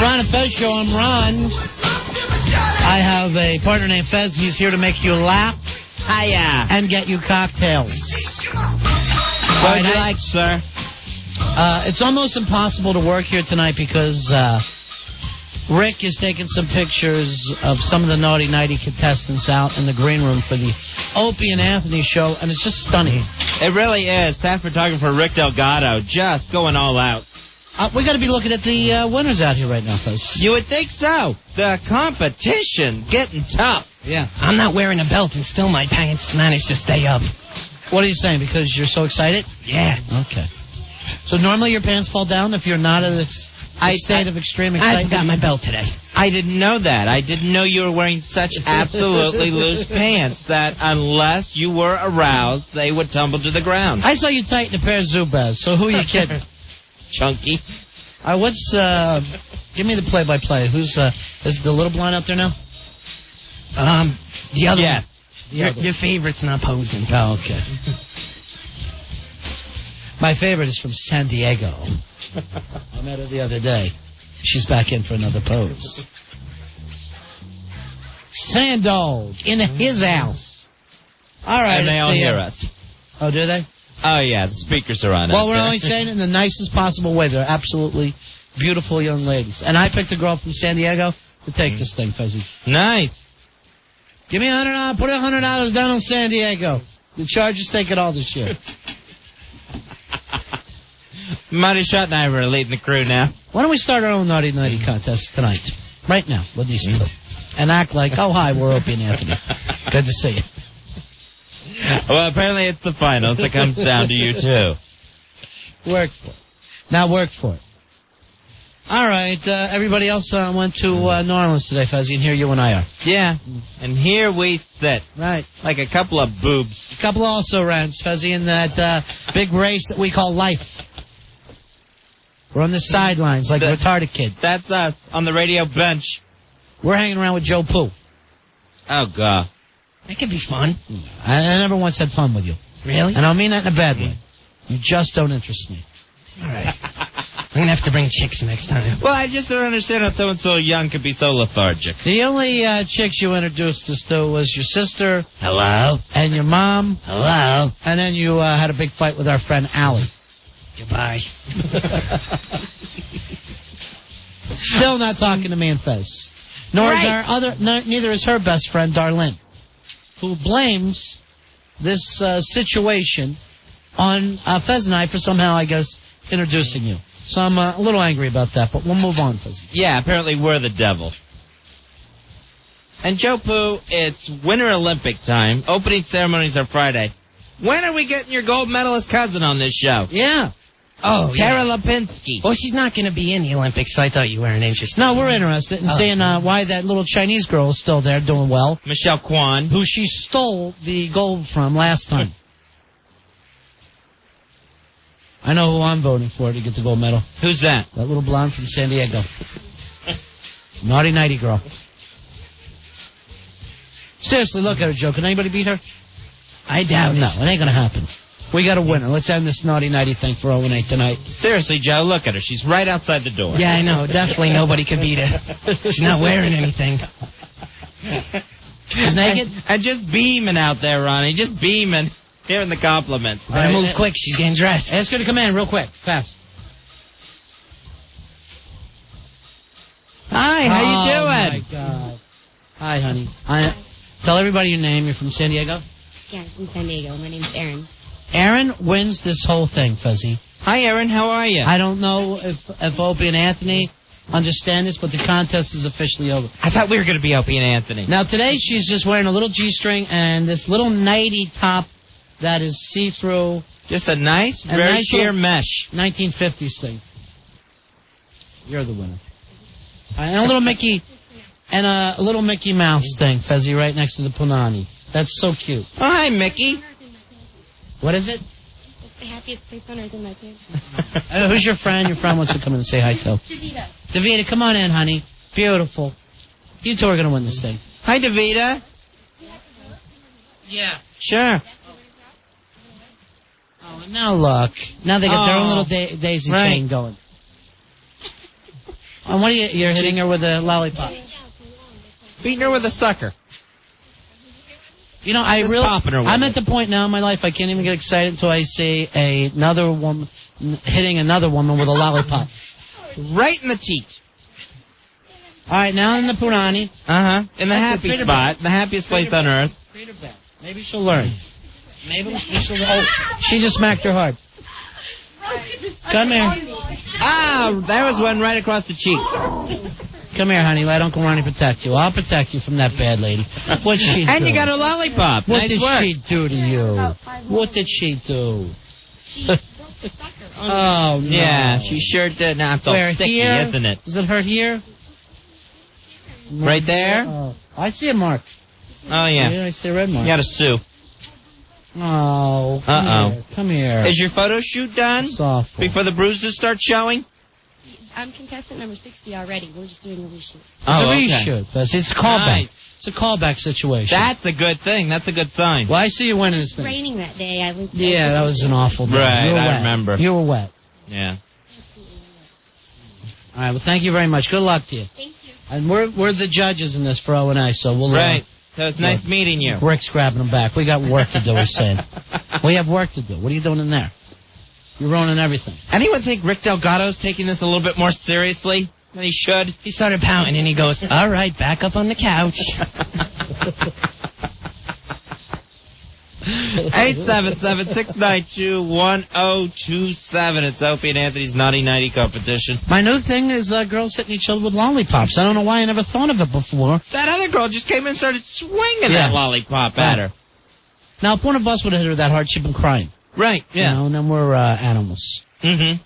Ron and Fez show. I'm Ron. I have a partner named Fez. He's here to make you laugh. Hiya. And get you cocktails. What would you like, sir? It's almost impossible to work here tonight because Rick is taking some pictures of some of the Naughty Nighty contestants out in the green room for the Opie and Anthony show, and it's just stunning. It really is. Staff photographer Rick Delgado just going all out. We got to be looking at the winners out here right now, Fez. You would think so. The competition getting tough. Yeah. I'm not wearing a belt, and still my pants managed to stay up. What are you saying? Because you're so excited? Yeah. Okay. So normally your pants fall down if you're not in a state of extreme excitement? I forgot my belt today. I didn't know that. I didn't know you were wearing such absolutely loose pants that unless you were aroused, they would tumble to the ground. I saw you tighten a pair of Zubaz, so who are you kidding? Chunky. Give me the play-by-play. Is the little blonde out there now? The other one. Your favorite's not posing. Oh, okay. My favorite is from San Diego. I met her the other day. She's back in for another pose. Sandog in his house. All right. And they all hear us. Oh, do they? Oh, yeah. The speakers are on. Well, we're only saying it in the nicest possible way. They're absolutely beautiful young ladies. And I picked a girl from San Diego to take this thing, Fuzzy. Nice. Give me $100. Put $100 down on San Diego. The Chargers take it all this year. Marty Schott and I were leading the crew now. Why don't we start our own Naughty Nighty contest tonight? Right now, with these two. And act like, oh, hi, we're Opie and Anthony. Good to see you. Well, apparently it's the finals. It comes down to you, too. Work for it. Now work for it. All right, everybody else went to New Orleans today, Fuzzy, and here you and I are. Yeah, and here we sit. Right. Like a couple of boobs. A couple also rants, Fuzzy, in that big race that we call life. We're on the sidelines like a retarded kid. That's us, on the radio bench. We're hanging around with Joe Pooh. Oh, God. That could be fun. I never once had fun with you. Really? And I don't mean that in a bad way. You just don't interest me. All right. I'm going to have to bring chicks next time. Well, I just don't understand how someone so young could be so lethargic. The only chicks you introduced us to was your sister. Hello. And your mom. Hello. And then you had a big fight with our friend Allie. Goodbye. Still not talking to me and Fez. Nor is neither is her best friend, Darlene, who blames this situation on Fez and I for somehow, I guess, introducing you. So I'm a little angry about that, but we'll move on, Fez. Yeah, apparently we're the devil. And Joe Pooh, it's Winter Olympic time. Opening ceremonies are Friday. When are we getting your gold medalist cousin on this show? Yeah. Oh, Tara Lipinski. Well, she's not going to be in the Olympics, so I thought you weren't interested. No, we're interested in seeing why that little Chinese girl is still there doing well. Michelle Kwan. Who she stole the gold from last time. I know who I'm voting for to get the gold medal. Who's that? That little blonde from San Diego. Naughty Nighty girl. Seriously, look at her, Joe. Can anybody beat her? I doubt it. No, it ain't going to happen. We got a winner. Let's end this Naughty Nighty thing for 0-8 tonight. Seriously, Joe, look at her. She's right outside the door. Yeah, I know. Definitely nobody could beat her. She's not wearing anything. She's naked? And just beaming out there, Ronnie. Just beaming. Hearing the compliment. Better move quick. She's getting dressed. Ask her to come in real quick. Fast. Hi, how you doing? Oh, my God. Hi, honey. Tell everybody your name. You're from San Diego? Yeah, I'm from San Diego. My name's Erin. Erin wins this whole thing, Fuzzy. Hi, Erin. How are you? I don't know if Opie and Anthony understand this, but the contest is officially over. I thought we were going to be Opie and Anthony. Now, today she's just wearing a little G-string and this little nighty top that is see-through. Just a nice, very sheer mesh. 1950s thing. You're the winner. And a little Mickey Mouse thing, Fezzy, right next to the punani. That's so cute. Oh, hi, Mickey. What is it? It's the happiest place on earth in my opinion. Who's your friend? Your friend wants to come in and say hi to. Davita. Davita, come on in, honey. Beautiful. You two are going to win this thing. Hi, Davita. Yeah. Sure. Oh, and now look. Now they got their own little daisy chain going. And what are you're hitting her with a lollipop? Beating her with a sucker. You know, I'm at the point now in my life I can't even get excited until I see another woman hitting another woman with a lollipop. Right in the teeth. All right, now in the punani. In the happy spot, the happiest place on earth. Treat her back. Maybe she'll learn. Oh, she just smacked her hard. Come here. There was one right across the cheeks. Come here, honey. Let Uncle Ronnie protect you. I'll protect you from that bad lady. What'd she do? And you got a lollipop. What nice did work. she do to you? What did she do? She broke the sucker. Oh, no. Yeah, she sure did. Now it's all sticky, here? isn't it? Does it hurt here? Right there? Oh, I see a mark. Oh, yeah. I see a red mark. You got to sue. Oh, come here. Is your photo shoot done? Soft. Before the bruises start showing? I'm contestant number 60 already. We're just doing a reshoot. It's a reshoot. It's a callback. Nice. It's a callback situation. That's a good thing. That's a good sign. Well, I see you winning this It thing. was raining that day. Yeah, that was an awful day. Right, You were I wet. remember. You were wet. Yeah. All right, well, thank you very much. Good luck to you. Thank you. And we're the judges in this for O&A, so we'll... Right. So it's nice meeting you. Rick's grabbing them back. We got work to do, he's saying. We have work to do. What are you doing in there? You're ruining everything. Anyone think Rick Delgado's taking this a little bit more seriously than he should? He started pouting and he goes, all right, back up on the couch. 877-692-1027. It's Opie and Anthony's Naughty Nighty competition. My new thing is girls hitting each other with lollipops. I don't know why I never thought of it before. That other girl just came in and started swinging that lollipop at her. Now, if one of us would have hit her that hard, she'd been crying. Right, yeah. You know, and then we're animals. Mm-hmm.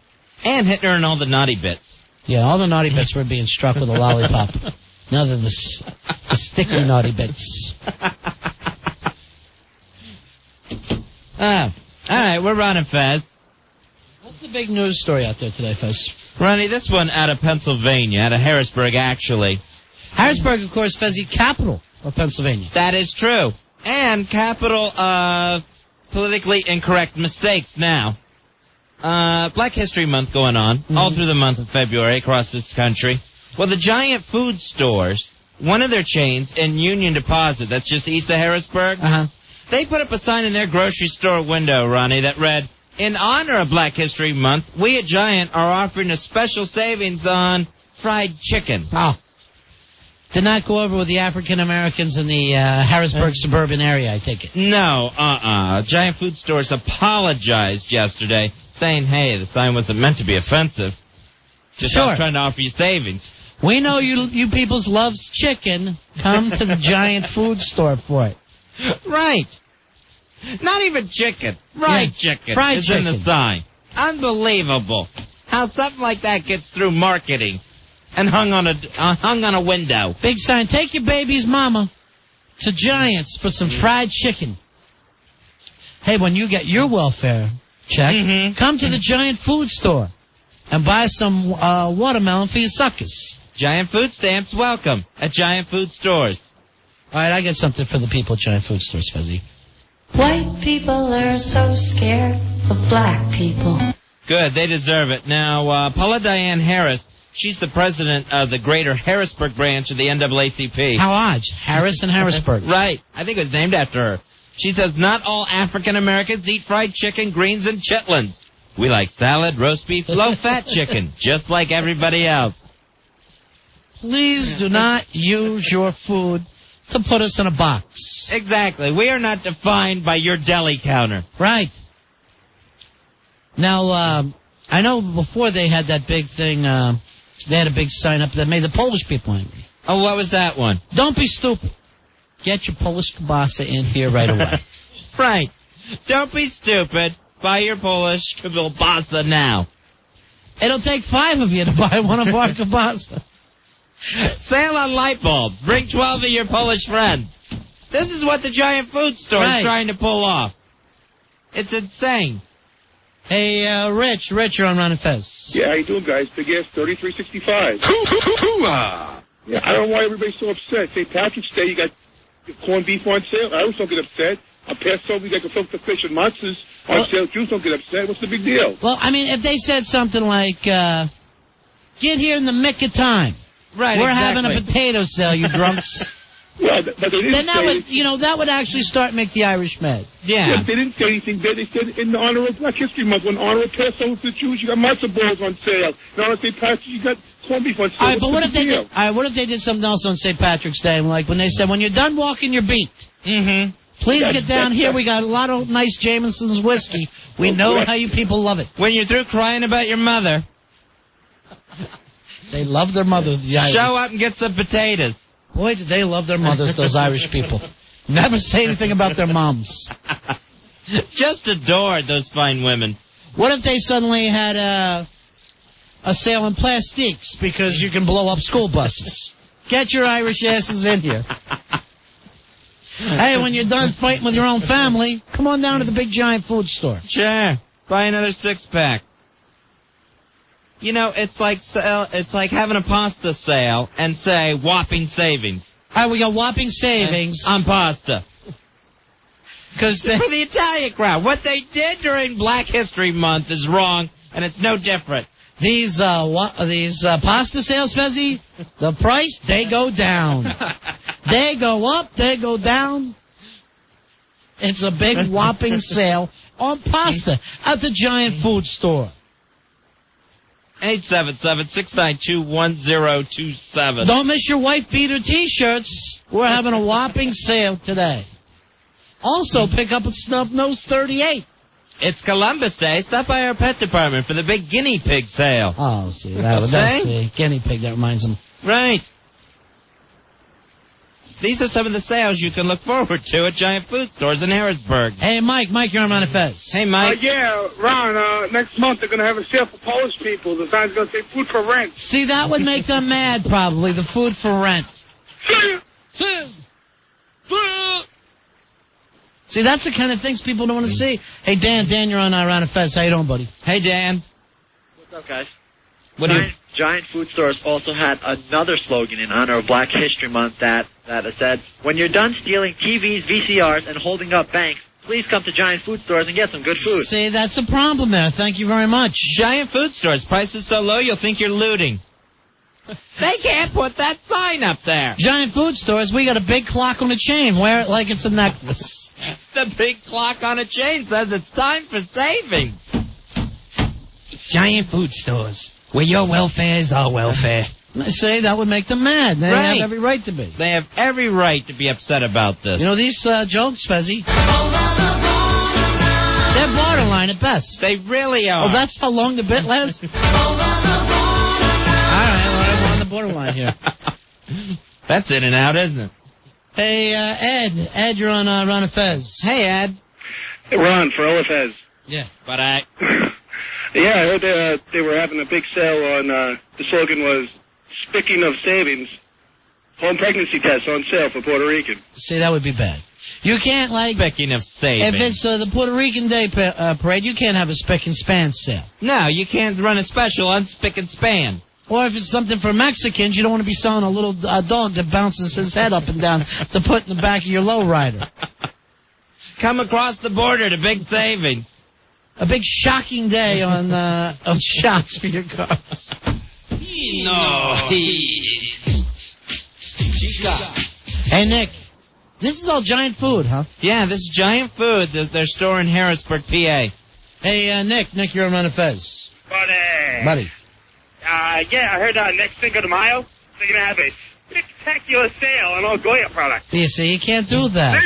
And hitting her in all the naughty bits. Yeah, all the naughty bits were being struck with a lollipop. Now they're the sticky naughty bits. All right, we're running, Fez. What's the big news story out there today, Fez? Ronnie, this one out of Pennsylvania, out of Harrisburg, actually. Harrisburg, of course, Fez, the capital of Pennsylvania. That is true. And capital of politically incorrect mistakes now. Black History Month going on all through the month of February across this country. Well, the giant food stores, one of their chains in Union Deposit, that's just east of Harrisburg, they put up a sign in their grocery store window, Ronnie, that read, in honor of Black History Month, we at Giant are offering a special savings on fried chicken. Oh. Did not go over with the African Americans in the Harrisburg suburban area, I take it. No, Giant Food Stores apologized yesterday, saying, hey, the sign wasn't meant to be offensive. Just trying to offer you savings. We know you peoples loves chicken. Come to the Giant Food Store for it. Right. Not even chicken. Fried chicken is in the sign. Unbelievable. How something like that gets through marketing and hung on a window. Big sign. Take your baby's mama to Giant's for some fried chicken. Hey, when you get your welfare check, come to the Giant Food Store and buy some watermelon for your suckers. Giant Food Stamps welcome at Giant Food Stores. All right, I got something for the people at Giant Food Stores, Fuzzy. White people are so scared of black people. Good, they deserve it. Now, Paula Diane Harris, she's the president of the Greater Harrisburg branch of the NAACP. How odd. Harris and Harrisburg. Right. I think it was named after her. She says, not all African Americans eat fried chicken, greens, and chitlins. We like salad, roast beef, low-fat chicken, just like everybody else. Please do not use your food to put us in a box. Exactly. We are not defined by your deli counter. Right. Now, I know before they had that big thing, they had a big sign up that made the Polish people angry. Oh, what was that one? Don't be stupid. Get your Polish kielbasa in here right away. Right. Don't be stupid. Buy your Polish kielbasa now. It'll take 5 of you to buy one of our kielbasa. Sale on light bulbs. Bring 12 of your Polish friends. This is what the Giant Food Store is trying to pull off. It's insane. Hey, Rich, you're on Ron and Fez. Yeah, how you doing, guys? Big ass 3365. Yeah, I don't know why everybody's so upset. St. Patrick's Day, you got corned beef on sale. I always don't get upset. On Passover, you got gefilte fish and matzahs on sale. Jews don't get upset. What's the big deal? Well, I mean, if they said something like, Get here in the mick of time. Right, We're exactly. having a potato sale, you drunks. Yeah, but they didn't Then that say would, that would actually make the Irish mad. Yeah. They didn't say anything there. They said in honor of Black History Month, when honor of Passover for the Jews, you got matzo balls on sale. In honor of St. Patrick's, you got corned beef on sale. All right, but what What's if the they deal? did? All right, what if they did something else on St. Patrick's Day? Like when they said, when you're done walking your beat, Mm-hmm. please get down here. We got a lot of nice Jameson's whiskey. We know how you people love it. When you're through crying about your mother, They love their mother, the Irish. show up and get some potatoes. Boy, do they love their mothers, those Irish people. Never say anything about their moms. Just adored those fine women. What if they suddenly had a sale on plastiques because you can blow up school buses? Get your Irish asses in here. Hey, when you're done fighting with your own family, come on down to the big giant food store. Sure. Buy another 6-pack. It's like having a pasta sale and say whopping savings. All right, we got whopping savings. On pasta. Because For the Italian crowd, what they did during Black History Month is wrong, and it's no different. these pasta sales, Fezzy, the price, they go down. They go up, they go down. It's a big whopping sale on pasta at the giant food store. 877-692-1027. Don't miss your white beater T-shirts. We're having a whopping sale today. Also, pick up a Snub Nose 38. It's Columbus Day. Stop by our pet department for the big guinea pig sale. Oh, see, that's guinea pig. That reminds him. Right. These are some of the sales you can look forward to at giant food stores in Harrisburg. Hey, Mike, you're on Fez. Hey, Mike. Yeah, Ron, next month they're going to have a sale for Polish people. The sign's going to say food for rent. See, that would make them mad, probably, the food for rent. See, that's the kind of things people don't want to see. Hey, Dan, you're on Fez. How you doing, buddy? Hey, Dan. What's up, guys? Giant food stores also had another slogan in honor of Black History Month that said, when you're done stealing TVs, VCRs, and holding up banks, please come to giant food stores and get some good food. See, that's a problem there. Thank you very much. Giant food stores. Prices so low you'll think you're looting. They can't put that sign up there. Giant food stores, we got a big clock on a chain. Wear it like it's a necklace. The big clock on a chain says it's time for savings. Giant food stores, where your welfare is our welfare. I say that would make them mad. They Right. have every right to be. They have every right to be upset about this. You know, these jokes, Fezzy, they're borderline at best. They really are. Oh, that's how long the bit lasts? All right, we're on the borderline here. That's in and out, isn't it? Hey, Ed. Ed, you're on Fez. Hey, Ed. Hey, Ron, for OFS. Yeah. But I... Yeah, I heard they were having a big sale on, the slogan was, speaking of savings, home pregnancy tests on sale for Puerto Rican. See, that would be bad. You can't, Speaking of savings. if it's the Puerto Rican Day parade, you can't have a spick and span sale. No, you can't run a special on Spick and Span. Or if it's something for Mexicans, you don't want to be selling a little dog that bounces his head up and down to put in the back of your lowrider. Come across the border to big savings. A big shocking day on shocks for your cars. No. Hey, Nick, this is all giant food, huh? Yeah, this is giant food that their store in Harrisburg, PA. Hey, Nick, you're on Fez. Buddy. Yeah, I heard next Cinco de Mayo, they're going to have a spectacular sale on all Goya products. You see, you can't do that.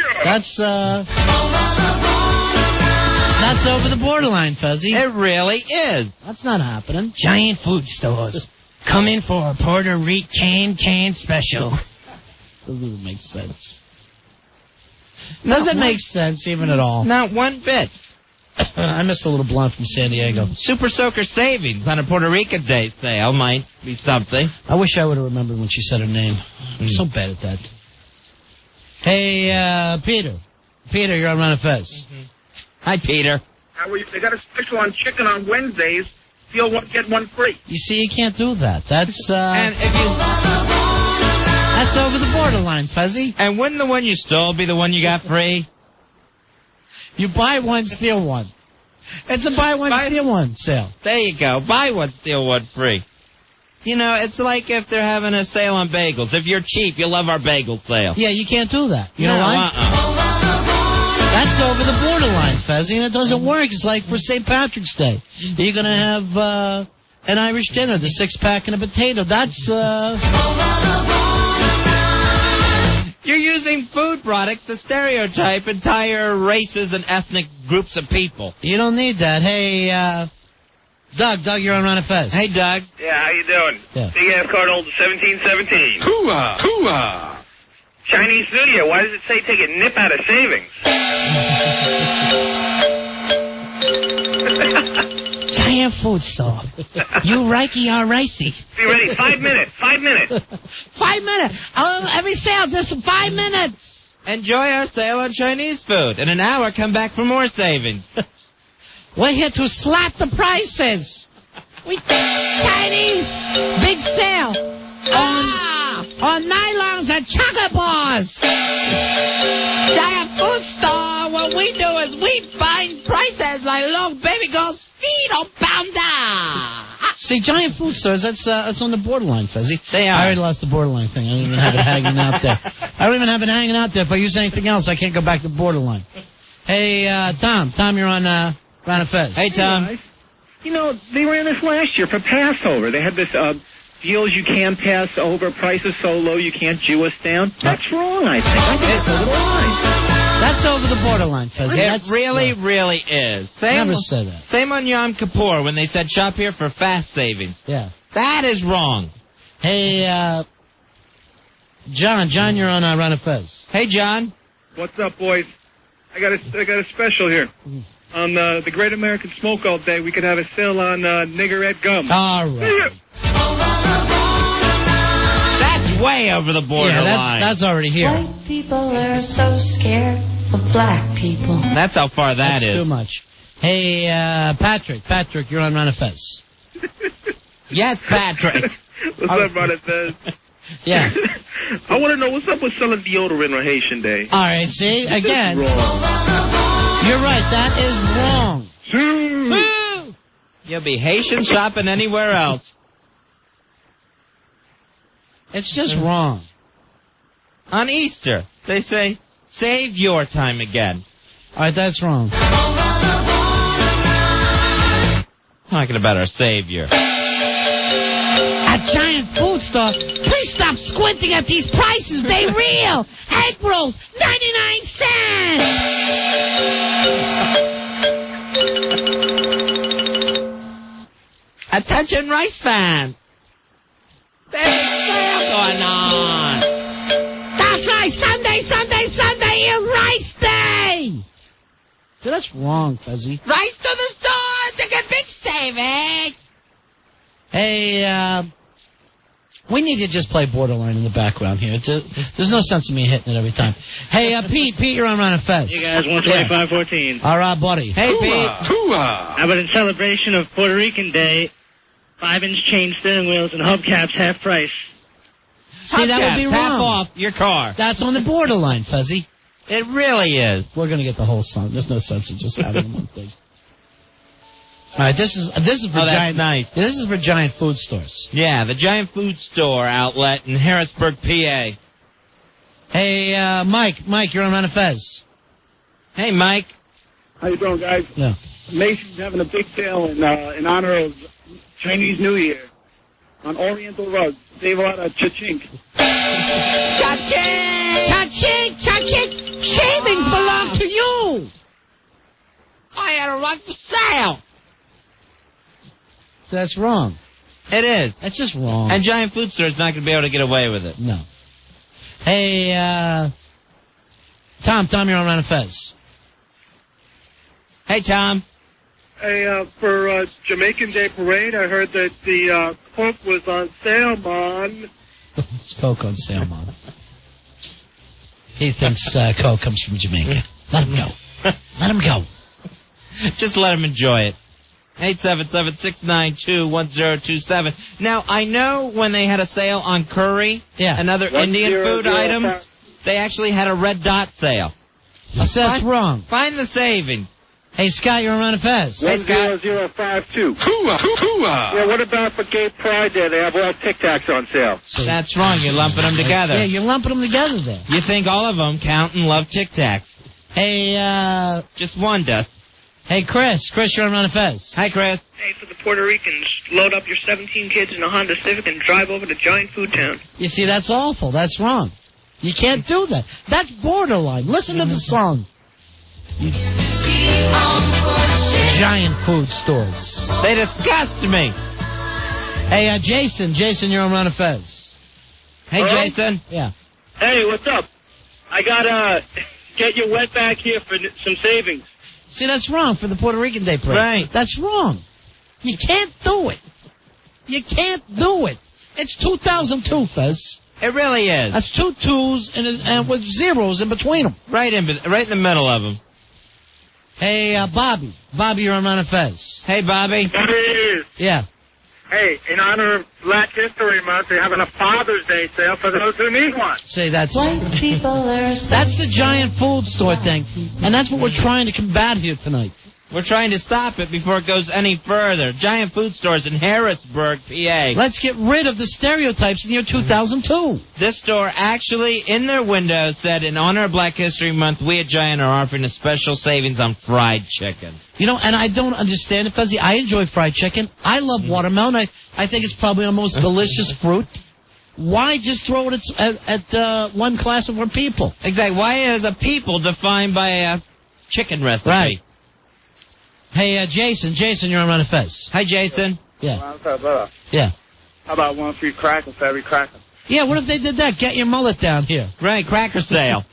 That's over the borderline, Fuzzy. It really is. That's not happening. Giant food stores, coming for a Puerto Rican can special. Doesn't make sense. Doesn't make sense even at all. Not one bit. I missed a little blonde from San Diego. Super Soaker savings on a Puerto Rican Day sale might be something. I wish I would have remembered when she said her name. I'm so bad at that. Hey, Peter. Peter, you're on Fez. Hi, Peter. They got a special on chicken on Wednesdays. Steal one, get one free. You see, you can't do that. That's And if you... that's over the borderline, Fuzzy. And wouldn't the one you stole be the one you got free? You buy one, steal one. It's a buy one, steal one sale. There you go. Buy one, steal one free. You know, it's like if they're having a sale on bagels. If you're cheap, you'll love our bagel sale. Yeah, you can't do that. You know No, why? That's over the borderline, Fezzy, and it doesn't work. It's like for St. Patrick's Day. You're going to have an Irish dinner, the 6-pack and a potato. That's... You're using food products to stereotype entire races and ethnic groups of people. You don't need that. Hey, Doug, you're on Ron and Fez. Hey, Doug. Yeah, how you doing? Yeah. Big ass card holder 1717. Hoo-ah! Hoo-ah! Chinese New Year. Why does it say take a nip out of savings? Giant food store. You rikey or ricey. Be ready. 5 minutes. 5 minutes. 5 minutes. Every sale, just 5 minutes. Enjoy our sale on Chinese food. In an hour, come back for more savings. We're here to slap the prices. We Chinese big sale on nylons and chocolate bars. Giant food store. What we do is we find prices like little baby girls' feet on pounder. See, giant food stores, that's on the borderline, Fezzy. They are. I already lost the borderline thing. I don't even have it hanging out there. I don't even have it hanging out there. If I use anything else, I can't go back to borderline. Hey, Tom. Tom, you're on Ron and Fez. Hey, Tom. Hey, you know, they ran this last year for Passover. They had this deals you can pass over, prices so low you can't Jew us down. That's wrong, I think. I think it's over the line. That's over the borderline, Fezzy. It really is. Never said that. Same on Yom Kippur when they said shop here for fast savings. Yeah. That is wrong. Hey, John, you're on Ron and Fez. Hey, John. What's up, boys? I got a special here. On the Great American Smoke All Day, we could have a sale on niggerette gum. All right. That's way over the borderline. Yeah, that's already here. White people are so scared of black people. That's how far That's is. too much. Hey, Patrick, you're on Ron and Fez. Yes, Patrick. What's up, Ron and Fez? Yeah. I want to know what's up with selling deodorant on Haitian Day. All right, see, again, Wrong. you're right, that is wrong. You'll be Haitian shopping anywhere else. It's just wrong. On Easter, they say, save your time again. All right, that's wrong. Talking about our Savior. A giant food store. Please stop squinting at these prices. They real. Egg rolls, 99 cents. Attention rice fans. There's a sale going on. That's right. Sunday is Rice Day. See, that's wrong, Fezzy. Rice to the store to get big savings. Hey, we need to just play Borderline in the background here. There's no sense in me hitting it every time. Hey, Pete, you're on Ron and Fez. Hey, guys, 125.14. All right, buddy. Hey, Pete. Hoo-ah! How about in celebration of Puerto Rican Day, 5-inch chain steering wheels and hubcaps half price? See, that would be wrong. Half off your car. That's on the borderline, Fezzy. It really is. We're going to get the whole song. There's no sense in just having one thing. All right, this is for giant. Nice. This is for giant food stores. Yeah, the giant food store outlet in Harrisburg, PA. Hey, Mike, you're on Ron and Fez. Hey, Mike. How you doing, guys? Yeah. Macy's having a big sale in honor of Chinese New Year on Oriental rugs. Save a lot of cha-chink. Cha-ching! Cha-ching! Cha-ching! Shavings belong to you! I had a rug for sale. That's wrong. It is. That's just wrong. And giant food store's not going to be able to get away with it. No. Hey, Tom, you're on Ron and Fez. Hey, Tom. Hey, for Jamaican Day Parade, I heard that the Coke was on sale, man. It's Coke on sale, Mom. He thinks Coke comes from Jamaica. Let him go. Let him go. Just let him enjoy it. 877-692-1027. Now, I know when they had a sale on curry and other Indian food items, they actually had a red dot sale. That's wrong. Find the savings. Hey, Scott, you're on Ron and Fez. 10052. Yeah, what about for Gay Pride Day? They have all Tic Tacs on sale. That's wrong. You're lumping them together. Yeah, you're lumping them together there. You think all of them count and love Tic Tacs. Hey, Just one does. Hey, Chris. Chris, you're on Ron and Fez. Hi, Chris. Hey, for the Puerto Ricans, load up your 17 kids in a Honda Civic and drive over to Giant Food Town. You see, that's awful. That's wrong. You can't do that. That's borderline. Listen to the song. Giant food stores. They disgust me. Hey, Jason. Jason, you're on Ron and Fez. Hey, Hello? Jason. Yeah. Hey, what's up? I got get your wet back here for some savings. See, that's wrong for the Puerto Rican Day parade. Right. That's wrong. You can't do it. You can't do it. It's 2002, Fez. It really is. That's 2 2s and with zeros in between them. Right in the middle of them. Hey, Bobby. Bobby, you're on Ron and Fez. Hey, Bobby. Yeah. Hey, in honor of Black History Month, they're having a Father's Day sale for those who need one. Say that's White people are so that's the giant food store thing, and that's what we're trying to combat here tonight. We're trying to stop it before it goes any further. Giant food stores in Harrisburg, PA. Let's get rid of the stereotypes in the year 2002. This store actually, in their window, said, in honor of Black History Month, we at Giant are offering a special savings on fried chicken. You know, and I don't understand it, Fuzzy. I enjoy fried chicken. I love watermelon. I think it's probably the most delicious fruit. Why just throw it at one class of people? Exactly. Why is a people defined by a chicken recipe? Right. Hey, Jason. Jason, you're on Ron and Fez. Hi, Jason. Yeah. Yeah. How about one free cracker for every cracker? Yeah, what if they did that? Get your mullet down here. Right, cracker sale.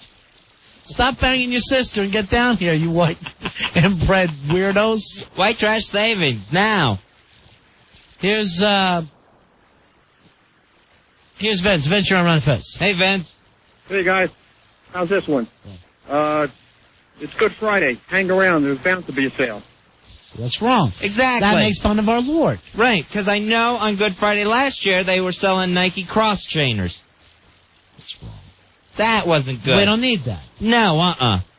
Stop banging your sister and get down here, you white inbred weirdos. White trash savings, now. Here's Vince. Vince, you're on Ron and Fez. Hey, Vince. Hey, guys. How's this one? It's Good Friday. Hang around. There's bound to be a sale. That's wrong. Exactly. That makes fun of our Lord. Right, because I know on Good Friday last year they were selling Nike cross trainers. That's wrong. That wasn't good. We don't need that. No,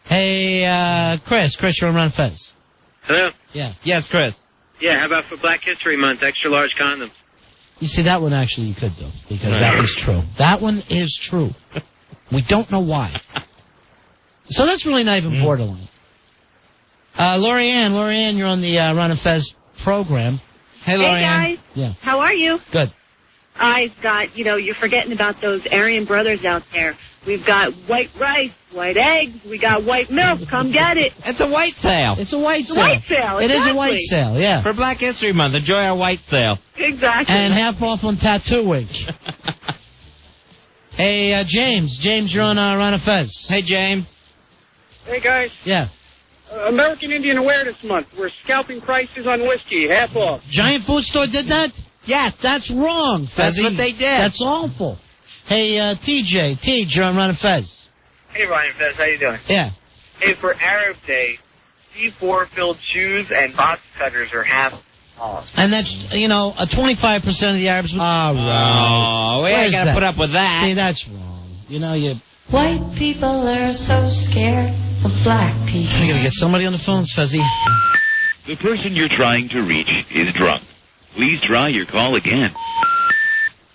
Hey, Chris. Chris, you're on Ron and Fez. Hello? Yeah. Yes, Chris. Yeah, how about for Black History Month, extra large condoms? You see, that one actually you could do, because that was true. That one is true. We don't know why. So that's really not even borderline. Lori-Ann, you're on the Ron and Fez program. Hey, Lori-Ann. Hey, guys. Yeah. How are you? Good. I've got, you're forgetting about those Aryan brothers out there. We've got white rice, white eggs, we got white milk. Come get it. It's a white sale. It's a white It's a sale. white sale, It is a exactly. white sale, yeah. For Black History Month, enjoy our white sale. Exactly. And half off on tattoo ink. Hey, James. James, you're on Ron and Fez. Hey, James. Hey, guys. Yeah. American Indian Awareness Month. We're scalping prices on whiskey. Half off. Giant food store did that? Yes, that's wrong, Fezzy. That's what they did. That's awful. Hey, TJ. TJ, you're on Ron and Fez. Hey, Ryan Fez, how you doing? Yeah. Hey, for Arab Day, C4-filled shoes and box cutters are half off. And that's, 25% of the Arabs. All right. Oh, we ain't got to put up with that. See, that's wrong. White people are so scared of black people. I gotta get somebody on the phones, Fezzy. The person you're trying to reach is drunk. Please try your call again.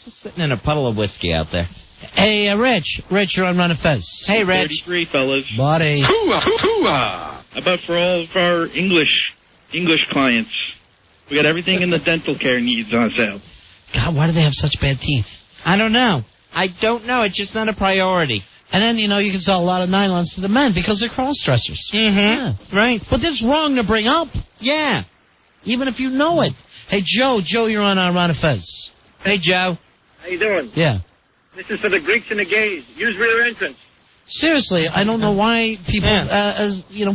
Just sitting in a puddle of whiskey out there. Hey, Rich. Rich, you're on Ron and Fez. Hey, Rich. 33, fellas. Buddy. How about for all of our English clients? We got everything in the dental care needs on sale. God, why do they have such bad teeth? I don't know. It's just not a priority. And then, you can sell a lot of nylons to the men because they're cross-dressers. Mm-hmm. Yeah. Right. But it's wrong to bring up. Yeah. Even if you know it. Hey, Joe. Joe, you're on Ron and Fez. Hey, Joe. How you doing? Yeah. This is for the Greeks and the gays. Use rear entrance. Seriously, I don't know why people,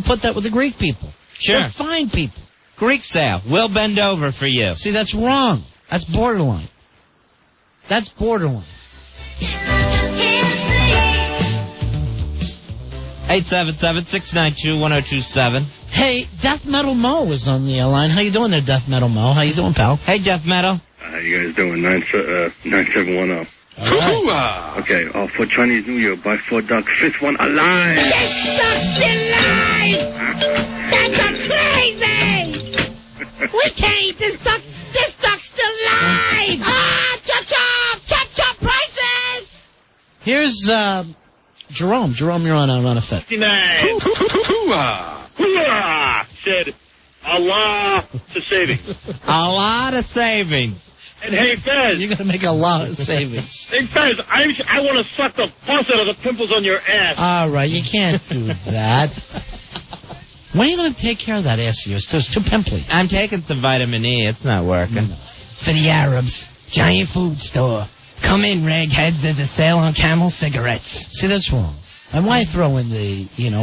put that with the Greek people. Sure. They're fine people. Greek sale. We'll bend over for you. See, that's wrong. That's borderline. That's borderline. 877-692-1027. Hey, Death Metal Mo is on the line. How you doing there, Death Metal Mo? How you doing, pal? Hey, Death Metal. How you guys doing? 9710. Right. Okay, for Chinese New Year, buy 4 ducks, fifth one alive. Yes, ducks alive! That's crazy! We can't eat this duck. This duck's still alive! Chop prices! Here's Jerome. Jerome, you're on a Fez. 59. Hoo-ah! Said a lot of savings. A lot of savings. And hey, Fez. You're going to make a lot of savings. Hey, Fez, I want to suck the pus out of the pimples on your ass. All right, you can't do that. When are you going to take care of that ass of yours? It's too pimply. I'm taking some vitamin E. It's not working. For the Arabs, giant food store. Come in, ragheads. There's a sale on Camel cigarettes. See, that's wrong. And why throw in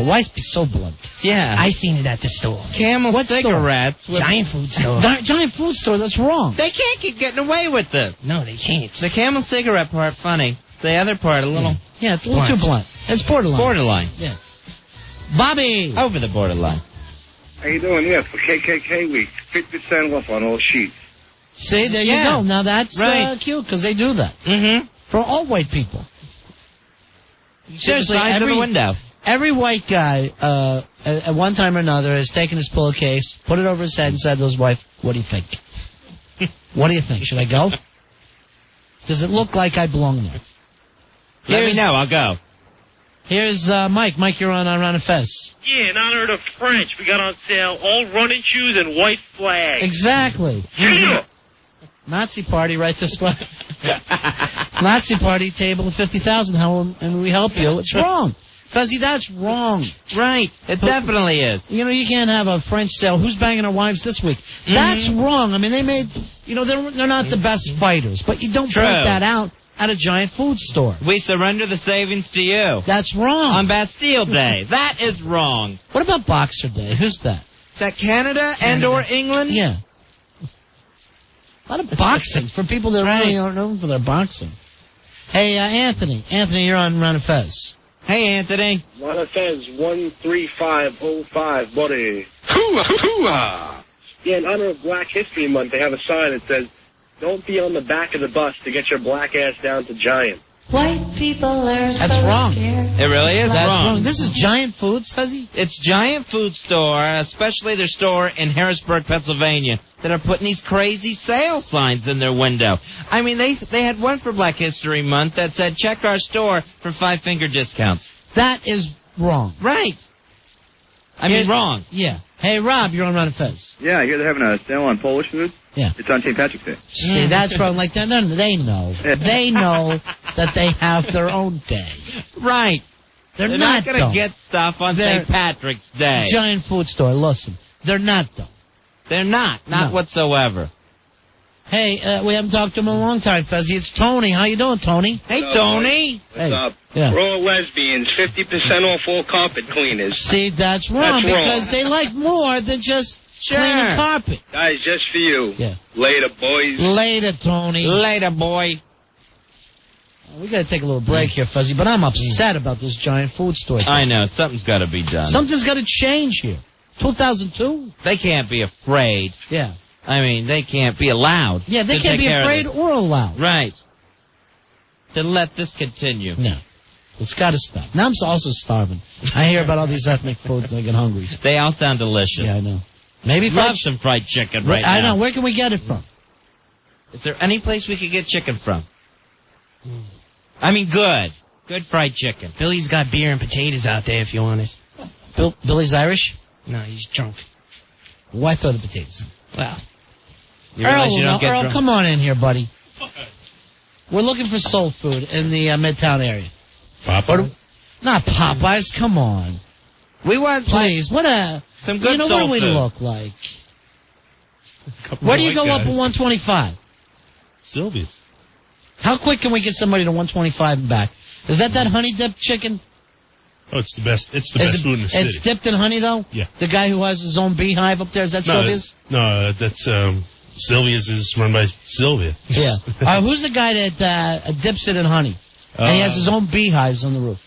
why be so blunt? Yeah. I seen it at the store. Camel cigarettes. Giant food store. Giant food store, that's wrong. They can't keep getting away with this. No, they can't. The Camel cigarette part, funny. The other part, a little... Yeah, it's a little too blunt. It's borderline. Borderline. Yeah. Bobby! Over the borderline. How you doing? Yeah, for KKK week, 50% off on all sheets. See, there you go. Now that's cute, because they do that. Mm-hmm. For all white people. Seriously, every white guy, at one time or another, has taken his pillowcase, put it over his head, and said to his wife, "What do you think? What do you think? Should I go? Does it look like I belong there?" Let me know. I'll go. Here's Mike. Mike, you're on Round of Fez. Yeah, in honor of the French, we got on sale all running shoes and white flags. Exactly. Nazi party right this way. Nazi party table of 50,000. How and we help you? It's wrong. Fuzzy, that's wrong. Right. It definitely is. You can't have a French sale. Who's banging our wives this week? Mm-hmm. That's wrong. I mean, they made, they're not the best fighters, but you don't point that out at a giant food store. We surrender the savings to you. That's wrong. On Bastille Day. That is wrong. What about Boxer Day? Who's that? Is that Canada and or England? Yeah. A lot of boxing for people that really aren't known for their boxing. Hey, Anthony. Anthony, you're on Round of Fez. Hey, Anthony. Round of Fez 13505, buddy. Hoo-ah! Yeah, in honor of Black History Month, they have a sign that says, "Don't be on the back of the bus to get your black ass down to Giant." White people are That's so wrong. scared. It really is wrong. This is Giant Foods, Fuzzy? It's Giant Food Store, especially their store in Harrisburg, Pennsylvania, that are putting these crazy sale signs in their window. I mean, they had one for Black History Month that said, "Check our store for 5-finger discounts." That is wrong. Right. I mean, wrong. Yeah. Hey, Rob, you're on Round of Fez. Yeah, I hear they're having a sale on Polish food. Yeah. It's on St. Patrick's Day. See, that's wrong. Like, they know. They know that they have their own day. Right. They're not going to get stuff on St. Patrick's Day. Giant food store. Listen, they're not, though. They're not whatsoever. Hey, we haven't talked to him in a long time, Fezzy. It's Tony. How you doing, Tony? Hey, Tony. What's up? Yeah. We're all lesbians, 50% off all carpet cleaners. See, that's wrong because they like more than just cleaning carpet. Guys, just for you. Yeah. Later, boys. Later, Tony. Later, boy. We got to take a little break here, Fuzzy, but I'm upset about this giant food store thing. I know. Something's got to be done. Something's got to change here. 2002? They can't be afraid. Yeah. I mean, they can't be allowed. Yeah, they can't be afraid or allowed. Right. To let this continue. No. It's got to stop. Now I'm also starving. I hear about all these ethnic foods and I get hungry. They all sound delicious. Yeah, I know. Maybe love some fried chicken right now. I know. Where can we get it from? Is there any place we could get chicken from? I mean, good. Good fried chicken. Billy's got beer and potatoes out there if you want it. Billy's Irish? No, he's drunk. Why throw the potatoes? Well. Earl, come on in here, buddy. We're looking for soul food in the Midtown area. Popeyes? Not Popeyes. Come on. We want, please. Some good soul what do we food. look like? Where do you go up at 125? Sylvia's. How quick can we get somebody to 125 and back? Is that honey dip chicken? Oh, it's the best. It's the best food in the city. It's dipped in honey, though? Yeah. The guy who has his own beehive up there, is that Sylvia's? No, that's Sylvia's is run by Sylvia. Yeah. Who's the guy that dips it in honey? And he has his own beehives on the roof.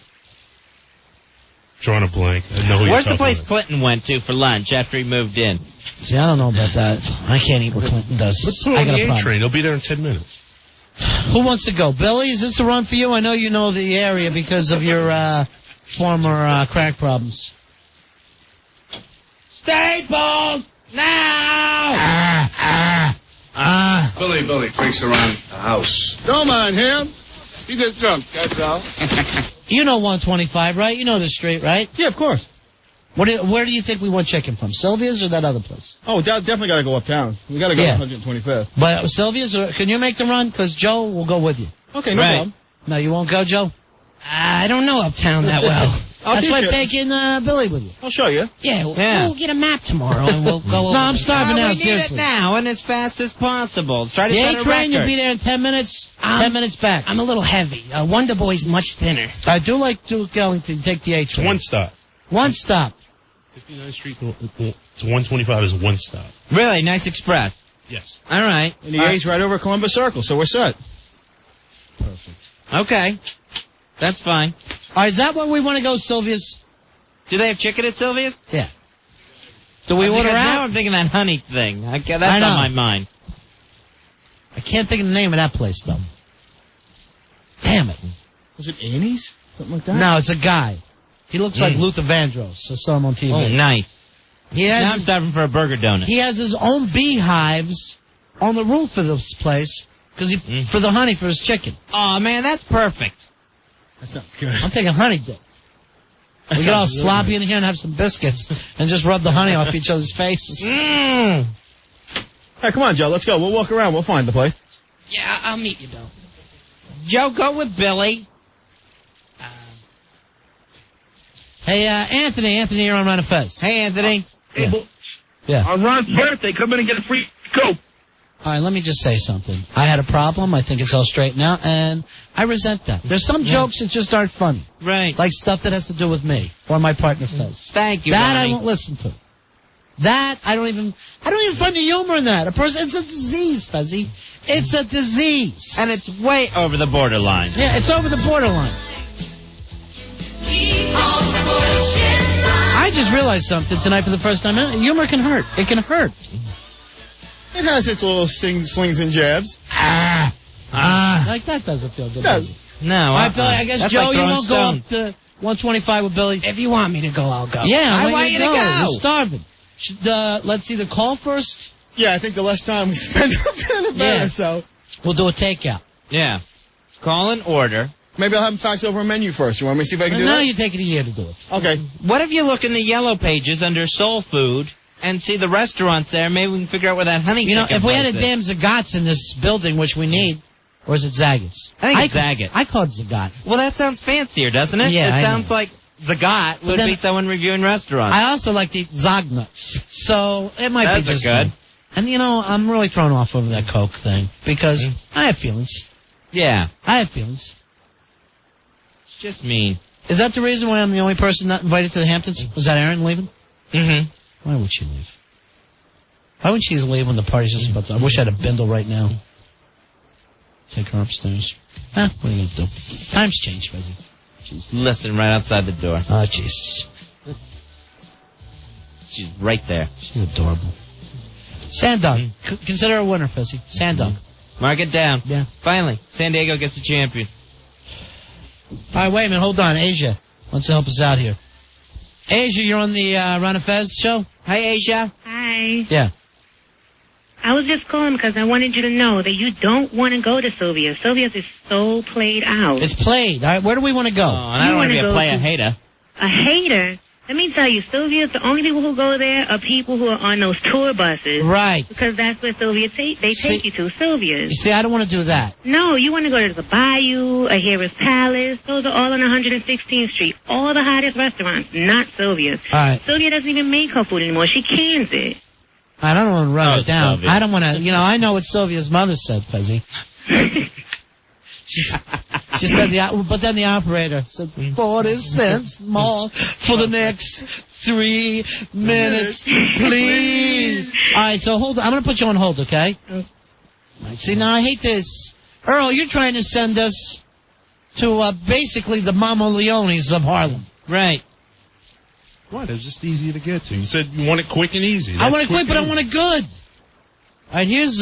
Drawing a blank. I know who Where's the place about. Clinton went to for lunch after he moved in? See, I don't know about that. I can't eat what Clinton does. Let's put I on got the a A problem. train. He'll be there in 10 minutes. Who wants to go? Billy, is this a run for you? I know you know the area because of your former crack problems. Staples! Now! Billy takes around the house. Don't mind him. He just drunk, that's all. You know 125, right? You know the street, right? Yeah, of course. Where do you think we want chicken from? Sylvia's or that other place? Oh, definitely got to go uptown. We got to go to 125th. But Sylvia's, or can you make the run? Because Joe will go with you. Okay, no problem. No, you won't go, Joe? I don't know uptown that well. That's why I'm taking Billy with you. I'll show you. Yeah, we'll get a map tomorrow and we'll go over. No, I'm starving now, we need seriously. it now and as fast as possible. Try to The set A a train, record. you'll be there in 10 minutes. 10 minutes back. I'm a little heavy. Wonder Boy's much thinner. I do like to go and take the A train. One stop. One stop. 59th Street to 125 is one stop. Really? Nice express. Yes. All right. And the A's right over Columbus Circle, so we're set. Perfect. Okay. That's fine. All right, is that where we want to go, Sylvia's? Do they have chicken at Sylvia's? Yeah. Do we order out? Now I'm thinking that honey thing. That's I on know. my mind. I can't think of the name of that place, though. Damn it. Was it Annie's? Something like that? No, it's a guy. He looks like Luther Vandross. I saw him on TV. Oh, nice. Now I'm starving for a burger donut. He has his own beehives on the roof of this place for the honey for his chicken. Oh, man, that's perfect. That sounds good. I'm thinking honey dip. We get all sloppy in here and have some biscuits and just rub the honey off each other's faces. Hey, come on, Joe. Let's go. We'll walk around. We'll find the place. Yeah, I'll meet you, Bill. Joe, go with Billy. Hey, Anthony, you're on Run of Fez. Hey, Anthony. Yeah. On Ron's birthday, come in and get a free Coke. All right, let me just say something. I had a problem. I think it's all straightened out, and I resent that. There's some jokes that just aren't funny. Right. Like stuff that has to do with me or my partner Fez. Thank you, That Ronnie. I won't listen to. That I don't even find the humor in that. It's a disease, Fezzy. It's a disease. And it's way over the borderline. Yeah, it's over the borderline. I just realized something tonight for the first time. Humor can hurt. It can hurt. It has its little slings and jabs. Like that doesn't feel good, does it? No. All right, Billy, I guess, That's Joe, like you throwing won't stones. go up to 125 with Billy? If you want me to go, I'll go. Yeah, I want you to go. We're starving. Let's either call first. Yeah, I think the less time we spend up there, the better, so. We'll do a takeout. Yeah. Call an order. Maybe I'll have them fax over a menu first. You want me to see if I can do No, that? you take it a year to do it. Okay. What if you look in the yellow pages under soul food and see the restaurants there? Maybe we can figure out where that honey chicken if we had a place is. damn Zagat's in this building, which we need, or is it Zagats? I think it's Zagat. I call it Zagat. Well, that sounds fancier, doesn't it? Yeah, It I sounds know. like Zagat would then- be someone reviewing restaurants. I also like to eat Zognuts, so it might Those be just are good. fine. And, I'm really thrown off over that Coke thing, because I have feelings. Yeah. I have feelings. It's just mean. Is that the reason why I'm the only person not invited to the Hamptons? Was that Erin leaving? Mm-hmm. Why would she leave? Why would she leave when the party's just about to... I wish I had a bindle right now. Take her upstairs. What are you going to do? Times change, Fezzy. She's listening right outside the door. Oh, jeez. She's right there. She's adorable. Sand Dog. Consider her a winner, Fezzy. Sand Dog. Mark it down. Yeah. Finally, San Diego gets the champion. All right, wait a minute. Hold on. Asia wants to help us out here. Asia, you're on the Ron and Fez show? Hi, Asia. Hi. Yeah. I was just calling because I wanted you to know that you don't want to go to Sylvia's. Sylvia's is so played out. It's played. All right, where do we want to go? Oh, and I don't want to be a player hater. A hater? Let me tell you, Sylvia's, the only people who go there are people who are on those tour buses. Right. Because that's where Sylvia they take you to, Sylvia's. You see, I don't want to do that. No, you want to go to the Bayou, a Harris Palace. Those are all on 116th Street. All the hottest restaurants, not Sylvia's. All right. Sylvia doesn't even make her food anymore. She cans it. I don't want to run it down. Sylvia. I don't want to, I know what Sylvia's mother said, Fezzy. She said, but then the operator said, 40 cents more for the next 3 minutes, please. All right, so hold on. I'm going to put you on hold, okay? All right, see, now I hate this. Earl, you're trying to send us to basically the Mama Leones of Harlem. Right. What? It was just easy to get to. You said you want it quick and easy. I want it quick, but I want it good. All right, here's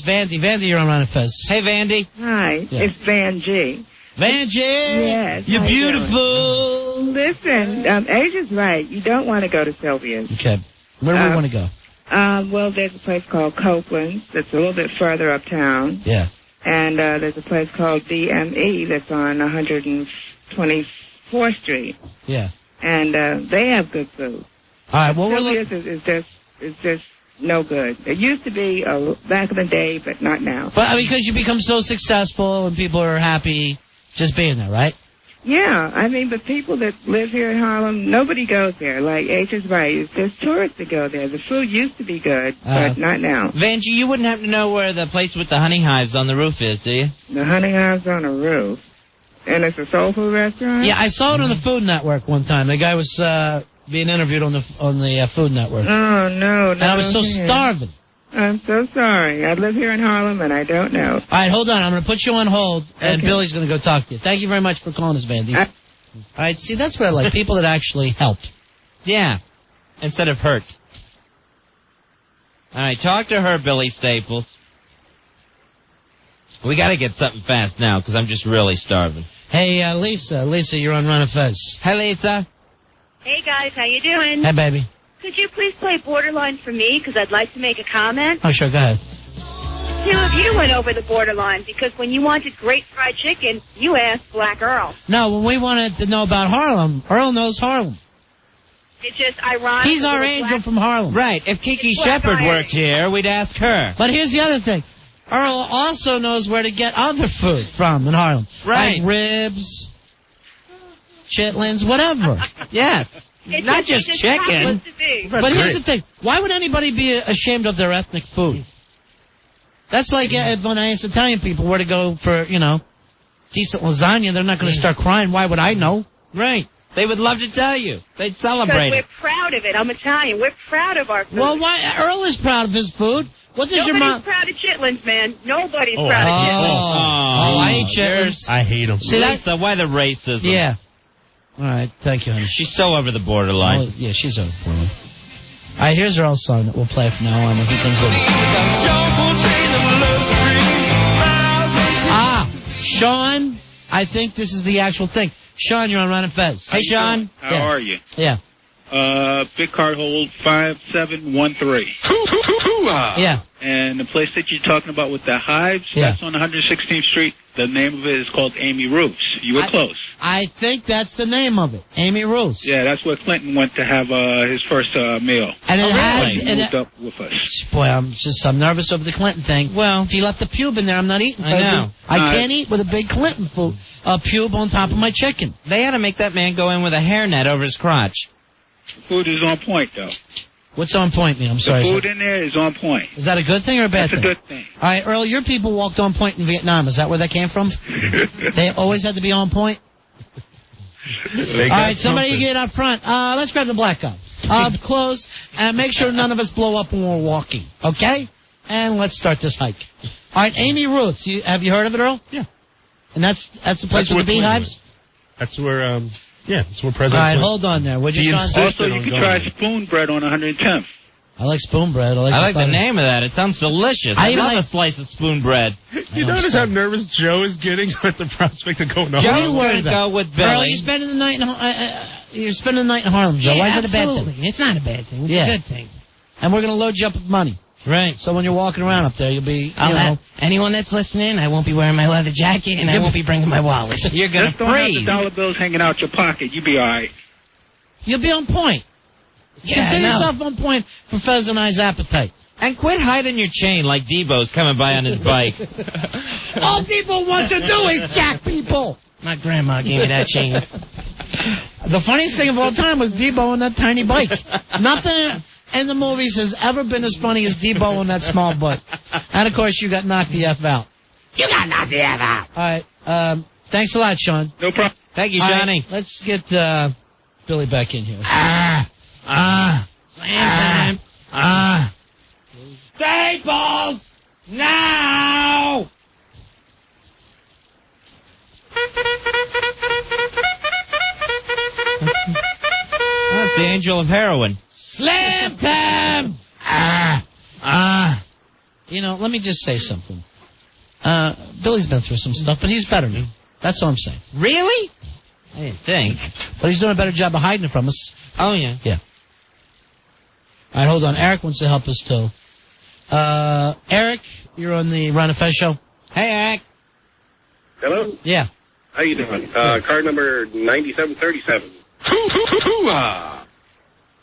Vandy. Vandy, you're on Ron and Fez. Hey, Vandy. Hi, Yeah. it's Van G. Vandy! Yes. You're how you beautiful! listen, Asia's right. You don't want to go to Sylvia's. Okay. Where do we want to go? Well, there's a place called Copeland's that's a little bit further uptown. Yeah. And there's a place called DME that's on 124th Street. Yeah. And they have good food. All right. Well, Sylvia's is just no good. It used to be back in the day, but not now. But because you become so successful and people are happy just being there, right? Yeah, I mean, but people that live here in Harlem, nobody goes there. Like H is right. There's tourists that go there. The food used to be good, but not now. Vanjie, you wouldn't happen to know where the place with the honey hives on the roof is, do you? The honey hives on the roof. And it's a soul food restaurant? Yeah, I saw it on the Food Network one time. The guy was being interviewed on the Food Network. Oh, no. And I was so starving. I'm so sorry. I live here in Harlem, and I don't know. All right, hold on. I'm going to put you on hold, and Billy's going to go talk to you. Thank you very much for calling us, Vandy. All right, see, that's what I like. People that actually help. Yeah, instead of hurt. All right, talk to her, Billy Staples. We got to get something fast now, because I'm just really starving. Hey, Lisa. Lisa, you're on Run of Fez. Hi, Lisa. Hey, guys. How you doing? Hey, baby. Could you please play Borderline for me? Because I'd like to make a comment. Oh, sure. Go ahead. Two of you went over the borderline because when you wanted great fried chicken, you asked Black Earl. No, when we wanted to know about Harlem, Earl knows Harlem. It's just ironic. He's our angel from Harlem. Right. If Kiki Shepard worked here, we'd ask her. But here's the other thing. Earl also knows where to get other food from in Harlem. Right. Like ribs, chitlins, whatever. Yes. Not just chicken. But here's the thing. Why would anybody be ashamed of their ethnic food? That's like when I ask Italian people where to go for, decent lasagna, they're not going to start crying. Why would I know? Right. They would love to tell you. They'd celebrate because we're proud of it. I'm Italian. We're proud of our food. Well, why? Earl is proud of his food. What does your mom? Nobody's proud of chitlins, man. Nobody's proud of chitlins. Oh, I hate chitlins. I hate them. See, Lisa, why the racism? Yeah. All right, thank you, honey. She's so over the borderline. Oh, yeah, she's over the borderline. All right, here's Earl's song that we'll play from now on when he comes in. Sean, I think this is the actual thing. Sean, you're on Ron and Fez. Hey, Sean. How are you? Yeah. Big card hold 5713. Yeah. And the place that you're talking about with the hives, that's on 116th Street. The name of it is called Amy Roof's. You were close. I think that's the name of it, Amy Roof's. Yeah, that's where Clinton went to have his first meal. And it has He moved up with us. Boy, I'm nervous over the Clinton thing. Well, if you left the pube in there, I'm not eating. I know. I can't eat with a big Clinton pube on top of my chicken. They ought to make that man go in with a hairnet over his crotch. Food is on point, though. What's on point, man? I'm sorry. The food in there is on point. Is that a good thing or a bad thing? That's a good thing. All right, Earl, your people walked on point in Vietnam. Is that where that came from? They always had to be on point? All right, somebody get up front. Let's grab the black guy. Up close, and make sure none of us blow up when we're walking, okay? And let's start this hike. All right, Amy Ruth's. Have you heard of it, Earl? Yeah. And that's the place with the beehives? That's where, that's where President. All right, hold on there. Would you, Sean? Also, you can try spoon bread on 110th. I like spoon bread. I like the name of that. It sounds delicious. I love a slice of spoon bread. You notice how nervous Joe is getting at the prospect of going on? Joe's going to go with Billy. Earl, you're spending the night in Harlem, Joe. Yeah, Why is it a bad absolutely. thing? It's not a bad thing. It's a good thing. And we're going to load you up with money. Right. So when you're walking around up there, you'll be, anyone that's listening, I won't be wearing my leather jacket, and I won't be bringing my wallet. You're going to freeze. Just don't have the dollar bills hanging out your pocket. You'll be all right. You'll be on point. Yeah, Consider yourself on point for Fez and I's appetite. And quit hiding your chain like Debo's coming by on his bike. All people want to do is jack people. My grandma gave me that chain. The funniest thing of all time was Debo on that tiny bike. Nothing in the movies has ever been as funny as Debo on that small bike. And, of course, you got knocked the F out. You got knocked the F out. All right. Thanks a lot, Sean. No problem. Thank you, All Johnny. right, let's get Billy back in here. Slam time. Staples! Now! That's the angel of heroin. Slam time! Let me just say something. Billy's been through some stuff, but he's better now. That's all I'm saying. Really? I didn't think. But he's doing a better job of hiding it from us. Oh, yeah. Yeah. All right, hold on. Eric wants to help us, too. Eric, you're on the Ron and Fez show. Hey, Eric. Hello? Yeah. How you doing? Card number 9737.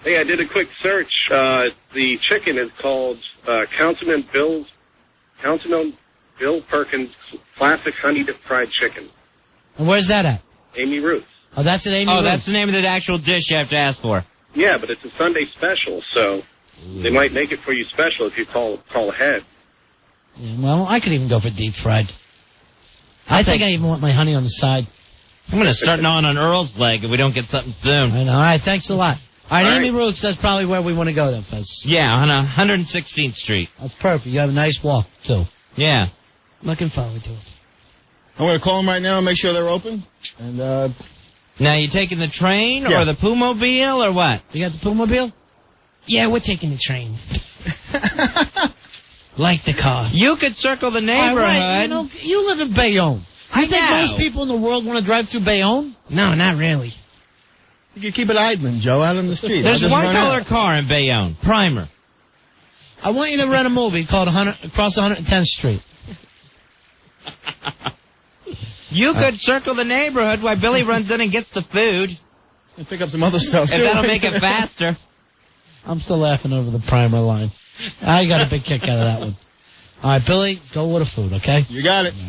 Hey, I did a quick search. The chicken is called Councilman Bill Perkins Classic Honey Dip Fried Chicken. And where's that at? Amy Ruth's. Oh, that's at Amy Ruth's. Oh, that's the name of the actual dish you have to ask for. Yeah, but it's a Sunday special, so they might make it for you special if you call ahead. Yeah, well, I could even go for deep fried. I think I even want my honey on the side. I'm going to start gnawing on Earl's leg if we don't get something soon. I know. All right, thanks a lot. All right, All Amy right. Ruth's, that's probably where we want to go then, Fez. Yeah, on 116th Street. That's perfect. You have a nice walk, too. Yeah. Looking forward to it. I'm going to call them right now and make sure they're open. And, Now, you taking the train Yeah. or the Poo-mobile or what? You got the Poo-mobile? Yeah, we're taking the train. Like the car. You could circle the neighborhood. All right, you know, you live in Bayonne. You think know. most people in the world want to drive through Bayonne? No, not really. you can keep it idling, Joe, out on the street. There's I'll just one run color out. car in Bayonne. Primer. I want you to rent a movie called Across 110th Street. You could circle the neighborhood while Billy runs in and gets the food. And pick up some other stuff, If too. that'll make it faster. I'm still laughing over the primer line. I got a big kick out of that one. All right, Billy, go with the food, okay? You got it. You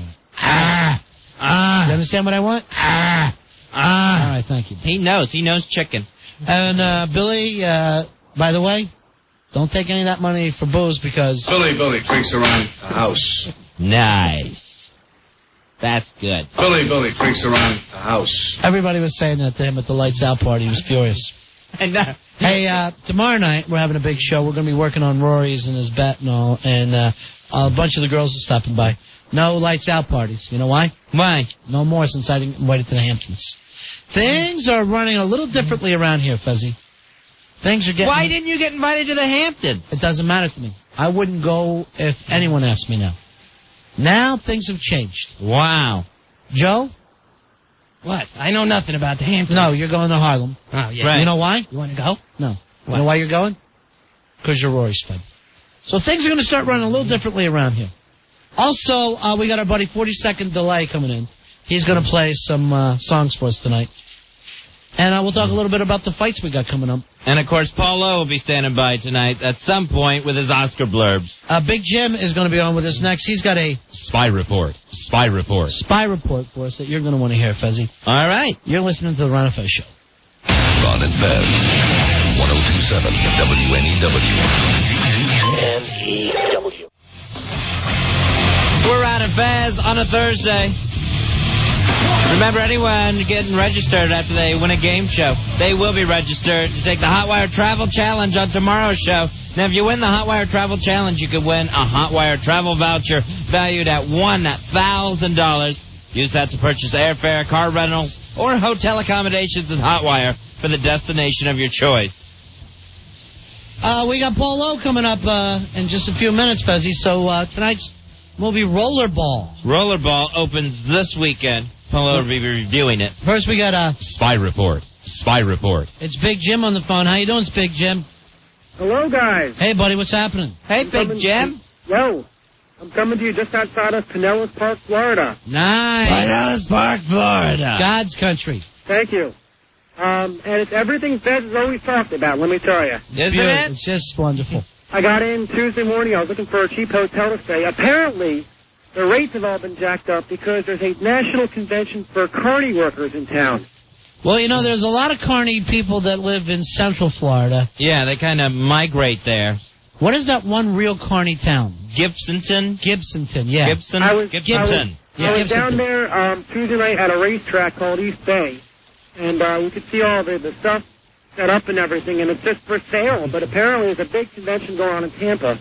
understand what I want? All right, thank you. He knows. He knows chicken. And, Billy, by the way, don't take any of that money for booze because... Billy drinks around the house. Nice. That's good. Billy drinks around the house. Everybody was saying that to him at the Lights Out party. He was furious. I know. Hey, tomorrow night we're having a big show. We're going to be working on Rory's and his bet and all, and a bunch of the girls are stopping by. No Lights Out parties. You know why? Why? No more since I didn't invite it to the Hamptons. Things are running a little differently around here, Fezzy. Things are getting... Why didn't you get invited to the Hamptons? It doesn't matter to me. I wouldn't go if anyone asked me now. Now things have changed. Wow. Joe? What? I know nothing about the Hamptons. No, you're going to Harlem. Oh, yeah. Right. You know why? You want to go? No. You know why you're going? Because you're Rory's friend. So things are going to start running a little differently around here. Also, we got our buddy 40-Second Delay coming in. He's going to play some songs for us tonight. And we'll talk a little bit about the fights we got coming up. And, of course, Paulo will be standing by tonight at some point with his Oscar blurbs. Big Jim is going to be on with us next. He's got a Spy report spy report for us that you're going to want to hear, Fezzy. All right. You're listening to the Ron and Fez Show. Ron and Fez, 102.7 WNEW. We're out of Fez on a Thursday. Remember, anyone getting registered after they win a game show, they will be registered to take the Hotwire Travel Challenge on tomorrow's show. Now, if you win the Hotwire Travel Challenge, you could win a Hotwire travel voucher valued at $1,000. Use that to purchase airfare, car rentals, or hotel accommodations at Hotwire for the destination of your choice. We got Paul Lowe coming up in just a few minutes, Fezzy. So tonight's movie Rollerball. Rollerball opens this weekend. Paulo will be reviewing it. First, we got Spy report. It's Big Jim on the phone. How you doing, Big Jim? Hello, guys. Hey, buddy, what's happening? Hey, Big Jim. Yo, I'm coming to you just outside of Pinellas Park, Florida. Nice. Pinellas Park, Florida. God's country. Thank you. And it's everything Fez has always talked about, let me tell you. Isn't it? It's just wonderful. I got in Tuesday morning. I was looking for a cheap hotel to stay. Apparently, the rates have all been jacked up because there's a national convention for carny workers in town. Well, you know, there's a lot of carny people that live in Central Florida. Yeah, they kind of migrate there. What is that one real carny town? Gibsonton, yeah. Gibson. I was Gibsonton. down there Tuesday night at a racetrack called East Bay, and we could see all the stuff set up and everything, and it's just for sale. But apparently there's a big convention going on in Tampa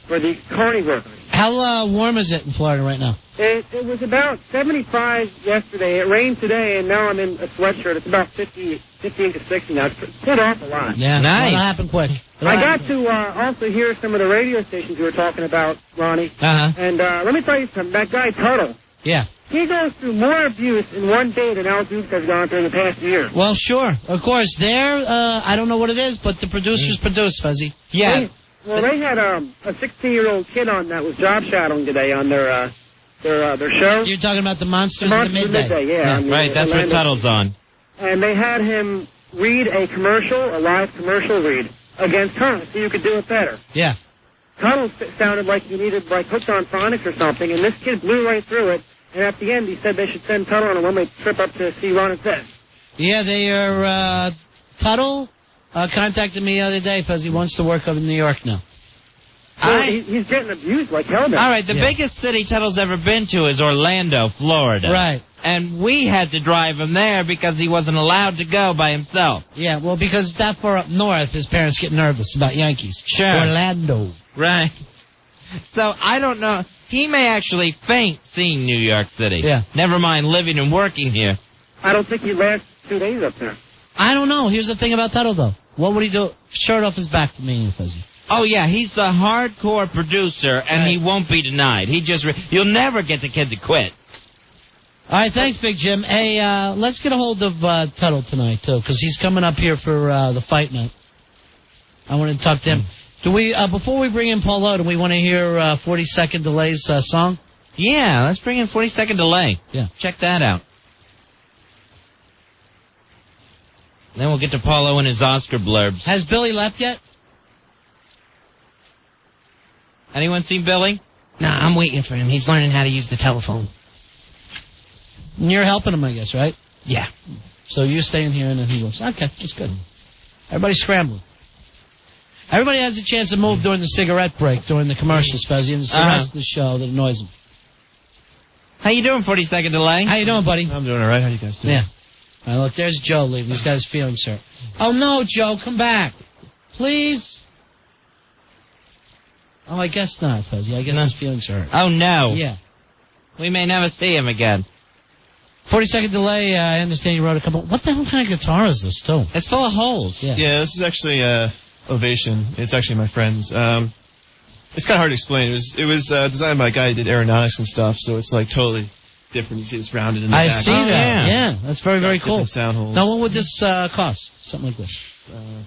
for the carny workers. How warm is it in Florida right now? It was about 75 yesterday. It rained today, and now I'm in a sweatshirt. It's about 58 to 60 now. It's cooled off a lot. Yeah, nice. It'll happen quick. I got to also hear some of the radio stations you were talking about, Ronnie. Uh-huh. And let me tell you something. That guy, Tuddle. Yeah. he goes through more abuse in one day than Al Dukes has gone through in the past year. Well, sure. Of course, I don't know what it is, but the producers produce, Fuzzy. Yeah. They had a 16-year-old kid on that was job shadowing today on their show. You're talking about the Monsters of the Midday. Yeah. Right, that's what Tuddle's on. And they had him read a live commercial read against Tuddle, so you could do it better. Yeah. Tuddle sounded like he needed, hooked on phonics or something, and this kid blew right through it. And at the end, he said they should send Tuddle on a one-way trip up to see Ron and Fez. Yeah, they are, Tuddle contacted me the other day because he wants to work up in New York now. He's getting abused like hell now. All right, the biggest city Tuddle's ever been to is Orlando, Florida. Right. And we had to drive him there because he wasn't allowed to go by himself. Yeah, well, because that far up north, his parents get nervous about Yankees. Sure. Orlando. Right. So, I don't know. He may actually faint seeing New York City. Yeah. Never mind living and working here. I don't think he'd last 2 days up there. I don't know. Here's the thing about Tuddle, though. What would he do? Shirt off his back for me and Fuzzy. Oh, yeah, he's the hardcore producer, and he won't be denied. You'll never get the kid to quit. All right, thanks, Big Jim. Hey, let's get a hold of Tuddle tonight, too, because he's coming up here for the fight night. I want to talk to him. Do we, before we bring in Paulo, do we want to hear 40-Second Delay's song? Yeah, let's bring in 40-Second Delay. Yeah. Check that out. Then we'll get to Paulo and his Oscar blurbs. Has Billy left yet? Anyone seen Billy? Nah, I'm waiting for him. He's learning how to use the telephone. And you're helping him, I guess, right? Yeah. So you stay in here and then he goes, okay, that's good. Everybody's scrambling. Everybody has a chance to move during the cigarette break, during the commercials, Fuzzy, and it's the rest of the show that annoys them. How you doing, 40-Second Delay? How you doing, buddy? I'm doing all right. How you guys doing? Yeah. All right, look, there's Joe leaving. He's got his feelings hurt. Oh, no, Joe, come back. Please. Oh, I guess not, Fuzzy. I guess his feelings hurt. Oh, no. Yeah. We may never see him again. 40-Second Delay, I understand you wrote a couple. What the hell kind of guitar is this, too? It's full of holes. Yeah, this is actually Ovation. It's actually my friend's. It's kind of hard to explain. It was designed by a guy who did aeronautics and stuff, so it's like totally different. You see it's rounded in the back. I see that. Yeah, that's very, very cool. Sound holes. Now, what would this cost? Something like this?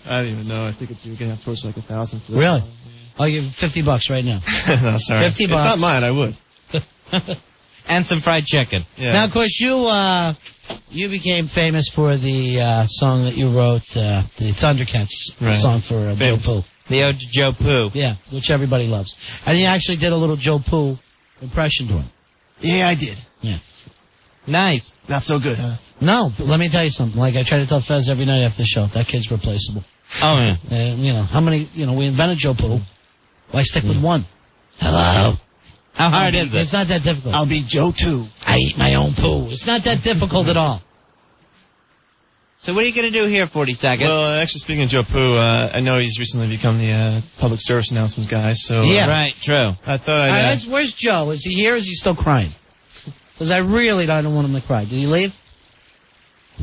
I don't even know. I think you're going to have to post like $1,000 for this. Really? one. I'll give you $50 right now. No, sorry. $50. It's not mine. I would. And some fried chicken. Yeah. Now, of course, you became famous for the song that you wrote, the Thundercats song for Joe Poo. The ode to Joe Poo. Yeah, which everybody loves. And you actually did a little Joe Poo impression to him. Yeah, I did. Yeah. Nice. Not so good, huh? No, but let me tell you something. Like I try to tell Fez every night after the show, that kid's replaceable. Oh, yeah. You know, how many, we invented Joe Poo. Why stick with one? Hello? How hard is it? It's not that difficult. I'll be Joe too. I eat my own poo. It's not that difficult at all. So what are you going to do here, 40-Second? Well, actually, speaking of Joe Poo, I know he's recently become the public service announcement guy, so... Yeah. Right, true. I thought I'd... Where's Joe? Is he here or is he still crying? Because I really don't want him to cry. Did he leave?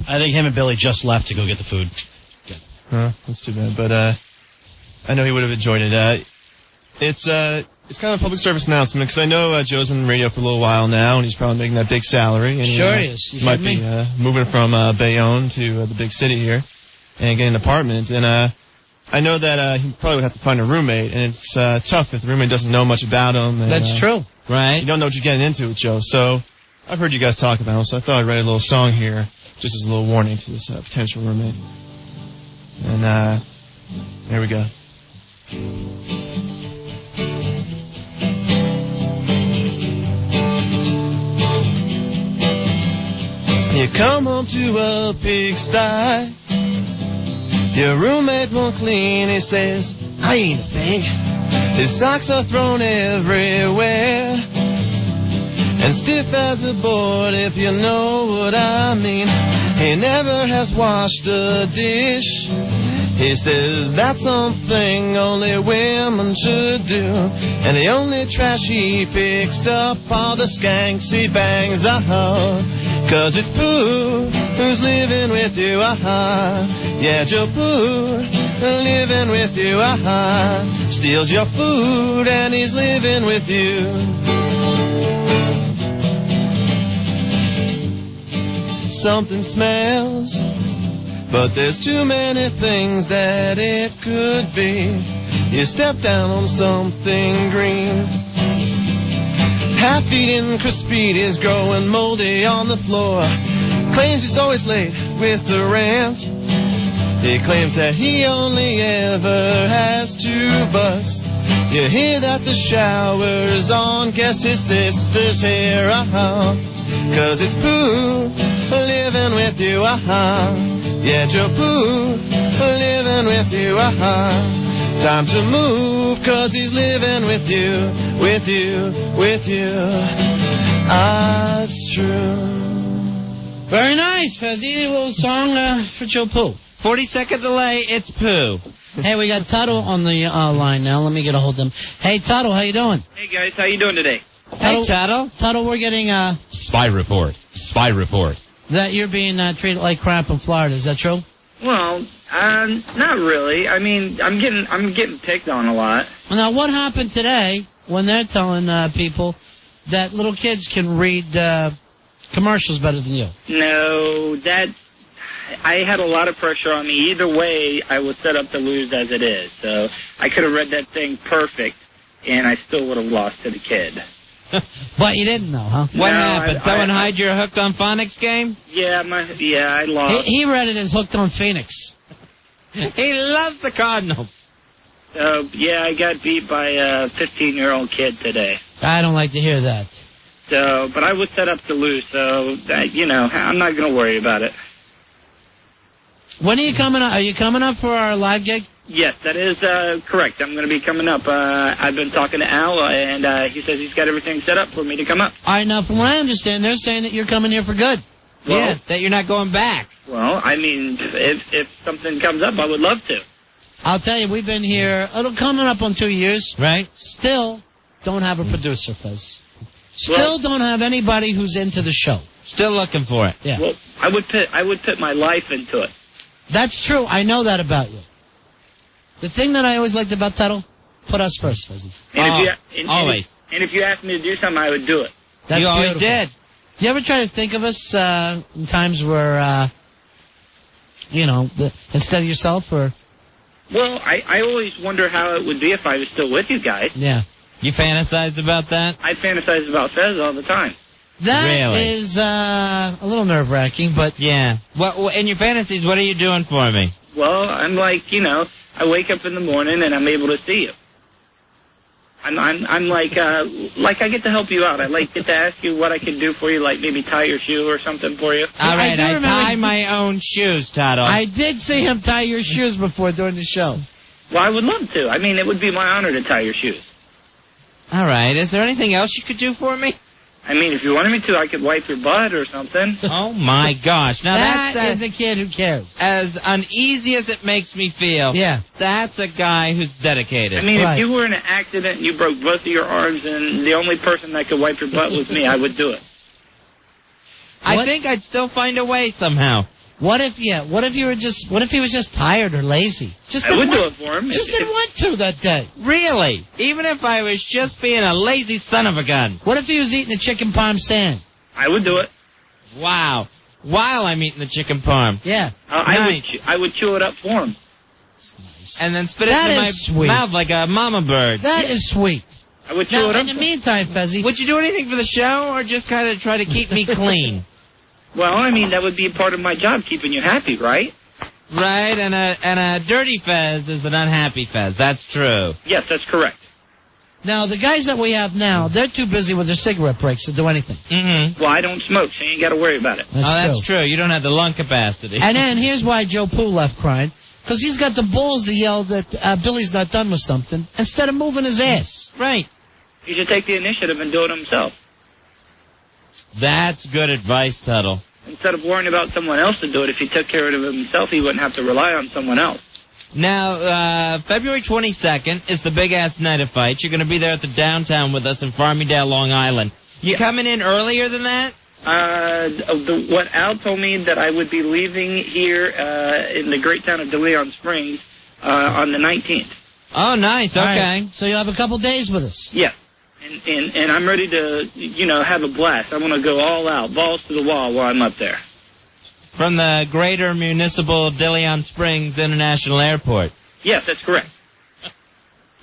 I think him and Billy just left to go get the food. Huh, that's too bad, but I know he would have enjoyed it. It's kind of a public service announcement, because I know Joe's been in radio for a little while now, and he's probably making that big salary. And sure he is. He might be moving from Bayonne to the big city here and getting an apartment. And I know that he probably would have to find a roommate, and it's tough if the roommate doesn't know much about him. And, that's true. Right? You don't know what you're getting into with Joe. So I've heard you guys talk about him, so I thought I'd write a little song here, just as a little warning to this potential roommate. And here we go. You come home to a pigsty. Your roommate won't clean. He says, I ain't a thing. His socks are thrown everywhere, and stiff as a board, if you know what I mean. He never has washed a dish. He says that's something only women should do. And the only trash he picks up are the skanks he bangs. Cause it's Pooh who's living with you. Yeah, Joe Pooh living with you. Steals your food and he's living with you. something smells, but there's too many things that it could be. You step down on something green. Half-eaten crispy is growing moldy on the floor. Claims he's always late with the rent. He claims that he only ever has $2. You hear that the shower's on, guess his sister's here, cause it's Pooh living with you, Yeah, Joe Pooh living with you, Time to move, cause he's living with you, with you, with you. It's true. Very nice, Fezzy. A little song for Joe Pooh. 40-second delay, it's Pooh. Hey, we got Tuddle on the line now. Let me get a hold of him. Hey, Tuddle, how you doing? Hey, guys, how you doing today? Hey, Tuddle. Tuddle, we're getting Spy report. Spy report. That you're being treated like crap in Florida. Is that true? Well, not really. I mean, I'm getting picked on a lot. Now, what happened today when they're telling people that little kids can read commercials better than you? No, I had a lot of pressure on me. Either way, I was set up to lose as it is. So I could have read that thing perfect, and I still would have lost to the kid. But you didn't know, huh? What happened? Someone hide your Hooked on Phonics game? Yeah, I lost. He read it as Hooked on Phoenix. He loves the Cardinals. Yeah, I got beat by a 15-year-old kid today. I don't like to hear that. So, but I was set up to lose, so, I'm not going to worry about it. When are you coming up? Are you coming up for our live gig? Yes, that is correct. I'm going to be coming up. I've been talking to Al, and he says he's got everything set up for me to come up. All right, now, from what I understand, they're saying that you're coming here for good. Well, yeah, that you're not going back. Well, I mean, if something comes up, I would love to. I'll tell you, we've been here, it'll coming up on 2 years. Right. Still don't have a producer, Fez. Still don't have anybody who's into the show. Still looking for it. Yeah. Well, I would put my life into it. That's true. I know that about you. The thing that I always liked about Tuddle, put us first, Fezzy. Always. And if you asked me to do something, I would do it. That's you always beautiful. did. You ever try to think of us in times where, instead of yourself, or... Well, I always wonder how it would be if I was still with you guys. Yeah. You fantasized about that? I fantasize about Fez all the time. That is a little nerve-wracking, but... Yeah. Well, in your fantasies, what are you doing for me? Well, I'm like, I wake up in the morning and I'm able to see you. I'm like I get to help you out. I get to ask you what I can do for you, like maybe tie your shoe or something for you. All right, I tie my own shoes, Tuddle. I did see him tie your shoes before during the show. Well, I would love to. I mean, it would be my honor to tie your shoes. All right. Is there anything else you could do for me? I mean, if you wanted me to, I could wipe your butt or something. Oh, my gosh. Now, that is a kid who cares. As uneasy as it makes me feel, yeah, that's a guy who's dedicated. I mean, if you were in an accident and you broke both of your arms and the only person that could wipe your butt was me, I would do it. I think I'd still find a way somehow. What if he was just tired or lazy? I would do it for him. Just didn't want to that day. Really? Even if I was just being a lazy son of a gun? What if he was eating a chicken parm stand? I would do it. Wow. While I'm eating the chicken parm? Yeah. I would chew it up for him. That's nice. And then spit it in my mouth like a mama bird. That is sweet. I would chew it up. In the meantime, Fezzy, would you do anything for the show or just kind of try to keep me clean? Well, I mean, that would be part of my job, keeping you happy, right? Right, and a dirty Fez is an unhappy Fez. That's true. Yes, that's correct. Now, the guys that we have now, they're too busy with their cigarette breaks to do anything. Mm-hmm. Well, I don't smoke, so you ain't got to worry about it. That's true. You don't have the lung capacity. And then here's why Joe Pooh left crying. Because he's got the balls to yell that Billy's not done with something instead of moving his ass. Right. He should take the initiative and do it himself. That's good advice, Tuddle. Instead of worrying about someone else to do it, if he took care of it himself, he wouldn't have to rely on someone else. Now, February 22nd is the big-ass night of fights. You're going to be there at the downtown with us in Farmingdale, Long Island. You coming in earlier than that? What Al told me that I would be leaving here in the great town of DeLeon Springs on the 19th. Oh, nice. Okay. Right. So you'll have a couple days with us. Yeah. And I'm ready to, have a blast. I want to go all out, balls to the wall while I'm up there. From the Greater Municipal Deleon Springs International Airport. Yes, that's correct.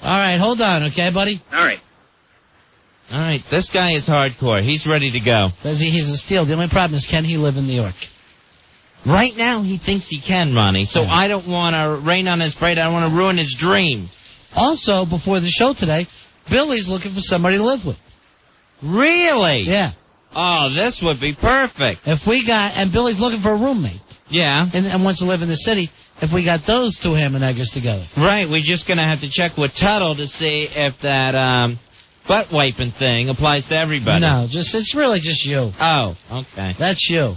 All right, hold on, okay, buddy? All right. All right, this guy is hardcore. He's ready to go. He's a steal. The only problem is, can he live in New York? Right now, he thinks he can, Ronnie, so I don't want to rain on his parade. I don't want to ruin his dream. Also, before the show today, Billy's looking for somebody to live with. Really? Yeah. Oh, this would be perfect. And Billy's looking for a roommate. Yeah. And wants to live in the city. If we got those two ham and eggers together. Right, we're just going to have to check with Tuddle to see if that butt wiping thing applies to everybody. No, it's really just you. Oh, okay. That's you.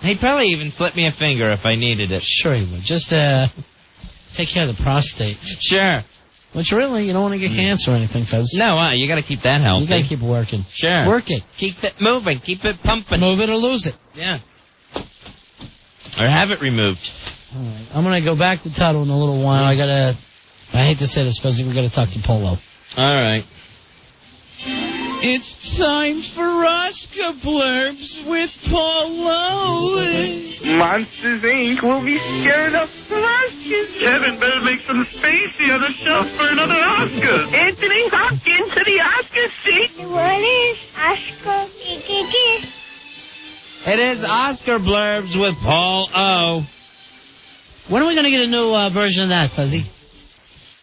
He'd probably even slip me a finger if I needed it. Sure he would. Just take care of the prostate. Sure. Which really, you don't want to get cancer or anything, Fez. No, you got to keep that healthy. You got to keep working. Sure. Work it. Keep it moving. Keep it pumping. Move it or lose it. Yeah. Or have it removed. All right. I'm going to go back to Tuddle in a little while. I hate to say this, but we got to talk to Polo. All right. It's time for Oscar Blurbs with Polo. Monsters, Inc. will be scared up for Oscars. Kevin better make some space here on the shelf for another Oscar. Anthony Hopkins to the Oscar seat. What is Oscar? It is Oscar Blurbs with Paul O. When are we going to get a new version of that, Fuzzy?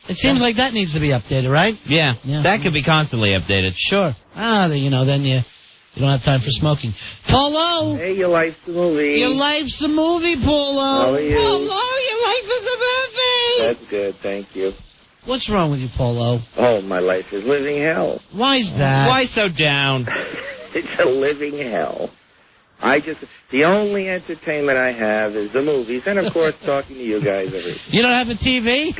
It seems like that needs to be updated, right? Yeah. That could be constantly updated. Sure. Then you don't have time for smoking. Polo! Hey, your life's a movie. Your life's a movie, Polo. How are you? Polo, your life is a movie. That's good, thank you. What's wrong with you, Polo? Oh, my life is living hell. Why's that? Why so down? It's a living hell. The only entertainment I have is the movies, and of course talking to you guys every day. You don't have a TV?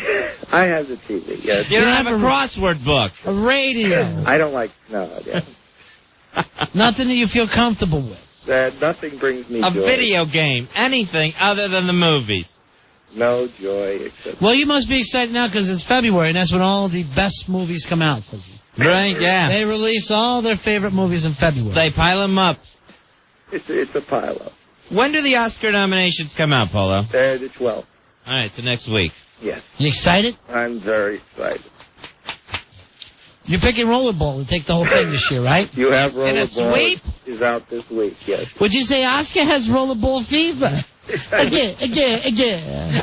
I have the TV, yes. You don't have a crossword book? A radio? I don't like, no, yeah. Nothing that you feel comfortable with? Nothing brings me joy. A video game, anything other than the movies. No joy except... Well, you must be excited now because it's February, and that's when all the best movies come out, Fuzzy. Right, yeah. They release all their favorite movies in February. They pile them up. It's a pile-up. When do the Oscar nominations come out, Polo? The 12th. All right, so next week. Yes. You excited? I'm very excited. You're picking rollerball to take the whole thing this year, right? You have rollerball. In a sweep? Is out this week, yes. Would you say Oscar has rollerball fever? Again.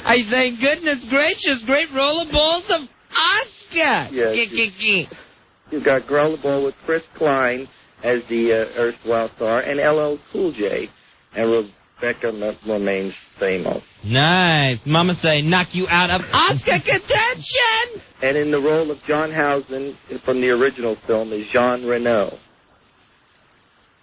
I say, goodness gracious, great rollerballs of Oscar. Yes. You've got rollerball with Chris Klein as the erstwhile star, and LL Cool J, and Rebecca remains Stamos. Nice. Mama say, knock you out of Oscar contention! And in the role of John Houseman from the original film is Jean Reno.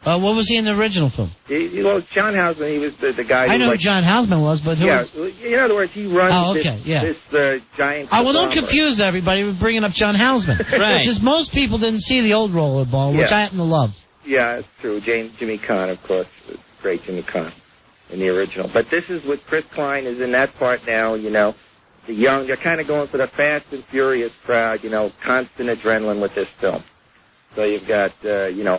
What was he in the original film? John Houseman, he was the guy who... I know who John Houseman was, but who was... in other words, he runs this giant... well, don't confuse everybody with bringing up John Houseman. Right. Just most people didn't see the old rollerball, which I happen to love. Yeah, it's true. Jimmy Caan, of course, great Jimmy Caan in the original. But this is with Chris Klein is in that part now, the young, they're kind of going for the fast and furious crowd, constant adrenaline with this film. So you've got,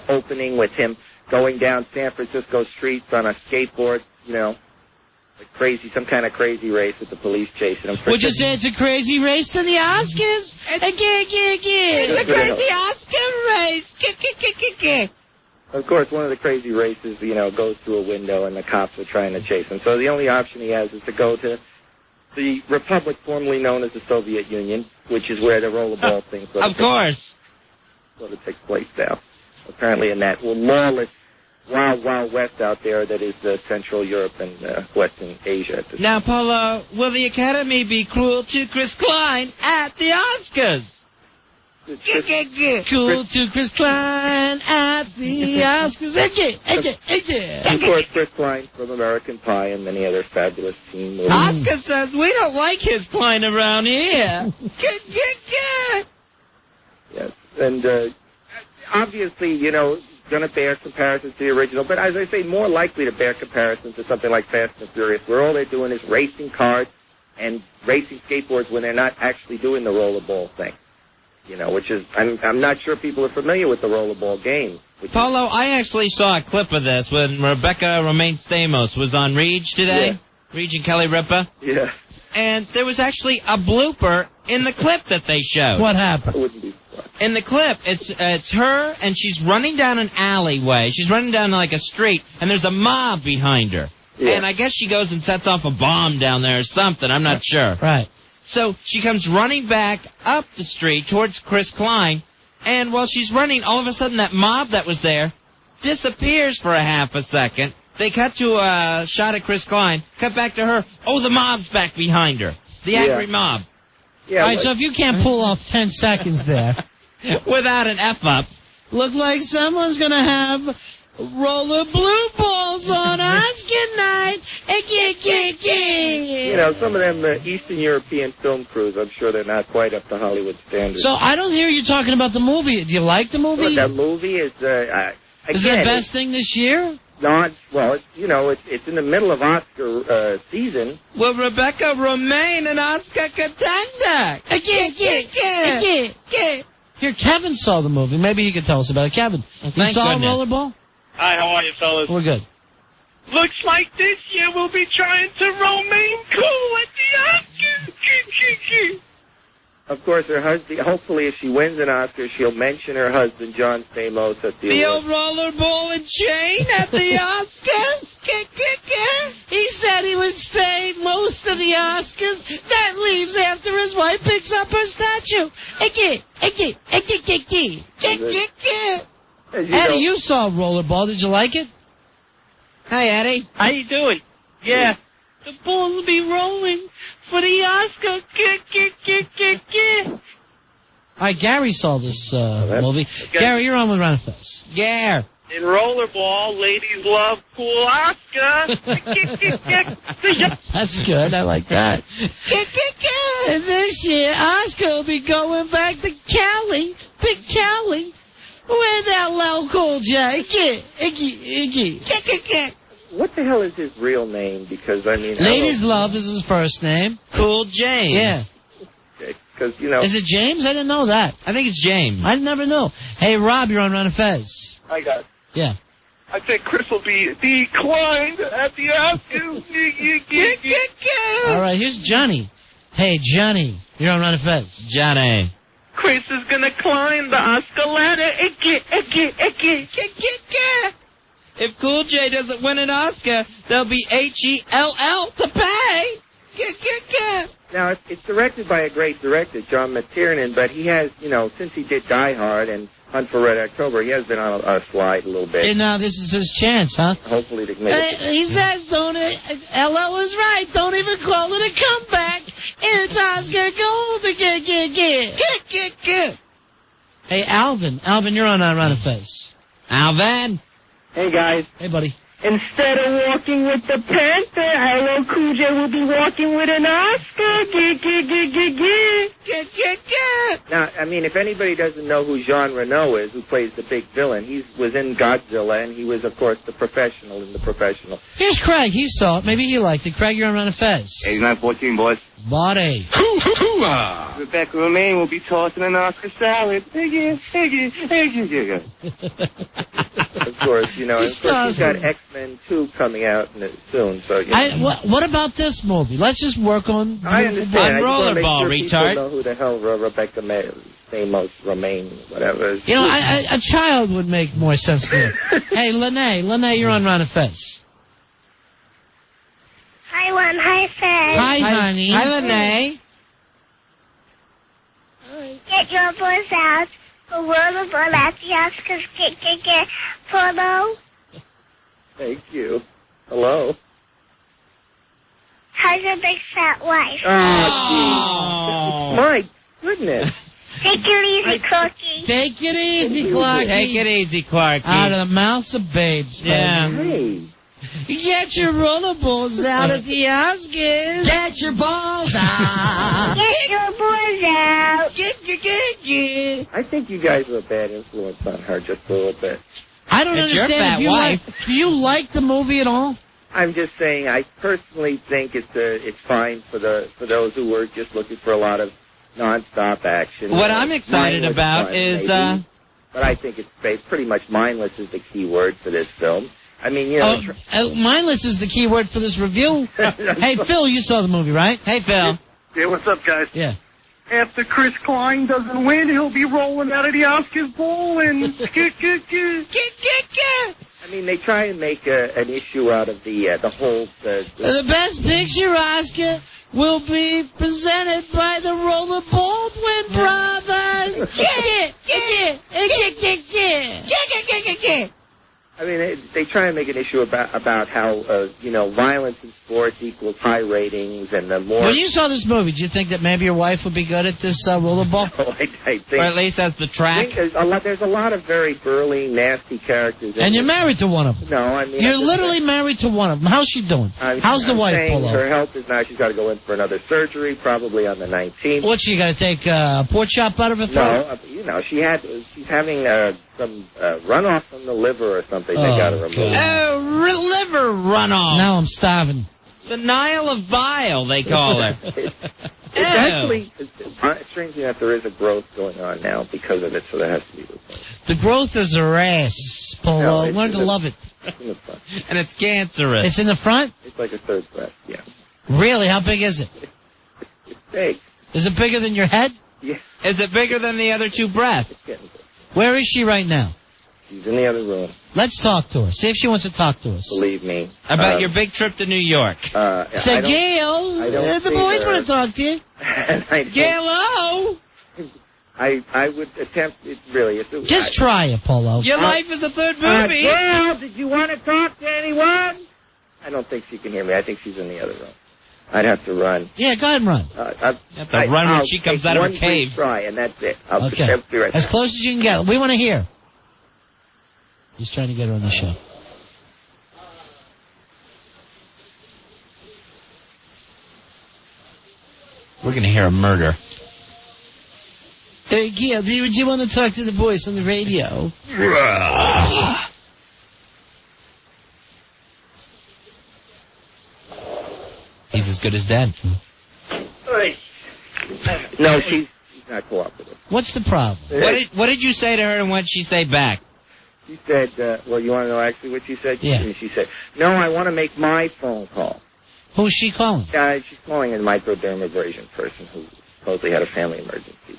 opening with him going down San Francisco streets on a skateboard, some kind of crazy race with the police chasing him. Would you say it's a crazy race to the Oscars? It's a crazy Oscar race. Of course, one of the crazy races, goes through a window and the cops are trying to chase him. So the only option he has is to go to the republic formerly known as the Soviet Union, which is where the rollerball thing sort of takes place now. Apparently in that lawless Wild West out there that is Central Europe and Western Asia. Now, Polo, will the Academy be cruel to Chris Klein at the Oscars? Cool to Chris Klein at the Oscars. Of course, Chris Klein from American Pie and many other fabulous teen movies. Oscar says we don't like his Klein around here. Yes, and obviously, going to bear comparisons to the original, but as I say, more likely to bear comparisons to something like Fast and Furious, where all they're doing is racing cars and racing skateboards when they're not actually doing the rollerball thing. Which is, I'm not sure people are familiar with the rollerball game. Polo, I actually saw a clip of this when Rebecca Romaine Stamos was on Reg today. Yeah. Reg and Kelly Ripa. Yeah. And there was actually a blooper in the clip that they showed. What happened? It wouldn't be fun. In the clip, it's her, and she's running down an alleyway. She's running down like a street, and there's a mob behind her. Yeah. And I guess she goes and sets off a bomb down there or something. I'm not sure. Right. So she comes running back up the street towards Chris Klein, and while she's running, all of a sudden that mob that was there disappears for a half a second. They cut to a shot of Chris Klein, cut back to her. Oh, the mob's back behind her. The angry mob. Yeah. All right, so if you can't pull off 10 seconds there. Without an F-up. Look like someone's going to have roller blue balls on Oscar night. You know, some of them Eastern European film crews, I'm sure they're not quite up to Hollywood standards. So I don't hear you talking about the movie. Do you like the movie? Well, the movie is... Is it the best thing this year? Not, well, it's in the middle of Oscar season. Well, Rebecca Romaine, an Oscar contender. Here, Kevin saw the movie. Maybe he could tell us about it. Kevin, you saw Rollerball? Hi, how are you, fellas? We're good. Looks like this year we'll be trying to remain cool at the Oscars. Of course, her husband, hopefully if she wins an Oscar, she'll mention her husband, John Stamos, at the The awards. old rollerball and chain at the Oscars? He said he would stay most of the Oscars. That leaves after his wife picks up her statue. Eddie, you saw Rollerball. Did you like it? Hey, Eddie. How you doing? Yeah. The ball will be rolling for the Oscar. All right, Gary saw this movie. Gary, you're on with Renifest. Yeah. In rollerball, ladies love cool Oscar. That's good. I like that. And this year, Oscar will be going back to Cali. Where's that LL Cool J? What the hell is his real name? Because, I mean... Ladies Love is his first name. Cool James. Yeah. Because, you know... Is it James? I didn't know that. I think it's James. I never knew. Hey, Rob, you're on Run of Fez. I got it. Yeah. I think Chris will be declined at the Oscars. All right, here's Johnny. Hey, Johnny, you're on Run of Fez. Johnny. Chris is gonna climb the Oscar ladder. If Cool J doesn't win an Oscar, there'll be HELL to pay. Now, it's directed by a great director, John McTiernan, but he has, you know, since he did Die Hard and Hunt for Red October, he has been on a slide a little bit. And now this is his chance, huh? Hopefully to make it. He says, LL is right. Don't even call it a comeback. It's Oscar Gold. Hey, Alvin. Alvin, you're on Run of Fez. Alvin. Hey, guys. Hey, buddy. Instead of walking with the Panther, LL Cool J will be walking with an Oscar. Now, I mean, if anybody doesn't know who Jean Reno is, who plays the big villain, he was in Godzilla, and he was, of course, the professional in The Professional. Here's Craig. He saw it. Maybe he liked it. Craig, you're on Run of Fez. 89-14, boys. Body. Rebecca Romaine will be tossing an Oscar salad. Of course, you know, and of course he's got X-Men 2 coming out soon, so, you know. What about this movie? Let's just work on... I understand. Rollerball, retard. Know who the hell Rebecca Stamos, Romaine, whatever. You know, a child would make more sense to me. Hey, Lene, you're on Run of Fez. Hi, Lon. Hi, Fez. Hi, honey. Hi, Lene. Get your boys out. For rollerball at the Oscars. Get. Polo. Thank you. Hello. How's your big fat wife? Oh, my goodness. Take it easy, Clarky. Take it easy, Clarky. Take it easy, Clarky. Out of the mouths of babes, baby. Yeah. Hey. Get your rollerballs out at the Oscars. Get your balls out. Get your boys out. Get. I think you guys are a bad influence on her just a little bit. I don't It's understand. your fat wife. Do you like the movie at all? I'm just saying, I personally think it's fine for those who were just looking for a lot of nonstop action. What I'm excited Mindless about fun, is maybe. But I think it's pretty much mindless is the key word for this film. I mean, you know... mindless is the key word for this review. Hey, Phil, you saw the movie, right? Hey, Phil. Yeah, what's up, guys? Yeah. After Chris Klein doesn't win, he'll be rolling out of the Oscars bowl and... I mean, they try and make an issue out of the whole... The Best Picture Oscar will be presented by the Roller Baldwin Brothers. I mean, they try and make an issue about how, violence in sports equals high ratings and the more... When you saw this movie, did you think that maybe your wife would be good at this rollerball? No, I think... Or at least as the track? There's a lot of very burly, nasty characters. And you're married to one of them. No, I mean... You're literally married to one of them. How's she doing? How's the wife, Polo? Her health is now... She's got to go in for another surgery, probably on the 19th. What's she got to take a pork chop out of her throat? No, she's having some runoff from the liver or something. They got to remove. Liver runoff. Now I'm starving. The Nile of bile, they call her. It's actually strangely enough, there is a growth going on now because of it, so that has to be replaced. The growth is her ass, Polo. Learn to love it. It's in the front. And it's cancerous. It's in the front? It's like a third breast, yeah. Really? How big is it? It's big. Is it bigger than your head? Yeah. Is it bigger than the other two breasts? It's getting big. Where is she right now? She's in the other room. Let's talk to her. See if she wants to talk to us. Believe me. About your big trip to New York. Say, Gail, the boys want to talk to you. Gail-o! I would attempt it, really. Just try it, Polo. Your life is a third movie. Gail, did you want to talk to anyone? I don't think she can hear me. I think she's in the other room. I'd have to run. Yeah, go ahead and run. You have to run when she comes out of her cave. One try, and that's it. Okay. I'll be right as back. close as you can get. We want to hear. He's trying to get her on the show. We're going to hear a murder. Hey, Gail, do you want to talk to the boys on the radio? He's as good as dead. No, she's not cooperative. What's the problem? What did you say to her, and what did she say back? She said, well, you want to know actually what she said? Yeah. She said, no, I want to make my phone call. Who's she calling? She's calling a microdermabrasion person who supposedly had a family emergency.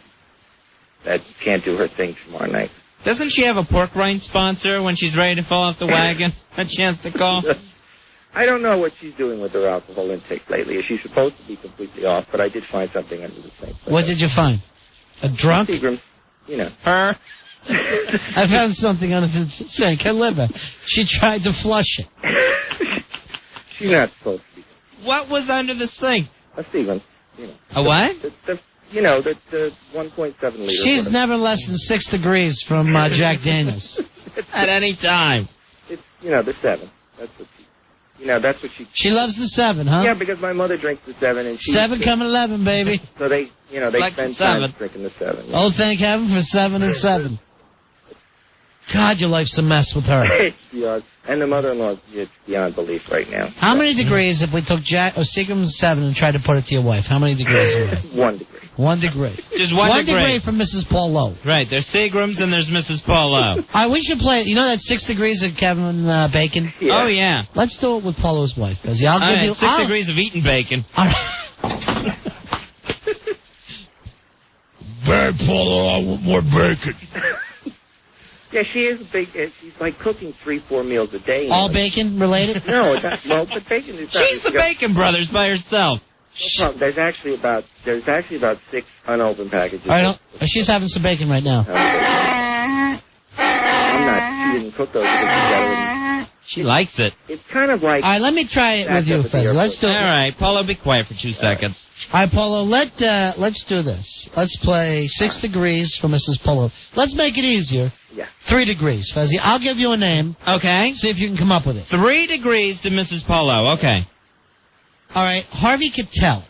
That can't do her thing tomorrow night. Doesn't she have a pork rind sponsor when she's ready to fall off the wagon? A chance to call? I don't know what she's doing with her alcohol intake lately. She's supposed to be completely off, but I did find something under the sink. What did you find? A drunk? Seagram, you know. Her? I found something under the sink. Her liver. She tried to flush it. She's not supposed to be. What was under the sink? A Seagram, you know. A what? The 1.7 liter. She's never less than 6 degrees from Jack Daniels. At any time. It's, the 7. That's what that's what she... She loves the 7, huh? Yeah, because my mother drinks the 7, and she... 7 coming 11, baby. So they like spend the 7. time drinking the 7. Yeah. Oh, thank heaven for 7 and 7. God, your life's a mess with her. Yeah, and the mother-in-law, it's beyond belief right now. How many degrees if we took Seagram's 7 and tried to put it to your wife? How many degrees are we? 1 degree. 1 degree. Just one degree from Mrs. Paulo. Right, there's Seagrams and there's Mrs. Paulo. All right, we should play it. You know that 6 degrees of Kevin Bacon? Yeah. Oh, yeah. Let's do it with Paulo's wife. I'll give you 6 degrees of eating bacon. All right. Bad Paulo, I want more bacon. Yeah, she is big. She's like cooking 3-4 meals a day. All bacon related? No, but bacon is not. She's the Bacon Brothers by herself. No, there's actually about 6 unopened packages. All right, she's having some bacon right now. I'm not. She didn't cook those things together. She likes it. It's kind of like. All right, let me try it with you, Fez. Let's do it. All right, Paulo, be quiet for 2 seconds. All right, Paulo, let's do this. Let's play 6 degrees for Mrs. Paulo. Let's make it easier. Yeah. 3 degrees, Fezzy. I'll give you a name. Okay. See if you can come up with it. 3 degrees to Mrs. Paulo. Okay. All right, Harvey Keitel.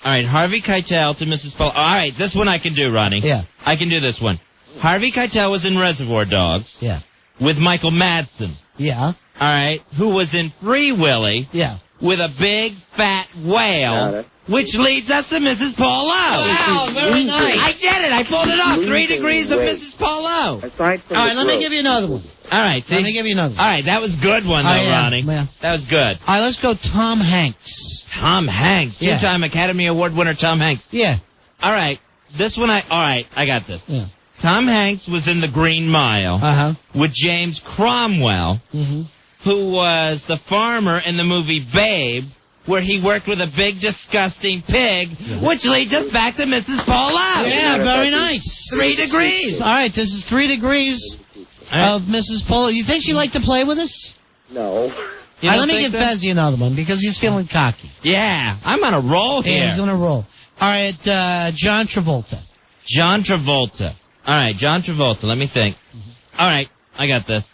All right, Harvey Keitel to Mrs. Paulo. All right, this one I can do, Ronnie. Yeah. I can do this one. Harvey Keitel was in Reservoir Dogs. Yeah. With Michael Madsen. Yeah. All right, who was in Free Willy. Yeah. With a big, fat whale which leads us to Mrs. Paulo. Wow, very nice. I did it. I pulled it off. 3 degrees of Mrs. Paulo. Aside from All right, let me give you another one. All right, see? Let me give you another one. All right, that was a good one, though, Ronnie. Yeah. That was good. All right, let's go Tom Hanks. Tom Hanks. Yeah. Two-time Academy Award winner Tom Hanks. Yeah. All right, this one all right, I got this. Yeah. Tom Hanks was in The Green Mile with James Cromwell, who was the farmer in the movie Babe, where he worked with a big, disgusting pig, which leads us back to Mrs. Paulo. Yeah, very nice. 3 degrees. All right, this is 3 degrees of Mrs. Paulo. You think she'd like to play with us? No. All right, let me give Fezzy another one because he's feeling cocky. Yeah, I'm on a roll here. Yeah, he's on a roll. All right, John Travolta. John Travolta. All right, John Travolta. Let me think. All right, I got this.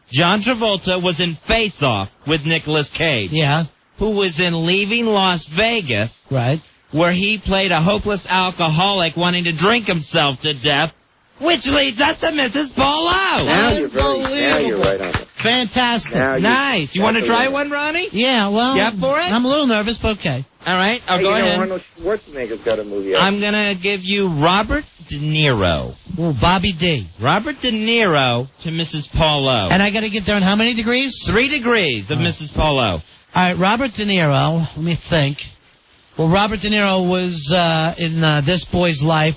John Travolta was in Face Off with Nicolas Cage. Yeah. Who was in Leaving Las Vegas. Right. Where he played a hopeless alcoholic wanting to drink himself to death, which leads us to Mrs. Paulo. Now you're right on it. Fantastic. Nice. You want to try one, Ronnie? Yeah, well, you up for it? I'm a little nervous, but okay. All right, I'll go ahead. Arnold Schwarzenegger's got a movie out. I'm going to give you Robert De Niro. Ooh, Bobby D. Robert De Niro to Mrs. Paulo. And I got to get there in how many degrees? 3 degrees of Mrs. Paulo. All right, Robert De Niro. Let me think. Well, Robert De Niro was in This Boy's Life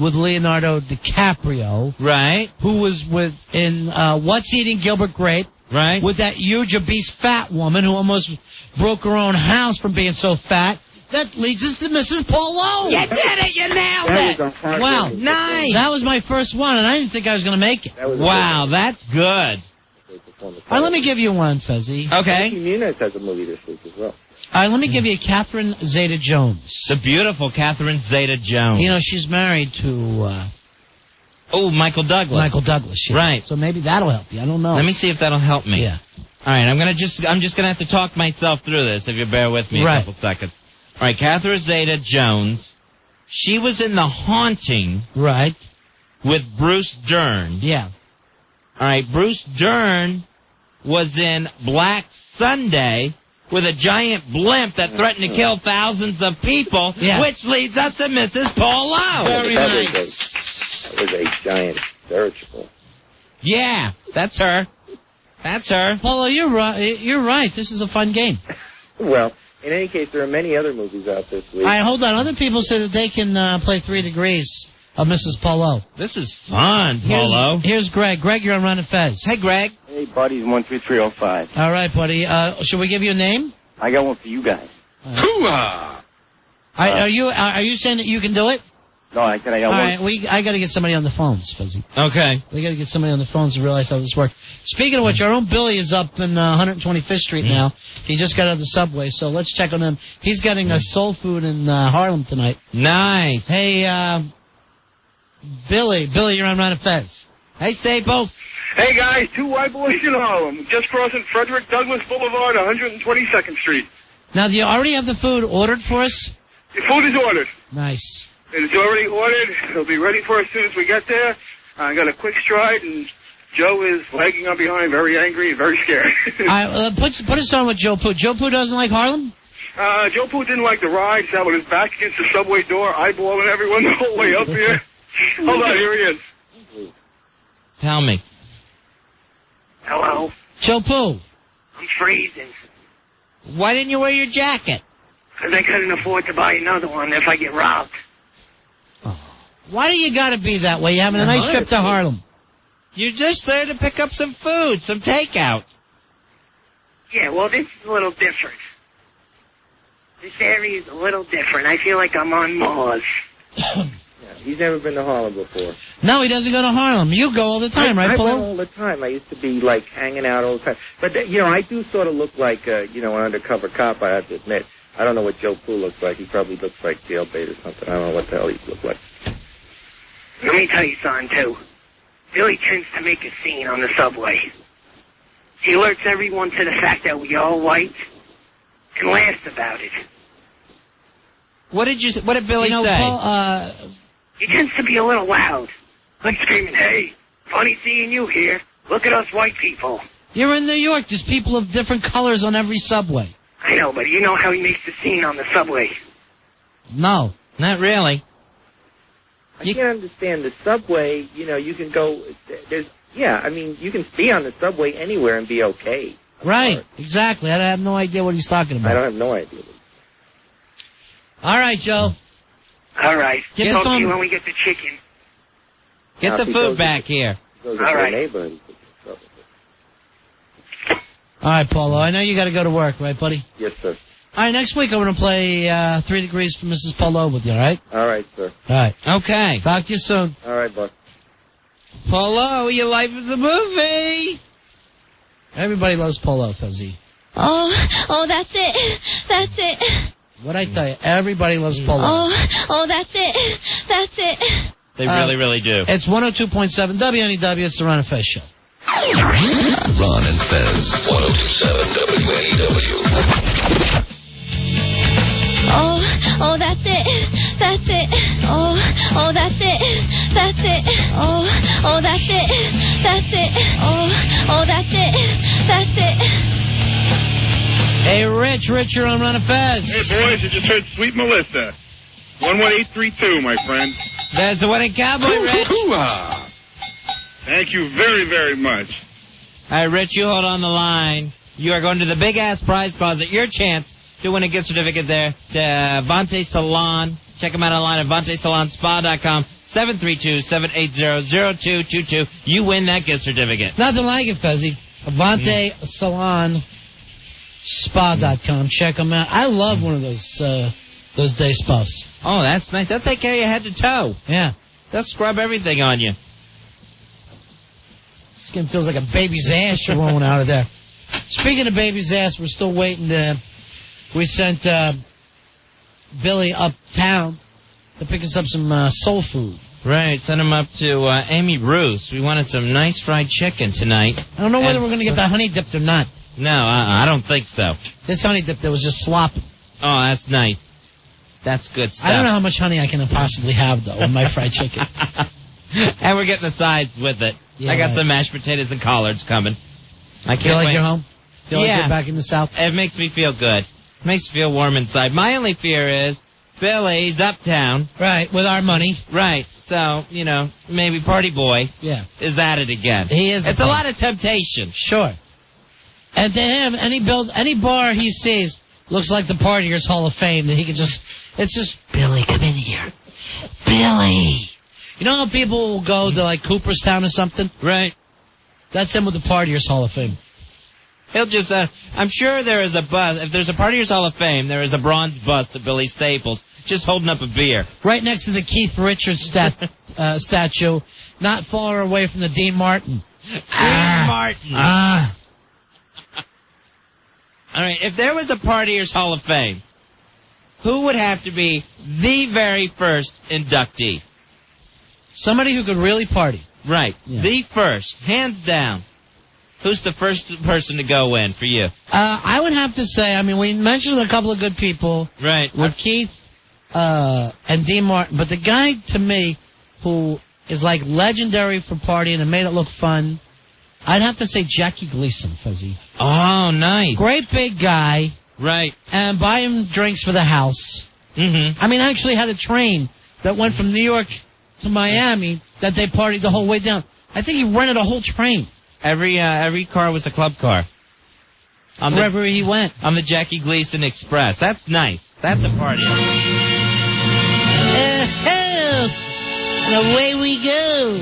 with Leonardo DiCaprio. Right. Who was in What's Eating Gilbert Grape. Right. With that huge, obese, fat woman who almost broke her own house from being so fat. That leads us to Mrs. Paulo. You did it. You nailed it. Wow. Nice. That was my first one, and I didn't think I was going to make it. Wow, that's good. All right, let me give you one, Fezzy. Okay. Muniz has a movie this week as well. All right, let me give you Catherine Zeta-Jones. The beautiful Catherine Zeta-Jones. You know, she's married to... Michael Douglas. Michael Douglas, yeah. Right. So maybe that'll help you. I don't know. Let me see if that'll help me. Yeah. All right, I'm just gonna have to talk myself through this if you bear with me a couple seconds. All right, Catherine Zeta-Jones. She was in The Haunting. Right. With Bruce Dern. Yeah. All right, Bruce Dern was in Black Sunday with a giant blimp that threatened to kill thousands of people, which leads us to Mrs. Paulo. Very nice. That was a giant dirigible. Yeah, that's her. That's her. Paulo, you're right. You're right. This is a fun game. Well, in any case, there are many other movies out this week. All right, hold on. Other people say that they can play 3 degrees of Mrs. Paulo. This is fun, Paulo. Here's Greg. Greg, you're on Run and Fez. Hey, Greg. Hey, buddies, 13305. All right, buddy. Should we give you a name? I got one for you guys. Hoo-ah! Are you saying that you can do it? No, I got All one. right, I got to get somebody on the phones, Fuzzy. Okay. We got to get somebody on the phones to realize how this works. Speaking of which, our own Billy is up in 125th Street now. He just got out of the subway, so let's check on him. He's getting a soul food in Harlem tonight. Nice. Hey, Billy, you're on Run and Fez. Hey, Staples. Hey, guys, 2 white boys in Harlem, just crossing Frederick Douglass Boulevard, 122nd Street. Now, do you already have the food ordered for us? The food is ordered. Nice. It's already ordered. It'll be ready for us as soon as we get there. I got a quick stride, and Joe is lagging on behind, very angry and very scared. All right, put us on with Joe Poo. Joe Poo doesn't like Harlem? Joe Poo didn't like the ride. Sat with his back against the subway door, eyeballing everyone the whole way up here. Hold on, here he is. Tell me. Hello? Joe Poo. I'm freezing. Why didn't you wear your jacket? Because I couldn't afford to buy another one if I get robbed. Why do you got to be that way? You're having a nice trip to Harlem. You're just there to pick up some food, some takeout. Yeah, well, this is a little different. This area is a little different. I feel like I'm on Mars. Yeah, he's never been to Harlem before. No, he doesn't go to Harlem. You go all the time, right, I Paul? went all the time. I used to be, like, hanging out all the time. But, I do sort of look like, an undercover cop, I have to admit. I don't know what Joe Poo looks like. He probably looks like jailbait or something. I don't know what the hell he looks like. Let me tell you something, too. Billy tends to make a scene on the subway. He alerts everyone to the fact that we all white and laughs about it. What did Billy say? Paul, he tends to be a little loud. Like screaming, hey, funny seeing you here. Look at us white people. You're in New York. There's people of different colors on every subway. I know, but you know how he makes the scene on the subway. No. Not really. I can't understand the subway. You know, you can go. You can be on the subway anywhere and be okay. Right, exactly. I have no idea what he's talking about. I don't have no idea. All right, Joe. All right. Get Talk to you when we get the chicken. Get the food back here. All right. All right, Paulo. I know you got to go to work, right, buddy? Yes, sir. All right, next week I'm going to play 3 Degrees for Mrs. Paulo with you, all right? All right, sir. All right. Okay. Talk to you soon. All right, Buck. Paulo, your life is a movie. Everybody loves Paulo, Fuzzy. Oh, that's it. That's it. What'd I tell you? Everybody loves Paulo. Oh, that's it. That's it. They really, really do. It's 102.7 WNEW. It's the Ron and Fez Show. Ron and Fez, 102.7 WNEW. Oh, that's it. That's it. Oh, that's it. That's it. Oh, that's it. That's it. Oh, that's it. That's it. Hey, Rich, you're on Ron and Fez. Hey, boys, I just heard Sweet Melissa. 11832, my friend. There's the wedding cowboy, Rich. Thank you very, very much. All right, Rich, you hold on the line. You are going to the big-ass prize closet. Your chance to win a gift certificate there to Vante Salon. Check them out online at VanteSalonSpa.com. 732-780-0222. You win that gift certificate. Nothing like it, Fezzy. VanteSalonSpa.com. Check them out. I love one of those day spas. Oh, that's nice. They'll take care of you head to toe. Yeah. They'll scrub everything on you. Skin feels like a baby's ass you're rolling out of there. Speaking of baby's ass, we're still waiting to... We sent Billy uptown to pick us up some soul food. Right, sent him up to Amy Ruth's. We wanted some nice fried chicken tonight. I don't know whether we're going to get the honey dipped or not. No, I don't think so. This honey dip there was just sloppy. Oh, that's nice. That's good stuff. I don't know how much honey I can possibly have, though, in my fried chicken. And we're getting the sides with it. Yeah, I got right. some mashed potatoes and collards coming. I can't Feel like wait. you're home? Feel like you're back in the South? It makes me feel good. It makes me feel warm inside. My only fear is Billy's uptown. Right, with our money. Right. So, maybe Party Boy is at it again. He is. It's a lot of temptation. Sure. And to him, any bar he sees looks like the Partiers Hall of Fame that he can just... It's just, Billy, come in here. Billy. You know how people will go to, like, Cooperstown or something? Right. That's him with the Partiers Hall of Fame. He'll just, I'm sure there is a bust. If there's a Partiers Hall of Fame, there is a bronze bust of Billy Staples just holding up a beer. Right next to the Keith Richards statue, not far away from the Dean Martin. Martin. All right, if there was a Partiers Hall of Fame, who would have to be the very first inductee? Somebody who could really party. Right. Yeah. The first, hands down. Who's the first person to go in for you? I would have to say, we mentioned a couple of good people. Right. With Keith and Dean Martin. But the guy, to me, who is like legendary for partying and made it look fun, I'd have to say Jackie Gleason, Fuzzy. Oh, nice. Great big guy. Right. And buy him drinks for the house. Mm-hmm. I actually had a train that went from New York to Miami that they partied the whole way down. I think he rented a whole train. Every car was a club car. Wherever he went. On the Jackie Gleason Express. That's nice. That's a party. And away we go.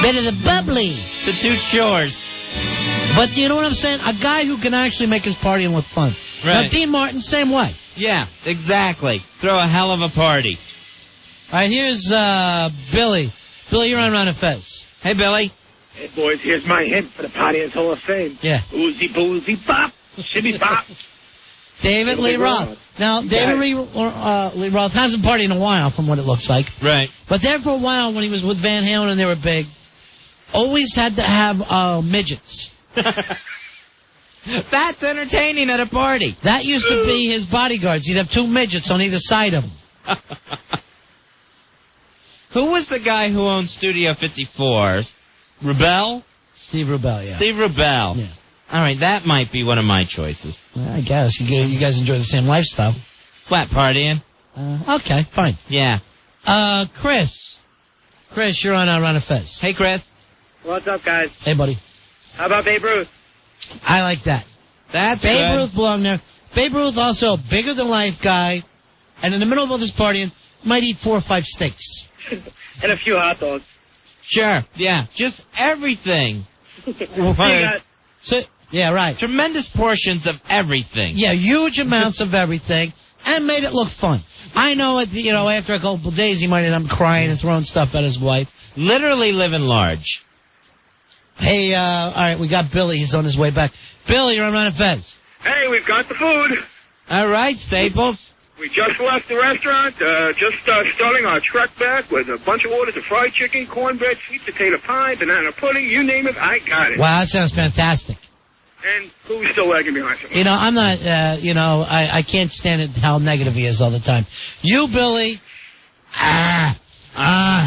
Bit of the bubbly. The two shores. But you know what I'm saying? A guy who can actually make his partying look fun. Right. Now, Dean Martin, same way. Yeah, exactly. Throw a hell of a party. All right, here's Billy. Billy, you're on Ron and Fez. Hey, Billy. Hey, boys, here's my hint for the Partiers Hall of Fame. Yeah. Oozy boozy bop, shimmy bop. David Lee Roth. Now, David Lee Roth hasn't partied in a while, from what it looks like. Right. But there for a while, when he was with Van Halen and they were big, always had to have midgets. That's entertaining at a party. That used to be his bodyguards. He'd have two midgets on either side of him. Who was the guy who owned Studio 54? Rubel? Steve Rubel, yeah. Steve Rubel. Yeah. All right, that might be one of my choices. Well, I guess. You guys enjoy the same lifestyle. What, partying? Okay, fine. Yeah. Chris. Chris, you're on our Run of Fez. Hey, Chris. What's up, guys? Hey, buddy. How about Babe Ruth? I like that. That's Babe good. Ruth belonged there. Babe Ruth also a bigger-than-life guy, and in the middle of all this partying, might eat 4 or 5 steaks. And a few hot dogs. Sure, yeah. Just everything. Yeah, right. Tremendous portions of everything. Yeah, huge amounts of everything, and made it look fun. I know, after a couple of days, he might end up crying and throwing stuff at his wife. Literally living large. Hey, all right, we got Billy. He's on his way back. Billy, you're on Run of Fez. Hey, we've got the food. All right, Staples. We just left the restaurant, starting our trek back with a bunch of orders of fried chicken, cornbread, sweet potato pie, banana pudding, you name it, I got it. Wow, that sounds fantastic. And who's still lagging behind someone? I'm not, I can't stand it how negative he is all the time. You, Billy,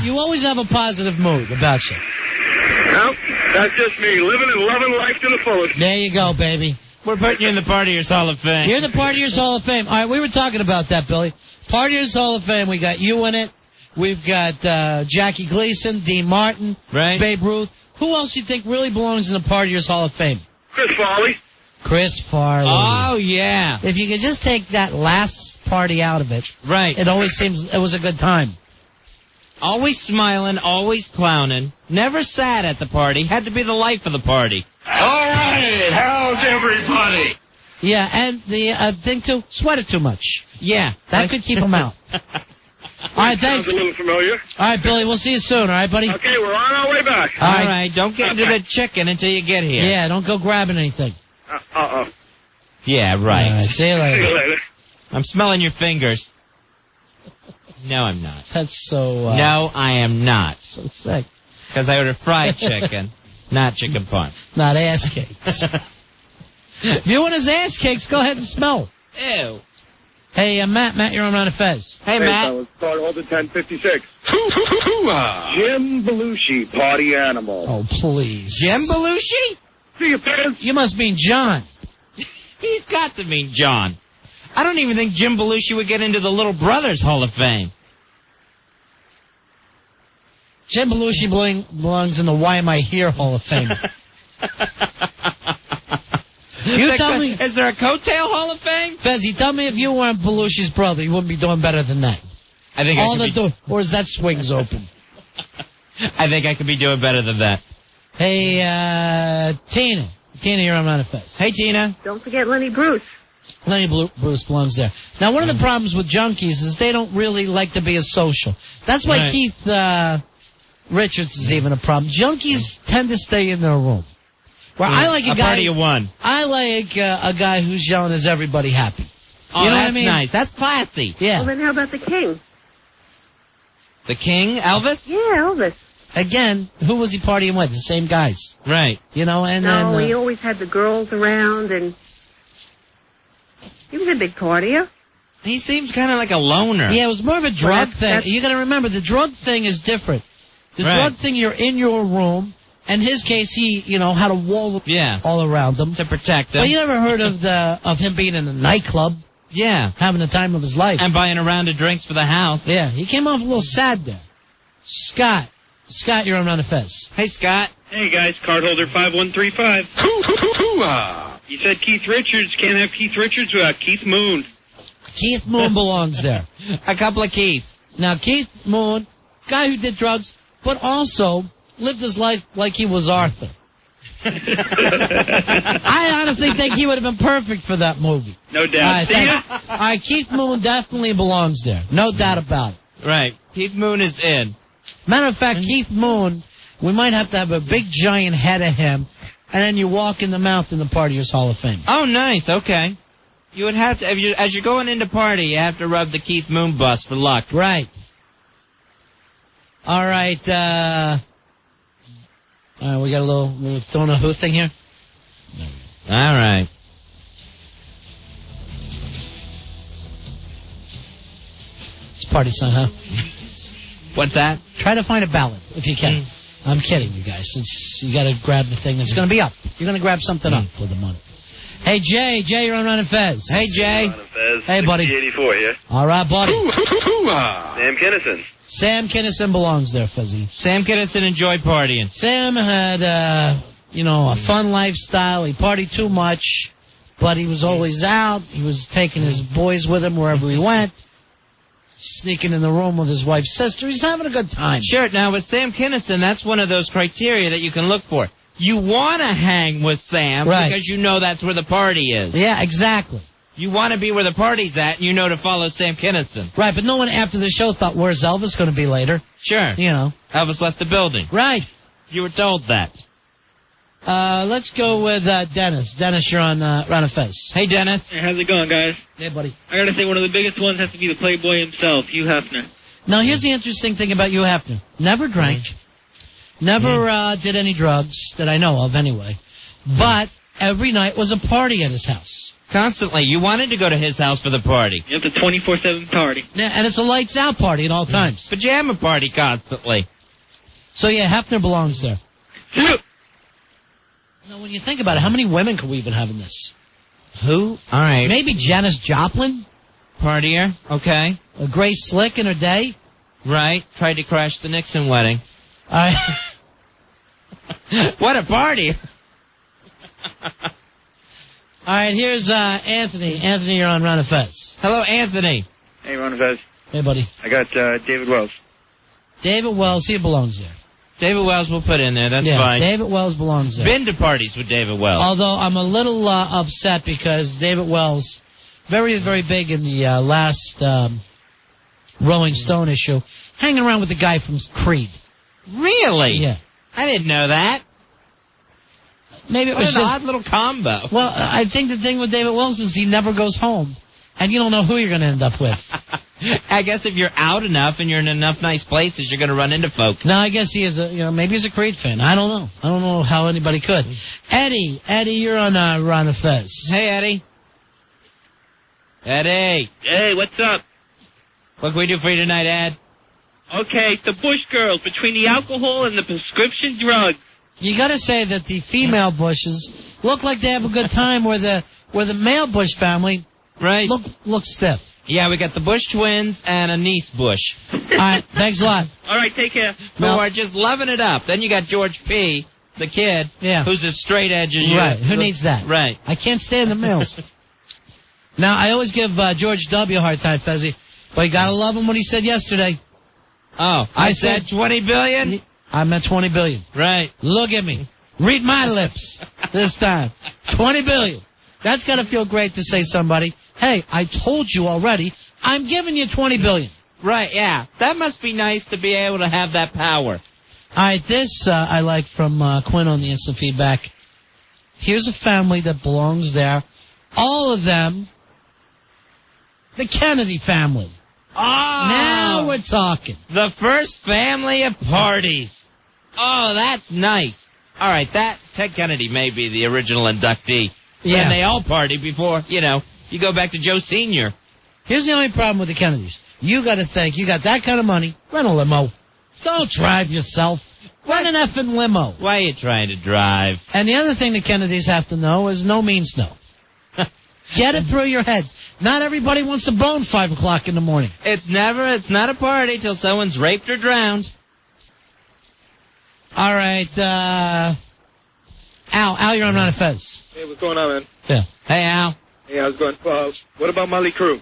you always have a positive mood about you. Well, that's just me, living and loving life to the fullest. There you go, baby. We're putting you in the Partiers Hall of Fame. You're in the Partiers Hall of Fame. All right, we were talking about that, Billy. Partiers Hall of Fame, we got you in it. We've got Jackie Gleason, Dean Martin, right. Babe Ruth. Who else do you think really belongs in the Partiers Hall of Fame? Chris Farley. Chris Farley. Oh, yeah. If you could just take that last party out of it, right. It always seems it was a good time. Always smiling, always clowning, never sad at the party, had to be the life of the party. All right, how's everybody? Yeah, and the thing, too, sweated too much. Yeah. That could keep him out. All right, thanks. Sounds a little familiar. All right, Billy, we'll see you soon, all right, buddy? Okay, we're on our way back. All right, don't get into the chicken until you get here. Yeah, don't go grabbing anything. Uh-oh. Yeah, right. All right, see you later. See you later. I'm smelling your fingers. No, I'm not. That's so... No, I am not. So sick. Because I ordered fried chicken, not chicken parm. Not ass cakes. If you want his ass cakes, go ahead and smell. Ew. Hey, Matt, you're on Run of Fez. Hey, Matt. Fellas, start order 1056. Jim Belushi, party animal. Oh, please. Jim Belushi? See you, Fez. You must mean John. He's got to mean John. I don't even think Jim Belushi would get into the Little Brothers Hall of Fame. Jim Belushi belongs in the Why Am I Here Hall of Fame. You tell me... Is there a coattail Hall of Fame? Fez, you tell me if you weren't Belushi's brother, you wouldn't be doing better than that. I think all the door, or is that swings open? I think I could be doing better than that. Hey, Tina. Tina, you're on Run of Fez. Hey, Tina. Don't forget Lenny Bruce. Lenny Bruce belongs there. Now, one of the problems with junkies is they don't really like to be as social. That's why Keith Richards is even a problem. Junkies tend to stay in their room. Where I like a guy, party of one. I like a guy who's yelling, "Is everybody happy?" Oh, you know that's what I mean? nice. That's classy. Yeah. Well, then how about the King? The King, Elvis? Yeah, Elvis. Again, who was he partying with? The same guys. Right. You know, and No, then... he always had the girls around, and he was a big partier. He seems kind of like a loner. Yeah, it was more of a drug thing. that's- You got to remember, the drug thing is different. The drug thing, you're in your room. In his case, he, had a wall all around him to protect him. But you never heard of him being in a nightclub. Yeah. Having the time of his life. And buying a round of drinks for the house. Yeah, he came off a little sad there. Scott, you're on Run of Fez. Hey, Scott. Hey, guys, cardholder 5135. You said Keith Richards. Can't have Keith Richards without Keith Moon. Keith Moon belongs there. A couple of Keiths. Now, Keith Moon, guy who did drugs, but also lived his life like he was Arthur. I honestly think he would have been perfect for that movie. No doubt. All right, Keith Moon definitely belongs there. No doubt about it. Right. Keith Moon is in. Matter of fact, Keith Moon, we might have to have a big giant head of him, and then you walk in the mouth in the Partiers Hall of Fame. Oh, nice. Okay. You would have to, as you're going into party, you have to rub the Keith Moon bus for luck. Right. All right, we got a little throwing a who thing here. All right. It's party song, huh? What's that? Try to find a ballad if you can. I'm kidding, you guys. You got to grab the thing that's going to be up. You're going to grab something up with the money. Hey, Jay. Jay, you're on Ron and Fez. Hey, Jay. Hey, buddy. 84 here. All right, buddy. Sam Kinnison. Sam Kinnison belongs there, Fuzzy. Sam Kinnison enjoyed partying. Sam had, a fun lifestyle. He partied too much, but he was always out. He was taking his boys with him wherever he went, sneaking in the room with his wife's sister. He's having a good time. Sure. Now, with Sam Kinnison, that's one of those criteria that you can look for. You want to hang with Sam because you know that's where the party is. Yeah, exactly. You want to be where the party's at, and you know to follow Sam Kinnison. Right, but no one after the show thought, where's Elvis going to be later? Sure. Elvis left the building. Right. You were told that. Let's go with Dennis. Dennis, you're on Ron and Fez. Hey, Dennis. Hey, how's it going, guys? Hey, buddy. I gotta say, one of the biggest ones has to be the Playboy himself, Hugh Hefner. Now, here's the interesting thing about Hugh Hefner. Never drank. Never did any drugs that I know of, anyway. But every night was a party at his house. Constantly. You wanted to go to his house for the party. It's a 24/7 party. Yeah, and it's a lights out party at all times. Pajama party constantly. So, yeah, Hefner belongs there. Now, when you think about it, how many women could we even have in this? Who? All right. Maybe Janis Joplin? Partier. Okay. Grace Slick in her day? Right. Tried to crash the Nixon wedding. All right. What a party. All right, here's Anthony. Anthony, you're on Ron and Fez. Hello, Anthony. Hey, Ron and Fez. Hey, buddy. I got David Wells. David Wells, he belongs there. David Wells we'll put in there. That's fine. David Wells belongs there. Been to parties with David Wells. Although I'm a little upset because David Wells, very, very big in the last Rolling Stone issue, hanging around with the guy from Creed. Really? Yeah. I didn't know that. Maybe it was an just odd little combo. Well, I think the thing with David Wells is he never goes home, and you don't know who you're going to end up with. I guess if you're out enough and you're in enough nice places, you're going to run into folk. No, I guess he is maybe he's a Creed fan. I don't know. I don't know how anybody could. Eddie, you're on Ron and Fez. Hey, Eddie. Eddie. Hey, what's up? What can we do for you tonight, Ed? Okay, the Bush girls, between the alcohol and the prescription drugs. You got to say that the female Bushes look like they have a good time, where the male Bush family look stiff. Yeah, we got the Bush twins and a niece Bush. All right, thanks a lot. All right, take care. Who are just loving it up. Then you got George P., the kid, who's as straight edge as you. Right, who needs that? Right. I can't stand the males. Now, I always give George W. a hard time, Fezzi, but you got to love him when he said yesterday. Oh, I said 20 billion? I meant 20 billion. Right. Look at me. Read my lips this time. 20 billion. That's got to feel great to say somebody, hey, I told you already, I'm giving you 20 billion. Right, yeah. That must be nice to be able to have that power. All right, this I like from Quinn on the instant feedback. Here's a family that belongs there. All of them, the Kennedy family. Oh! Now we're talking. The first family of parties. Oh, that's nice. All right, Ted Kennedy may be the original inductee. Yeah. And they all party before, you go back to Joe Sr. Here's the only problem with the Kennedys. You got to think, you got that kind of money, rent a limo. Don't drive yourself. Run an effing limo. Why are you trying to drive? And the other thing the Kennedys have to know is no means no. Get it through your heads. Not everybody wants to bone 5 o'clock in the morning. It's not a party till someone's raped or drowned. All right, Al, you're on Ron and Fez. Hey, what's going on, man? Yeah. Hey, Al. Hey, how's it going? What about Motley Crue?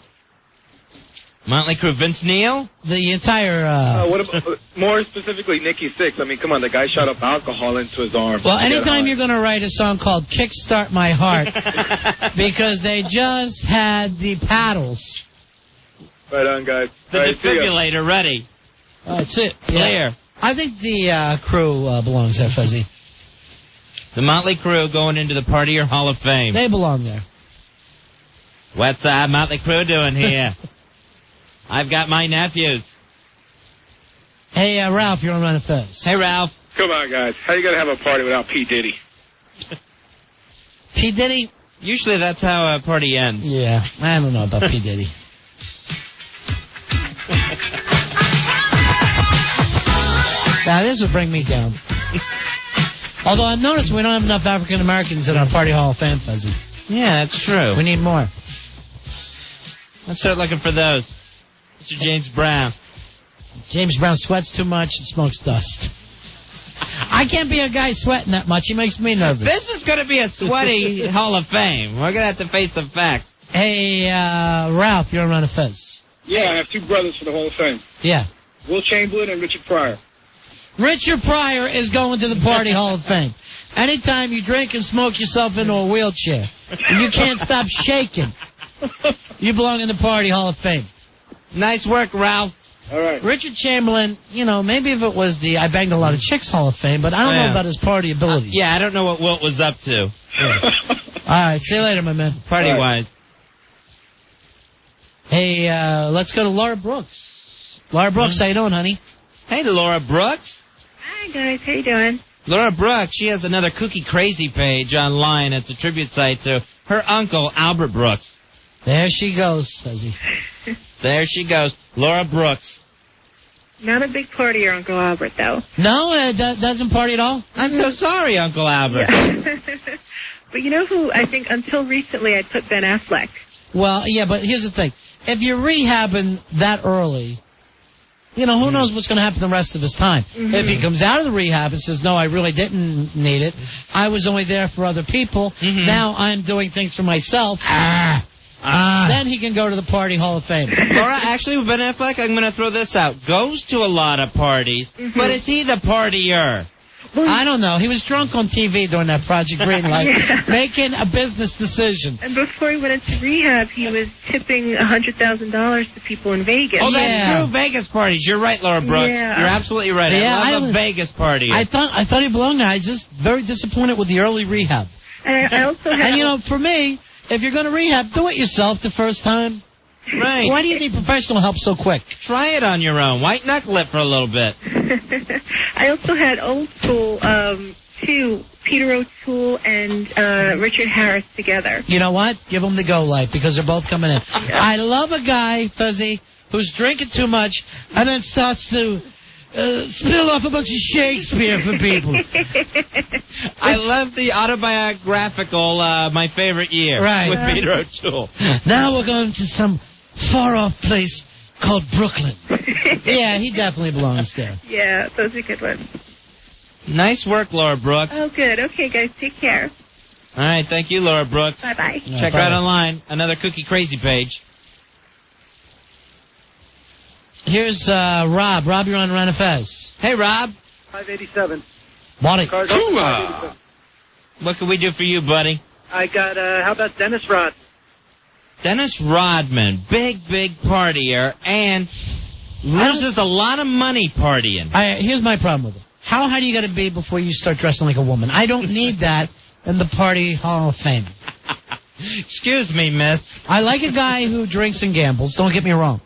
Motley Crue, Vince Neil? The entire... what about, more specifically, Nikki Sixx. I mean, come on, the guy shot up alcohol into his arm. Well, anytime you're going to write a song called Kickstart My Heart, because they just had the paddles. Right on, guys. The defibrillator ready. That's it. Clear. Yeah. I think the crew belongs there, Fuzzy. The Motley Crue going into the Partier Hall of Fame. They belong there. What's Motley Crue doing here? I've got my nephews. Hey, Ralph, you're on Ron and Fez. Hey, Ralph. Come on, guys. How you going to have a party without P. Diddy? P. Diddy? Usually that's how a party ends. Yeah, I don't know about P. Diddy. Now, this would bring me down. Although I've noticed we don't have enough African Americans in our Party Hall of Fame, Fuzzy. Yeah, that's true. We need more. Let's start looking for those. Mr. James Brown. James Brown sweats too much and smokes dust. I can't be a guy sweating that much. He makes me nervous. This is going to be a sweaty Hall of Fame. We're going to have to face the fact. Hey, Ralph, you're on Run of Fez. Yeah, I have two brothers for the Hall of Fame. Yeah. Will Chamberlain and Richard Pryor. Richard Pryor is going to the Party Hall of Fame. Anytime you drink and smoke yourself into a wheelchair and you can't stop shaking, you belong in the Party Hall of Fame. Nice work, Ralph. All right. Richard Chamberlain, you know, maybe if it was the I Banged a Lot of Chicks Hall of Fame, but I don't know about his party abilities. Yeah, I don't know what Wilt was up to. Yeah. All right, see you later, my man. Party-wise. Hey, let's go to Laura Brooks. Laura Brooks, how you doing, honey? Hey, Laura Brooks. Hi, guys. How you doing? Laura Brooks, she has another Cookie Crazy page online. It's a tribute site to her uncle, Albert Brooks. There she goes, Fezzy. There she goes. Laura Brooks. Not a big partier, Uncle Albert, though. No, doesn't party at all? I'm so sorry, Uncle Albert. Yeah. But you know who I think until recently I'd put Ben Affleck. Well, yeah, but here's the thing. If you're rehabbing that early, you know, who knows what's going to happen the rest of his time. Mm-hmm. If he comes out of the rehab and says, no, I really didn't need it. I was only there for other people. Mm-hmm. Now I'm doing things for myself. Then he can go to the Party Hall of Fame. Laura, actually, with Ben Affleck, I'm going to throw this out. Goes to a lot of parties, but is he the partier? I don't know. He was drunk on TV during that Project Greenlight, making a business decision. And before he went into rehab, he was tipping $100,000 to people in Vegas. Oh, that's true. Vegas parties. You're right, Laura Brooks. Yeah. You're absolutely right. Yeah, I love a Vegas party. I thought he belonged there. I was just very disappointed with the early rehab. And I also have... And, you know, for me, if you're going to rehab, do it yourself the first time. Right. Why do you need professional help so quick? Try it on your own. White knuckle it for a little bit. I also had old school, two, Peter O'Toole and Richard Harris together. You know what? Give them the go light because they're both coming in. I love a guy, Fuzzy, who's drinking too much and then starts to spill off a bunch of Shakespeare for people. I love the autobiographical My Favorite Year with Peter O'Toole. Now we're going to some far-off place called Brooklyn. Yeah, he definitely belongs there. Yeah, those are good ones. Nice work, Laura Brooks. Oh, good. Okay, guys, take care. All right, thank you, Laura Brooks. Bye-bye. Check her out online. Another Cookie Crazy page. Here's Rob. Rob, you're on Run of Fez. Hey, Rob. 587. Monty. What can we do for you, buddy? I got, how about Dennis Rodman? Dennis Rodman, big partier, and loses a lot of money partying. Here's my problem with it. How high do you got to be before you start dressing like a woman? I don't need that in the Party Hall of Fame. Excuse me, miss. I like a guy who drinks and gambles. Don't get me wrong.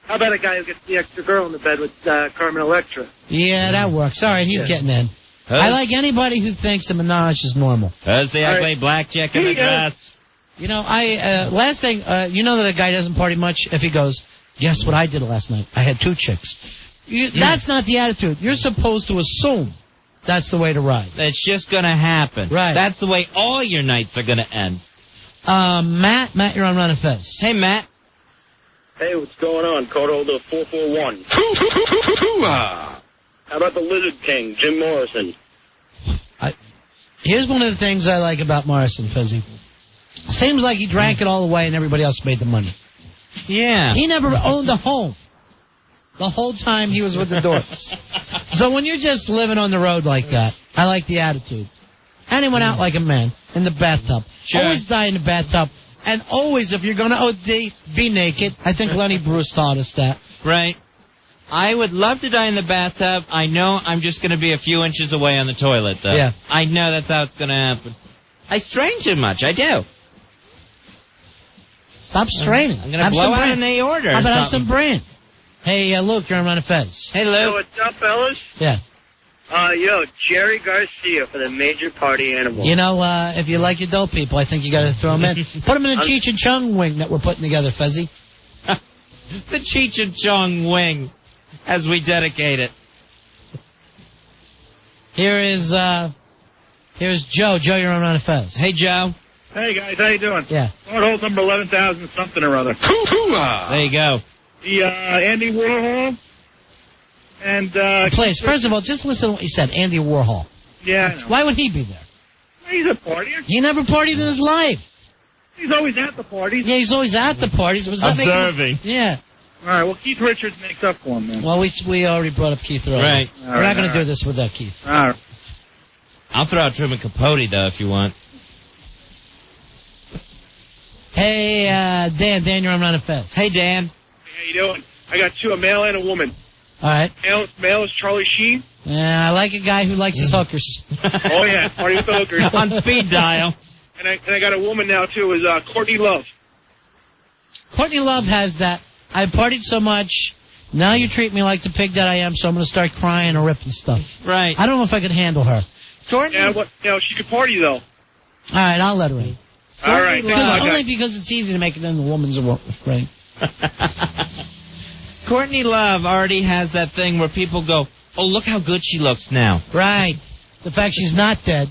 How about a guy who gets the extra girl in the bed with Carmen Electra? Yeah, that works. All right, he's getting in. I like anybody who thinks a menage is normal. Who's the ugly black chick in the dress? You know, last thing, you know that a guy doesn't party much if he goes, guess what I did last night? I had 2 chicks. That's not the attitude. You're supposed to assume that's the way to ride. It's just going to happen. Right. That's the way all your nights are going to end. Matt, you're on Run of Fez. Hey, Matt. Hey, what's going on? Code holder 441. How about the Lizard King, Jim Morrison? Here's one of the things I like about Morrison, Fezzy. Seems like he drank it all away and everybody else made the money. Yeah. He never owned a home the whole time he was with the Dorks. So when you're just living on the road like that, I like the attitude. And he went out like a man in the bathtub. Sure. Always die in the bathtub. And always, if you're going to OD, be naked. I think Lenny Bruce taught us that. Right. I would love to die in the bathtub. I know I'm just going to be a few inches away on the toilet, though. Yeah. I know that's how it's going to happen. I strain too much. I do. Stop straining. I'm going to blow out an aorta. How about have some brain? Hey, Luke, you're on Run of Fez. Hey, Luke. Yo, what's up, fellas? Yeah. Jerry Garcia for the Major Party Animal. You know, if you like your dope people, I think you got to throw them in. Put them in a Cheech and Chong wing that we're putting together, Fezzy. The Cheech and Chong wing, as we dedicate it. Here's Joe. Joe, you're on Run of Fez. Hey, Joe. Hey, guys, how you doing? Yeah. Lord Holt number 11,000 something or other. There you go. The Andy Warhol and... Please, first of all, just listen to what you said. Andy Warhol. Yeah, I know. Why would he be there? He's a partier. He never partied in his life. He's always at the parties. Yeah, he's always at the parties. Was that Observing. Yeah. All right, well, Keith Richards makes up for him, man. Well, we already brought up Keith earlier. Right. We're not going to do this without Keith. All right. I'll throw out Truman Capote, though, if you want. Hey, Dan, you're on Ron and Fez. Hey, Dan. How you doing? I got two, a male and a woman. All right. Male is Charlie Sheen. Yeah, I like a guy who likes his hookers. Oh, yeah, party with the hookers. On speed dial. And I got a woman now, too, is Courtney Love. Courtney Love has that. I've partied so much. Now you treat me like the pig that I am, so I'm going to start crying or ripping stuff. Right. I don't know if I could handle her. Courtney. Yeah, she could party, though. All right, I'll let her in. All right. Only because it's easy to make it in the woman's right. Courtney Love already has that thing where people go, oh, look how good she looks now. Right. The fact she's not dead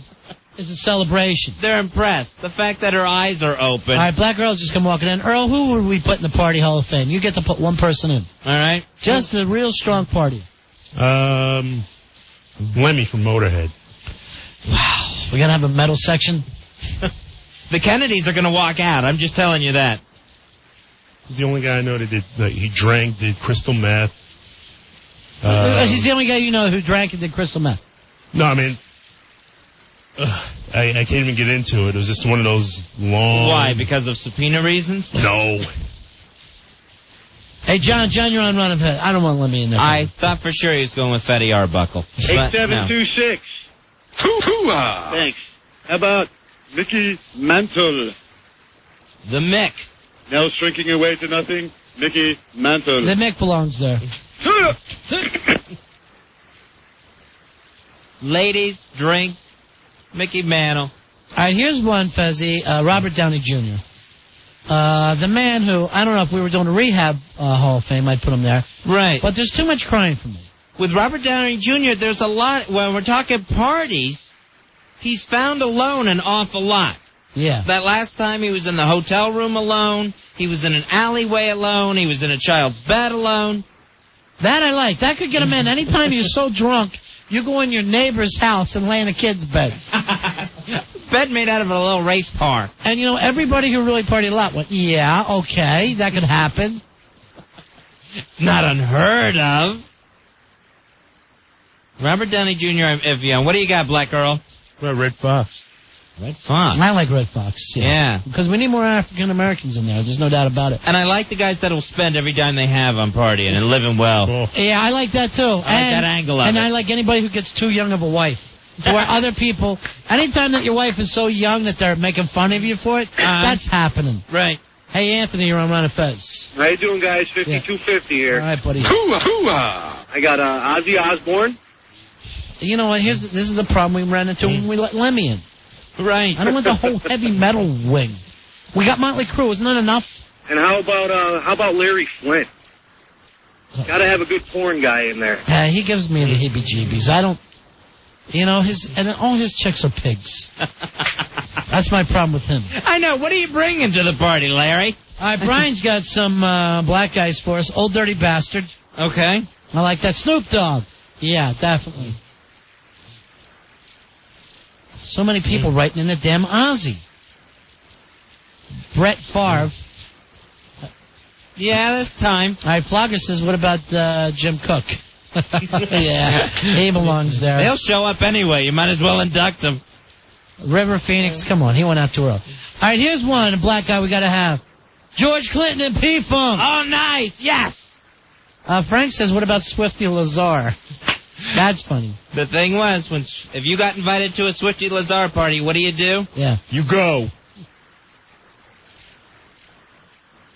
is a celebration. They're impressed. The fact that her eyes are open. All right, Black Earl just come walking in. Earl, who would we put in the Party Hall of Fame? You get to put one person in. All right. Just a real strong party. Lemmy from Motorhead. Wow. We got to have a metal section? The Kennedys are going to walk out. I'm just telling you that. He's the only guy I know that he did crystal meth. He's the only guy you know who drank and did crystal meth. No, I mean, I can't even get into it. It was just one of those long... Why? Because of subpoena reasons? No. Hey, John, you're on Run of Head. I don't want to let me in there. I thought for sure he was going with Fetty Arbuckle. 8726. Thanks. How about Mickey Mantle? The Mick. Now shrinking away to nothing, Mickey Mantle. The Mick belongs there. Ladies, drink, Mickey Mantle. All right, here's one, Fezzy. Robert Downey Jr. The man who, I don't know if we were doing a rehab Hall of Fame, I'd put him there. Right. But there's too much crying for me. With Robert Downey Jr., there's a lot, when we're talking parties, he's found alone an awful lot. Yeah. That last time he was in the hotel room alone, he was in an alleyway alone, he was in a child's bed alone. That I like. That could get him in. Anytime you're so drunk, you go in your neighbor's house and lay in a kid's bed. Bed made out of a little race car. And, you know, everybody who really partied a lot went, yeah, okay, that could happen. It's not unheard of. Robert Downey Jr., what do you got, Black Girl? Red Fox. Red Fox. I like Red Fox. Yeah. Because we need more African Americans in there. There's no doubt about it. And I like the guys that'll spend every dime they have on partying and living well. Cool. Yeah, I like that too. I like that angle of it. And I like anybody who gets too young of a wife. Where other people, anytime that your wife is so young that they're making fun of you for it, that's happening. Right. Hey, Anthony, you're on Ron and Fez. How you doing, guys? 5250 here. All right, buddy. I got Ozzy Osbourne. You know what? This is the problem we ran into when we let Lemmy in. Right. I don't want the whole heavy metal wing. We got Motley Crue. Isn't that enough? And how about Larry Flint? Got to have a good porn guy in there. He gives me the heebie-jeebies. I don't. You know, all his chicks are pigs. That's my problem with him. I know. What are you bringing to the party, Larry? All right, Brian's got some black guys for us. Old Dirty Bastard. Okay. I like that. Snoop Dogg. Yeah, definitely. So many people writing in the damn Ozzy. Brett Favre. Yeah, that's time. All right, Flogger says, what about Jim Cook? Yeah, he belongs there. They'll show up anyway. You might as well induct them. River Phoenix, come on, he went out too early. All right, here's one, a black guy we got to have. George Clinton and P-Funk. Oh, nice, yes. Frank says, what about Swifty Lazar? That's funny. The thing was, if you got invited to a Swifty Lazar party, what do? Yeah. You go.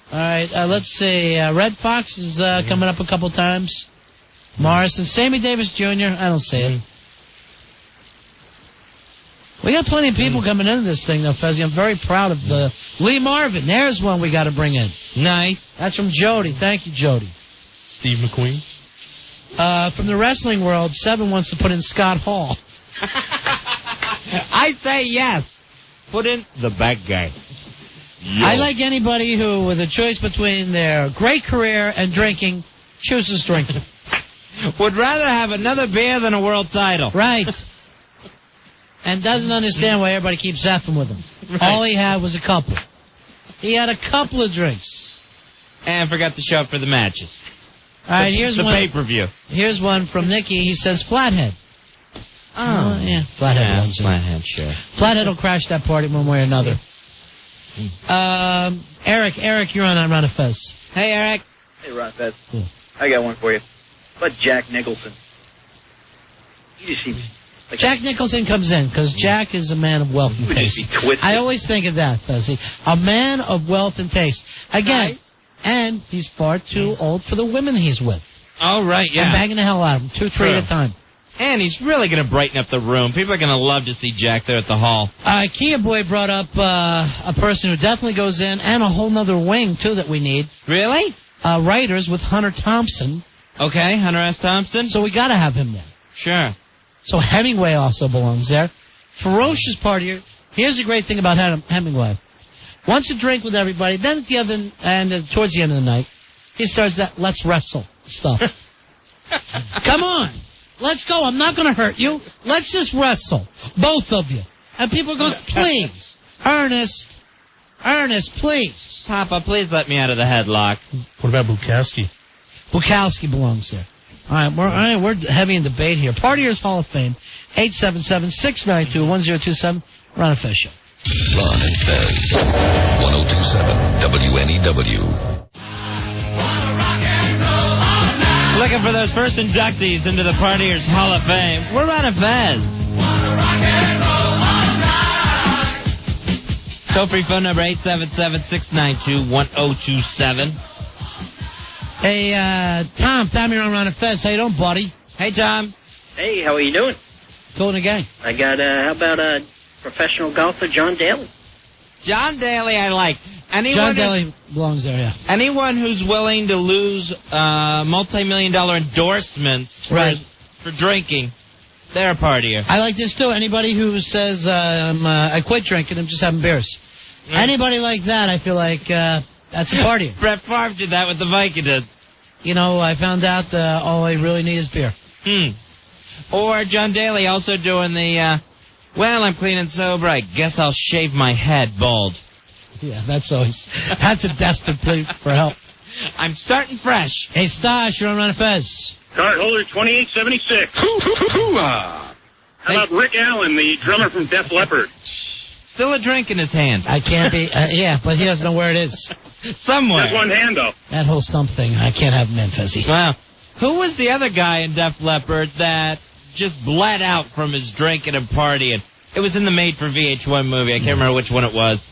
All right, let's see. Red Fox is coming up a couple times. Morrison. Sammy Davis Jr., I don't see it. We got plenty of people coming into this thing, though, Fezzy. I'm very proud of the Lee Marvin. There's one we got to bring in. Nice. That's from Jody. Thank you, Jody. Steve McQueen. From the wrestling world, 7 wants to put in Scott Hall. I say yes. Put in the bad guy. Yo. I like anybody who, with a choice between their great career and drinking, chooses drinking. Would rather have another beer than a world title. Right. And doesn't understand why everybody keeps effing with him. Right. All he had was a couple. He had a couple of drinks. And forgot to show up for the matches. All right, here's the one. The pay-per-view. Here's one from Nicky. He says, Flathead. Oh, yeah. Flathead. Flathead, sure. Flathead will crash that party one way or another. Eric, you're on Ron of Fez. Hey, Eric. Hey, Ron Fez. Cool. I got one for you. But Jack Nicholson. You just seem like Jack Nicholson comes in because Jack is a man of wealth and taste. I always think of that, Fezzy. A man of wealth and taste. Again, and he's far too old for the women he's with. Oh, right, yeah. I'm banging the hell out of him. 2 or 3 at a time. And he's really going to brighten up the room. People are going to love to see Jack there at the hall. Kia Boy brought up a person who definitely goes in, and a whole nother wing, too, that we need. Really? Writers with Hunter Thompson. Okay, Hunter S. Thompson. So we got to have him there. Sure. So Hemingway also belongs there. Ferocious Partier. Here's the great thing about Hemingway. Once a drink with everybody, then at the other end, towards the end of the night, he starts that let's wrestle stuff. Come on. Let's go. I'm not going to hurt you. Let's just wrestle. Both of you. And people are going, please. Ernest, please. Papa, please let me out of the headlock. What about Bukowski? Bukowski belongs there. All right, we're heavy in debate here. Partier's Hall of Fame, 877-692-1027. Ron and Fez Show. Ron and Fez, 1027 WNEW. Looking for those first inductees into the Partier's Hall of Fame. We're Ron and Fez. Toll-free phone number 877-692-1027. Hey, Tom here on Ron and Fez. How you doing, buddy? Hey, Tom. Hey, how are you doing? Cool in the gang. I got, how about professional golfer John Daly? John Daly, I like. John Daly belongs there, yeah. Anyone who's willing to lose multi-million-dollar endorsements for drinking, they're a partier. I like this, too. Anybody who says, I quit drinking, I'm just having beers. Anybody like that, I feel like that's a partier. Brett Favre did that with the Vicodin. You know, I found out all I really need is beer. Or John Daly also doing the, well, I'm clean and sober, I guess I'll shave my head bald. Yeah, that's a desperate plea for help. I'm starting fresh. Hey, Stash, you're on Ron and Fez. Card holder 2876. How about Rick Allen, the drummer from Def Leppard? Still a drink in his hand. I can't be, yeah, but he doesn't know where it is. Somewhere. There's one hand, though. That whole stump thing, I can't have him in, Fezzy. Wow. Who was the other guy in Def Leppard that just bled out from his drinking and partying? It was in the Made for VH1 movie. I can't remember which one it was.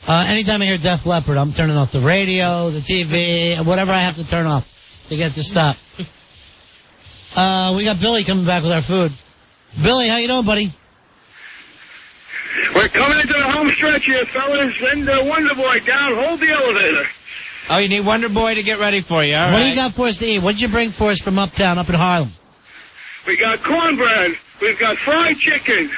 Anytime I hear Def Leppard, I'm turning off the radio, the TV, whatever I have to turn off to get to stop. We got Billy coming back with our food. Billy, how you doing, buddy? We're coming into the home stretch here, fellas. Send Wonder Boy down. Hold the elevator. Oh, you need Wonder Boy to get ready for you. All right. What do you got for us to eat? What did you bring for us from uptown, up in Harlem? We got cornbread. We've got fried chicken.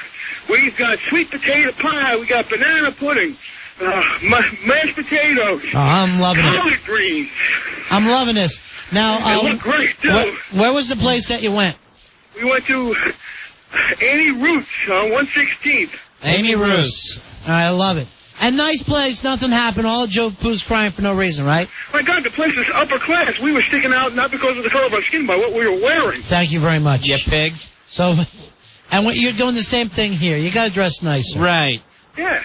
We've got sweet potato pie. We got banana pudding. Mashed potatoes. Oh, I'm loving it. Collard greens. I'm loving this. Now, they look great, too. Where was the place that you went? We went to Amy Roots on 116th. Amy Roots. All right, I love it. And nice place, nothing happened. All Joe Pooh's crying for no reason, right? My God, the place is upper class. We were sticking out not because of the color of our skin, but what we were wearing. Thank you very much. You pigs. So, and you're doing the same thing here. You got to dress nicer. Right. Yeah.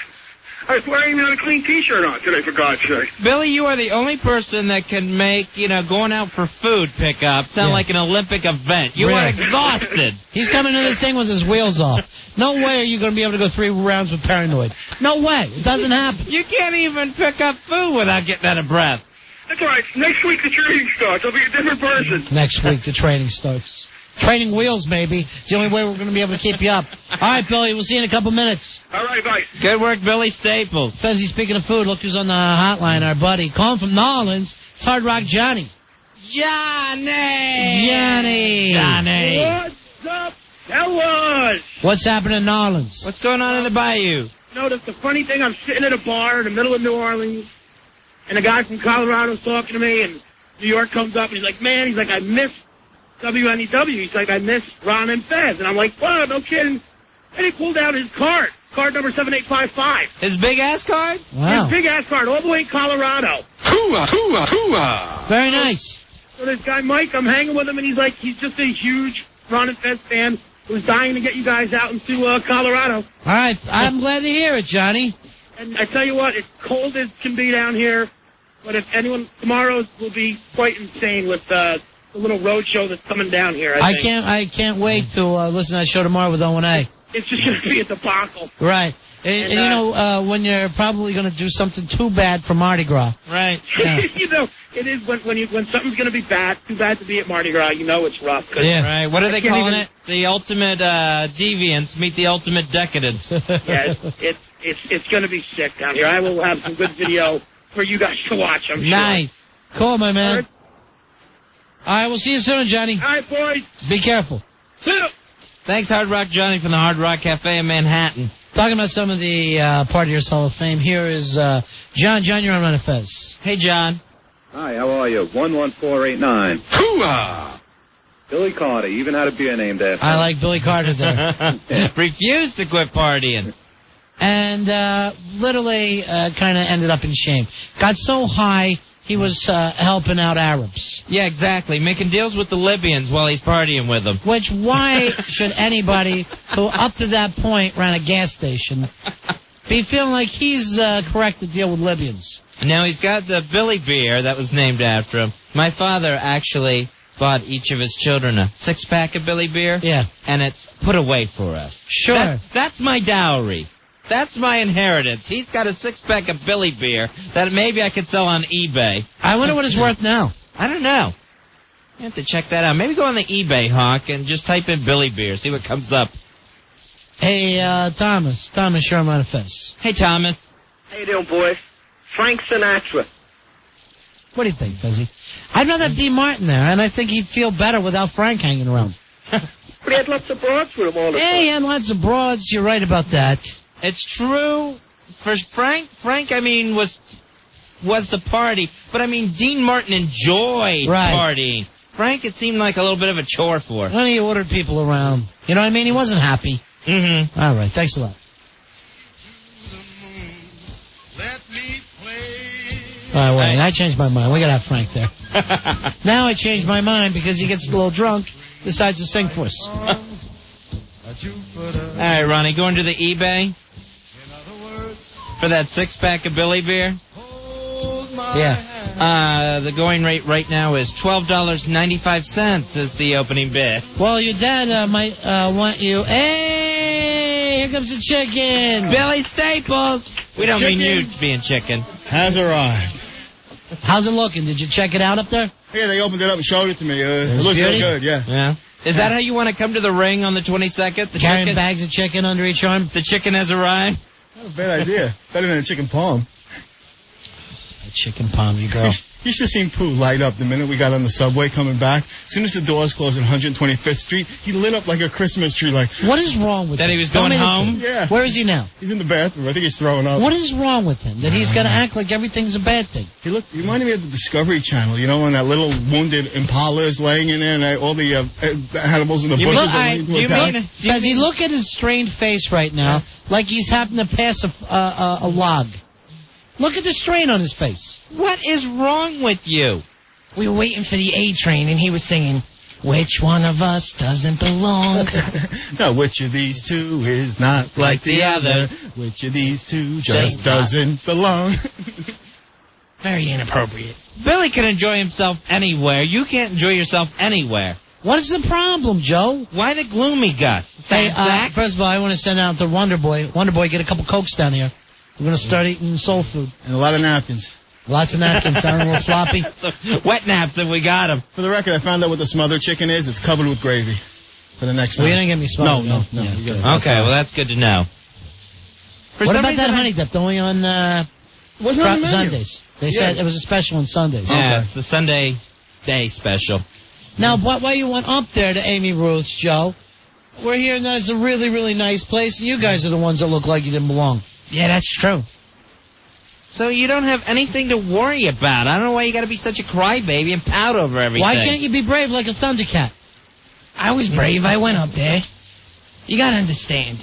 I was wearing a clean T-shirt on today, for God's sake. Billy, you are the only person that can make, going out for food pickup sound like an Olympic event. You are exhausted. He's coming to this thing with his wheels off. No way are you going to be able to go 3 rounds with Paranoid. No way. It doesn't happen. You can't even pick up food without getting out of breath. That's all right. Next week the training starts. I'll be a different person. Next week the training starts. Training wheels, maybe. It's the only way we're going to be able to keep you up. All right, Billy, we'll see you in a couple minutes. All right, bye. Good work, Billy Staples. Fezzy, speaking of food, look who's on the hotline, our buddy. Calling from Nolans, it's Hard Rock Johnny. Johnny! What's up, fellas? What's happening in Nolans? What's going on in the bayou? You know, the funny thing, I'm sitting at a bar in the middle of New Orleans, and a guy from Colorado's talking to me, and New York comes up, and he's like, man, I miss WNEW. He's like, I miss Ron and Fez. And I'm like, wow, no kidding. And he pulled out his card number 7855. His big-ass card? Wow. His big-ass card, all the way in Colorado. Hooah, hooah, hooah. Very nice. So this guy, Mike, I'm hanging with him, and he's just a huge Ron and Fez fan who's dying to get you guys out into Colorado. All right. I'm glad to hear it, Johnny. And I tell you what, it's cold as can be down here. But if anyone, tomorrow will be quite insane with the little road show that's coming down here. I think. I can't wait to listen to that show tomorrow with O&A. It's just going to be a debacle. Right. And you know, when you're probably going to do something too bad for Mardi Gras. Right. Yeah. You know, it is when something's going to be too bad to be at Mardi Gras, you know it's rough. Yeah. Right. What are they calling it? The ultimate deviants meet the ultimate decadence. Yeah, it's going to be sick down here. I will have some good video for you guys to watch, I'm sure. Nice. Cool, my man. All right, we'll see you soon, Johnny. All right, boys. Be careful. Thanks, Hard Rock Johnny from the Hard Rock Cafe in Manhattan. Talking about some of the Partiers Hall of Fame, here is John. John, you're on Run of Fez. Hey, John. Hi, how are you? 11489. Hooah! Billy Carter, you even had a beer named after him. I like Billy Carter there. Refused to quit partying. And literally kind of ended up in shame. Got so high, he was helping out Arabs. Yeah, exactly. Making deals with the Libyans while he's partying with them. Which, why should anybody who up to that point ran a gas station be feeling like he's correct to deal with Libyans? Now he's got the Billy beer that was named after him. My father actually bought each of his children a 6-pack of Billy beer. Yeah. And it's put away for us. Sure. That's my dowry. That's my inheritance. He's got a 6-pack of Billy beer that maybe I could sell on eBay. I wonder what it's worth now. I don't know. You have to check that out. Maybe go on the eBay, Hawk, and just type in Billy beer. See what comes up. Hey, Thomas. Thomas, you're on Run of Fez. Hey, Thomas. How you doing, boys? Frank Sinatra. What do you think, Fezzy? I'd rather have Dean Martin there, and I think he'd feel better without Frank hanging around. But he had lots of broads with him all the time. Yeah, he had lots of broads. You're right about that. It's true. For Frank, I mean, was the party. But, I mean, Dean Martin enjoyed partying. Frank, it seemed like a little bit of a chore for. Well, he ordered people around. You know what I mean? He wasn't happy. Mm-hmm. All right. Thanks a lot. All right, wait. I changed my mind. We got to have Frank there. Now I changed my mind because he gets a little drunk, decides to sing for us. All right, Ronnie, going to the eBay for that 6-pack of Billy beer. Yeah. The going rate right now is $12.95 is the opening bid. Well, your dad might want you. Hey, here comes the chicken. Billy Staples. We don't mean you being chicken. Has arrived. How's it looking? Did you check it out up there? Yeah, they opened it up and showed it to me. It looked real good, yeah. Yeah. Is that how you want to come to the ring on the 22nd? Carrying bags of chicken under each arm? The chicken has arrived? Not a bad idea. Better than a chicken palm. A chicken palm, you girl. You should have seen Pooh light up the minute we got on the subway coming back. As soon as the doors closed on 125th Street, he lit up like a Christmas tree. Like, what is wrong with him? That he was going home? Yeah. Where is he now? He's in the bathroom. I think he's throwing up. What is wrong with him that he's got to act like everything's a bad thing? He reminded me of the Discovery Channel, you know, when that little wounded impala is laying in there and all the animals in the bushes are laying to attack. Does he look at his strained face right now like he's having to pass a log? Look at the strain on his face. What is wrong with you? We were waiting for the A train, and he was singing, "Which one of us doesn't belong?" Now, which of these two is not like the other? Which of these two just doesn't belong? Very inappropriate. Billy can enjoy himself anywhere. You can't enjoy yourself anywhere. What is the problem, Joe? Why the gloomy Gus? Hey, first of all, I want to send out to Wonder Boy. Wonder Boy, get a couple Cokes down here. We're going to start eating soul food. And a lot of napkins. Lots of napkins. Sound a little sloppy. Wet naps if we got them. For the record, I found out what the smothered chicken is. It's covered with gravy. For the next time. Well, you didn't get me smothered. No. Yeah. Okay, well, that's good to know. What about that honey dip? Only on wasn't on the menu. Sundays. They said it was a special on Sundays. Yeah, it's the Sunday day special. Now, why you went up there to Amy Ruth's, Joe? We're hearing that it's a really, really nice place, and you guys are the ones that look like you didn't belong. Yeah, that's true. So you don't have anything to worry about. I don't know why you got to be such a crybaby and pout over everything. Why can't you be brave like a Thundercat? I was brave. I went up there. You got to understand.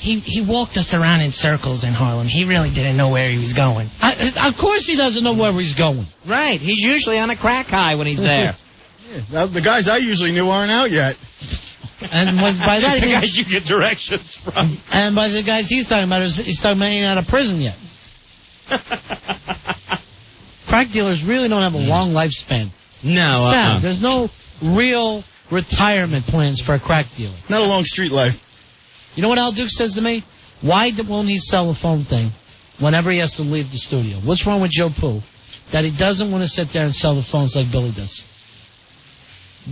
He walked us around in circles in Harlem. He really didn't know where he was going. Of course he doesn't know where he's going. Right. He's usually on a crack high when he's there. Yeah, the guys I usually knew aren't out yet. And by that, the guys you get directions from. And by the guys he's talking about, he's talking about he ain't out of prison yet. Crack dealers really don't have a long lifespan. No. Sam, there's no real retirement plans for a crack dealer. Not a long street life. You know what Al Duke says to me? Why won't he sell a phone thing whenever he has to leave the studio? What's wrong with Joe Pooh? That he doesn't want to sit there and sell the phones like Billy does.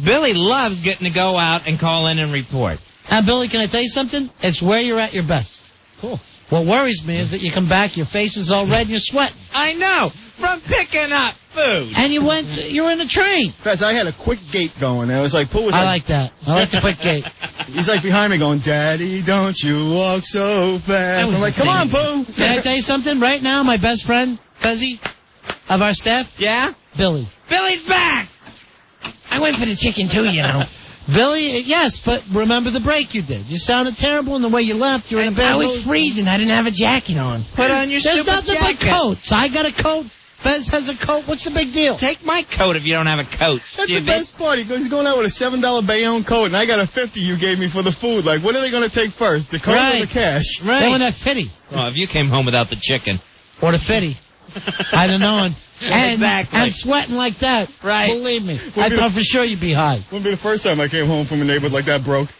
Billy loves getting to go out and call in and report. And Billy, can I tell you something? It's where you're at your best. Cool. What worries me is that you come back, your face is all red, and you're sweating. I know, from picking up food. And you're in a train. Fez, I had a quick gate going. It was like, Pooh was I like that. I like the quick gate. He's like behind me going, Daddy, don't you walk so fast. I'm like, come on, Pooh. Can I tell you something? Right now, my best friend, Cuzzy, of our staff. Yeah? Billy. Billy's back! I went for the chicken, too, you know. Billy, yes, but remember the break you did. You sounded terrible in the way you left. You were in a bad I was mood. freezing. I didn't have a jacket on. Put on your There's stupid nothing jacket. but coats. I got a coat. Fez has a coat. What's the big deal? Take my coat if you don't have a coat, That's stupid. the best part. He's going out with a $7 Bayonne coat, and I got a $50 you gave me for the food. Like, what are they going to take first, the coat or the cash? Right. They want that fitty. Well, if you came home without the chicken. Or the fitty. I'd have known. Exactly. And sweating like that. Right. Believe me. I thought for sure you'd be high. Wouldn't be the first time I came home from a neighborhood like that broke.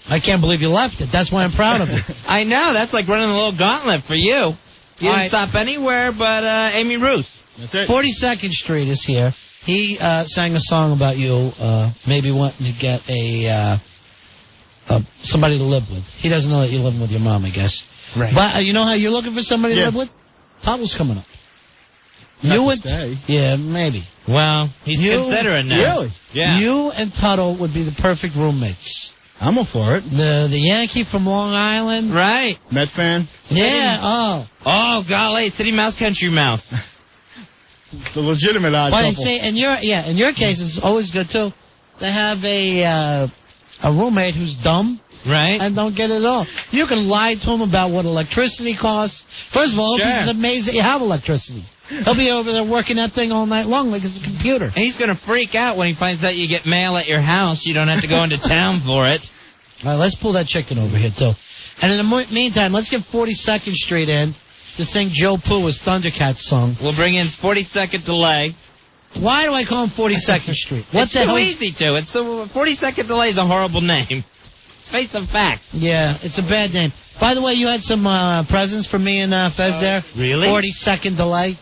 I can't believe you left it. That's why I'm proud of you. I know. That's like running a little gauntlet for you. You didn't stop anywhere but Amy Roos. That's it. 42nd Street is here. He sang a song about you, maybe wanting to get somebody to live with. He doesn't know that you're living with your mom, I guess. Right. But you know how you're looking for somebody to live with? Tuddle's coming up. You and stay. Yeah, maybe. Well, he's considering now. Really? Yeah. You and Tuddle would be the perfect roommates. I'm all for it. The Yankee from Long Island. Right. Met fan. Yeah, Oh, golly, City Mouse, Country Mouse. The legitimate odd But couple. see, in your case, it's always good, too, to have a roommate who's dumb. Right. And don't get it all. You can lie to him about what electricity costs. First of all, Sure. he's amazed that you have electricity. He'll be over there working that thing all night long like it's a computer. And he's going to freak out when he finds out you get mail at your house. You don't have to go into town for it. All right, let's pull that chicken over here, too. And in the meantime, let's get 42nd Street in to sing Joe Pooh's Thundercats song. We'll bring in 40-second delay. Why do I call him 42nd Street? It's too easy to. It's the 40-second delay is a horrible name. Let's face some facts. Yeah, it's a bad name. By the way, you had some presents for me and Fez there. Really? 40-second delay.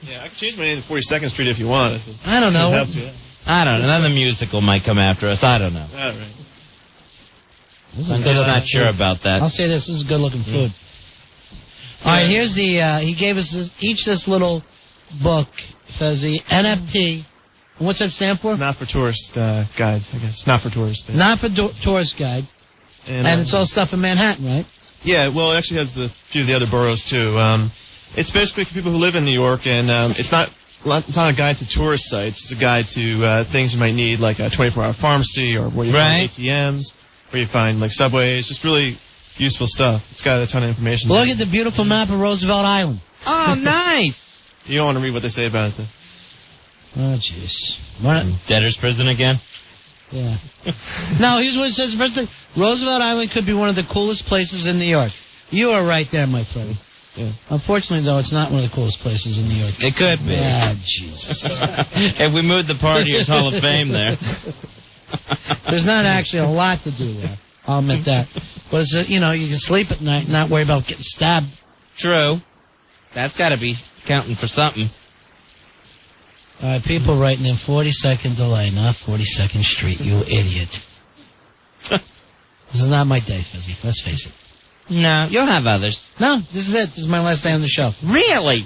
Yeah, I can change my name to 42nd Street if you want. I don't know. I don't know. Then the musical might come after us. I don't know. All right. I'm just not sure about that. I'll say this is good-looking food. All right, here's the, he gave us each this little book. It says the NFT. What's that stand for? Not for tourist guide, I guess. Not for tourist. Basically. Not for tourist guide. And it's all stuff in Manhattan, right? Yeah, well, it actually has a few of the other boroughs, too. It's basically for people who live in New York, and it's not a guide to tourist sites. It's a guide to things you might need, like a 24-hour pharmacy or where you find ATMs, where you find, like, subways. Just really useful stuff. It's got a ton of information. Look at the beautiful map of Roosevelt Island. Oh, nice. You don't want to read what they say about it, though. Oh, jeez. Debtor's prison again? Yeah. No, here's what it says. First thing, Roosevelt Island could be one of the coolest places in New York. You are right there, my friend. Yeah. Unfortunately, though, it's not one of the coolest places in New York. It could be. Ah, Jesus. If we moved the Partiers Hall of Fame there. There's not actually a lot to do there. I'll admit that. But it's you can sleep at night and not worry about getting stabbed. True. That's got to be counting for something. All right, people writing in 40-second delay, not 42nd Street, you idiot. This is not my day, Fizzy. Let's face it. No, you'll have others. No, this is it. This is my last day on the show. Really?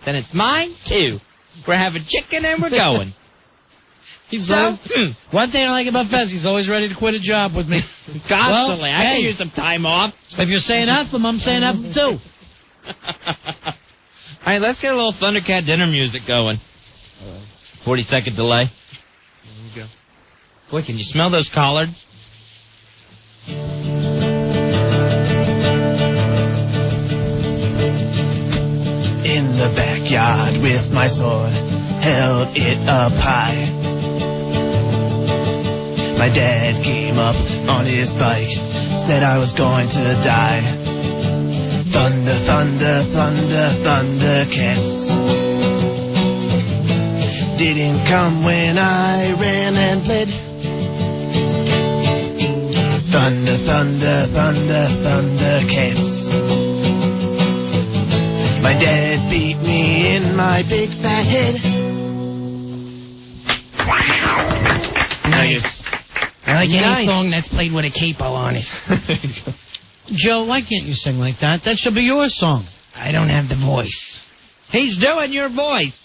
Then it's mine, too. We're having chicken and we're going. He's always, one thing I like about Fez, he's always ready to quit a job with me. Constantly. Well, I can use some time off. If you're saying F them, I'm saying F them too. All right, let's get a little Thundercat dinner music going. 40-second delay. There you go. Boy, can you smell those collards? In the backyard with my sword, held it up high. My dad came up on his bike, said I was going to die. Thunder, thunder, thunder, Thundercats didn't come when I ran and fled. Thunder, thunder, thunder, Thundercats. My dad beat me in my big fat head. Nice. I like any song that's played with a capo on it. Joe, why can't you sing like that? That should be your song. I don't have the voice. He's doing your voice.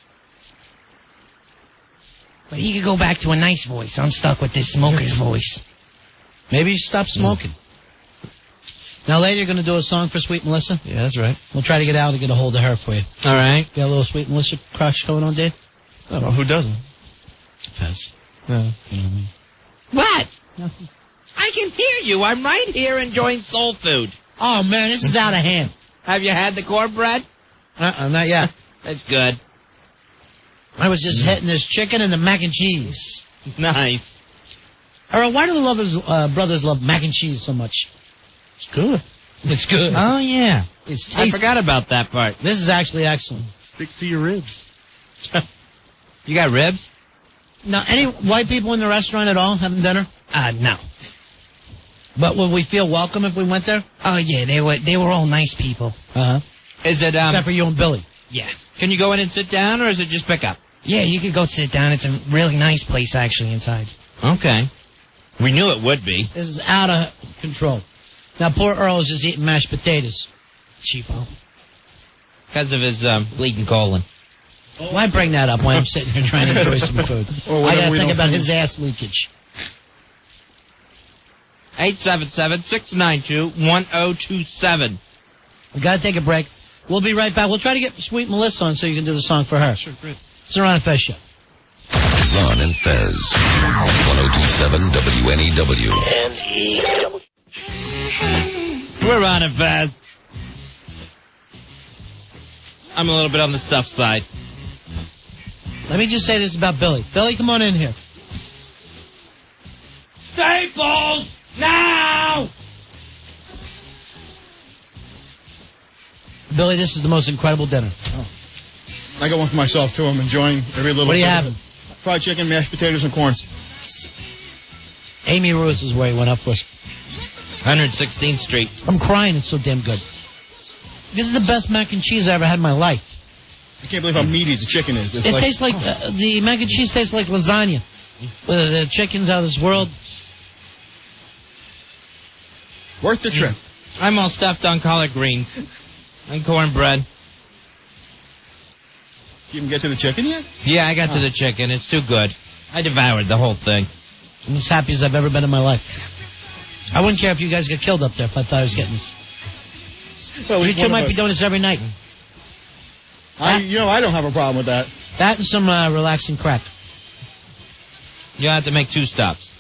But he could go back to a nice voice. I'm stuck with this smoker's voice. Maybe you stop smoking. Now, later, you're going to do a song for Sweet Melissa? Yeah, that's right. We'll try to get Al to get a hold of her for you. All right. Got a little Sweet Melissa crush going on, Dave? Oh, well, who doesn't? Fez. No. You know what I mean? What? Nothing. I can hear you. I'm right here enjoying soul food. Oh, man, this is out of hand. Have you had the cornbread? Not yet. That's good. I was just hitting this chicken and the mac and cheese. Nice. Earl, why do the brothers love mac and cheese so much? It's good. It's good. Oh, yeah. It's tasty. I forgot about that part. This is actually excellent. Sticks to your ribs. You got ribs? Now, any white people in the restaurant at all having dinner? No. But would we feel welcome if we went there? Oh, yeah, they were all nice people. Uh-huh. Is it, Except for you and Billy. Yeah. Can you go in and sit down, or is it just pick up? Yeah, you could go sit down. It's a really nice place, actually, inside. Okay. We knew it would be. This is out of control. Now, poor Earl is just eating mashed potatoes. Cheapo. Because of his bleeding colon. Why bring that up when I'm sitting here trying to enjoy some food? I got to think about his ass leakage. 877-692-1027. We got to take a break. We'll be right back. We'll try to get Sweet Melissa on so you can do the song for her. Sure, great. It's the Ron and Fez Show. Ron and Fez. 1027 WNEW. We're on it, Fez. I'm a little bit on the stuff side. Let me just say this about Billy. Billy, come on in here. Staples! Now! Billy, this is the most incredible dinner. Oh. I got one for myself, too. I'm enjoying every little What are you bit of having? it. Fried chicken, mashed potatoes, and corn. Amy Ruiz is where he went up for us. 116th Street. I'm crying. It's so damn good. This is the best mac and cheese I ever had in my life. I can't believe how meaty the chicken is. It's It tastes like, the mac and cheese tastes like lasagna. The chicken's out of this world. Worth the trip. I'm all stuffed on collard greens and cornbread. You even get to the chicken yet? Yeah, I got to the chicken. It's too good. I devoured the whole thing. I'm as happy as I've ever been in my life. I wouldn't care if you guys got killed up there if I thought I was getting this. Well, You two might be doing this every night. I don't have a problem with that. That and some relaxing crack. You have to make 2 stops.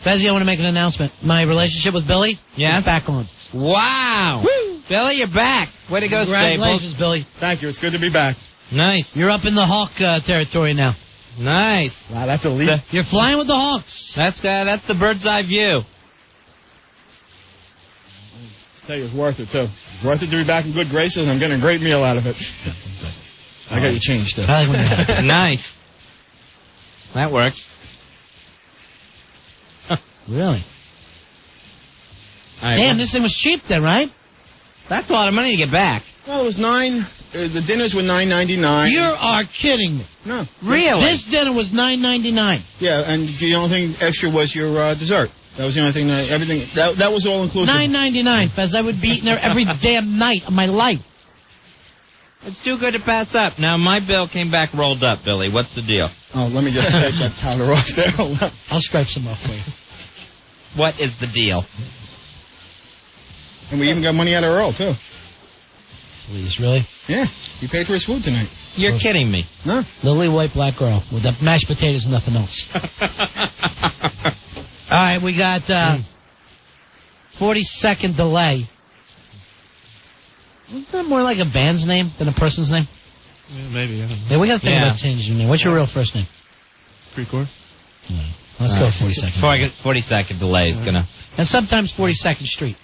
Fezzy, I want to make an announcement. My relationship with Billy is back on. Wow. Woo. Billy, you're back. Way to go, Congratulations, Staples. Billy. Thank you. It's good to be back. Nice. You're up in the Hawk territory now. Nice. Wow, that's elite. You're flying with the Hawks. That's the bird's eye view. I tell you, it's worth it, too. It's worth it to be back in good graces, and I'm getting a great meal out of it. I got you changed, though. I like when you have it. Nice. That works. Really? Right, Damn, this thing was cheap then, right? That's a lot of money to get back. Well, it was the dinners were $9.99. You are kidding me. No. Really? This dinner was $9.99. Yeah, and the only thing extra was your dessert. That was the only thing. Everything that was all inclusive. $9.99, Fez. I would be eating there every damn night of my life. It's too good to pass up. Now, my bill came back rolled up, Billy. What's the deal? Oh, let me just scrape that powder off there. I'll scrape some off for you. What is the deal? And we even got money out of Earl, too. Please, really? Yeah, he paid for his food tonight. You're kidding me. No. Lily White Black Girl with the mashed potatoes and nothing else. All right, we got 40-second delay. Isn't that more like a band's name than a person's name? Yeah, maybe. I don't know. Yeah, we got to think about changing your name. What's your real first name? Precor? No. Let's go 40-second. 40-second delay is gonna. And sometimes 42nd Street.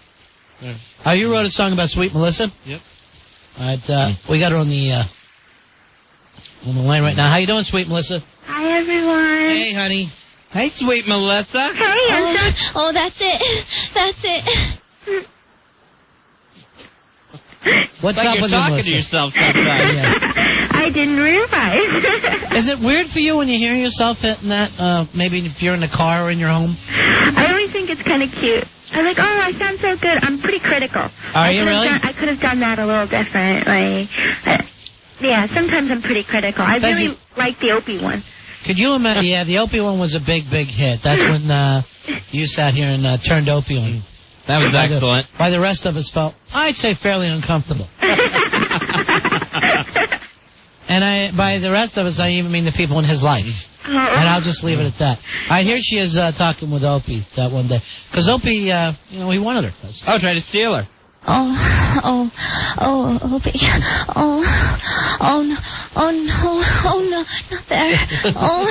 Yeah. Oh, you wrote a song about Sweet Melissa? Yep. All right, we got her on the line right now. How you doing, Sweet Melissa? Hi, everyone. Hey, honey. Hey, Sweet Melissa. Hey, oh, that's it. That's it. What's like up you're with talking Melissa? to yourself sometimes. I didn't realize. Is it weird for you when you hear yourself hitting that? Maybe if you're in the car or in your home? I always think it's kind of cute. I'm like, oh, I sound so good. I'm pretty critical. Are you really? I could have done that a little differently. Yeah, sometimes I'm pretty critical. I really like the Opie one. Could you imagine? Yeah, the Opie one was a big, big hit. That's when you sat here and turned Opie on. That was excellent. Why the rest of us felt, I'd say, fairly uncomfortable. And by the rest of us, I even mean the people in his life. And I'll just leave it at that. I hear she is talking with Opie that one day. Because Opie, he wanted her. Oh, tried to steal her. Opie. Oh no, not there. Oh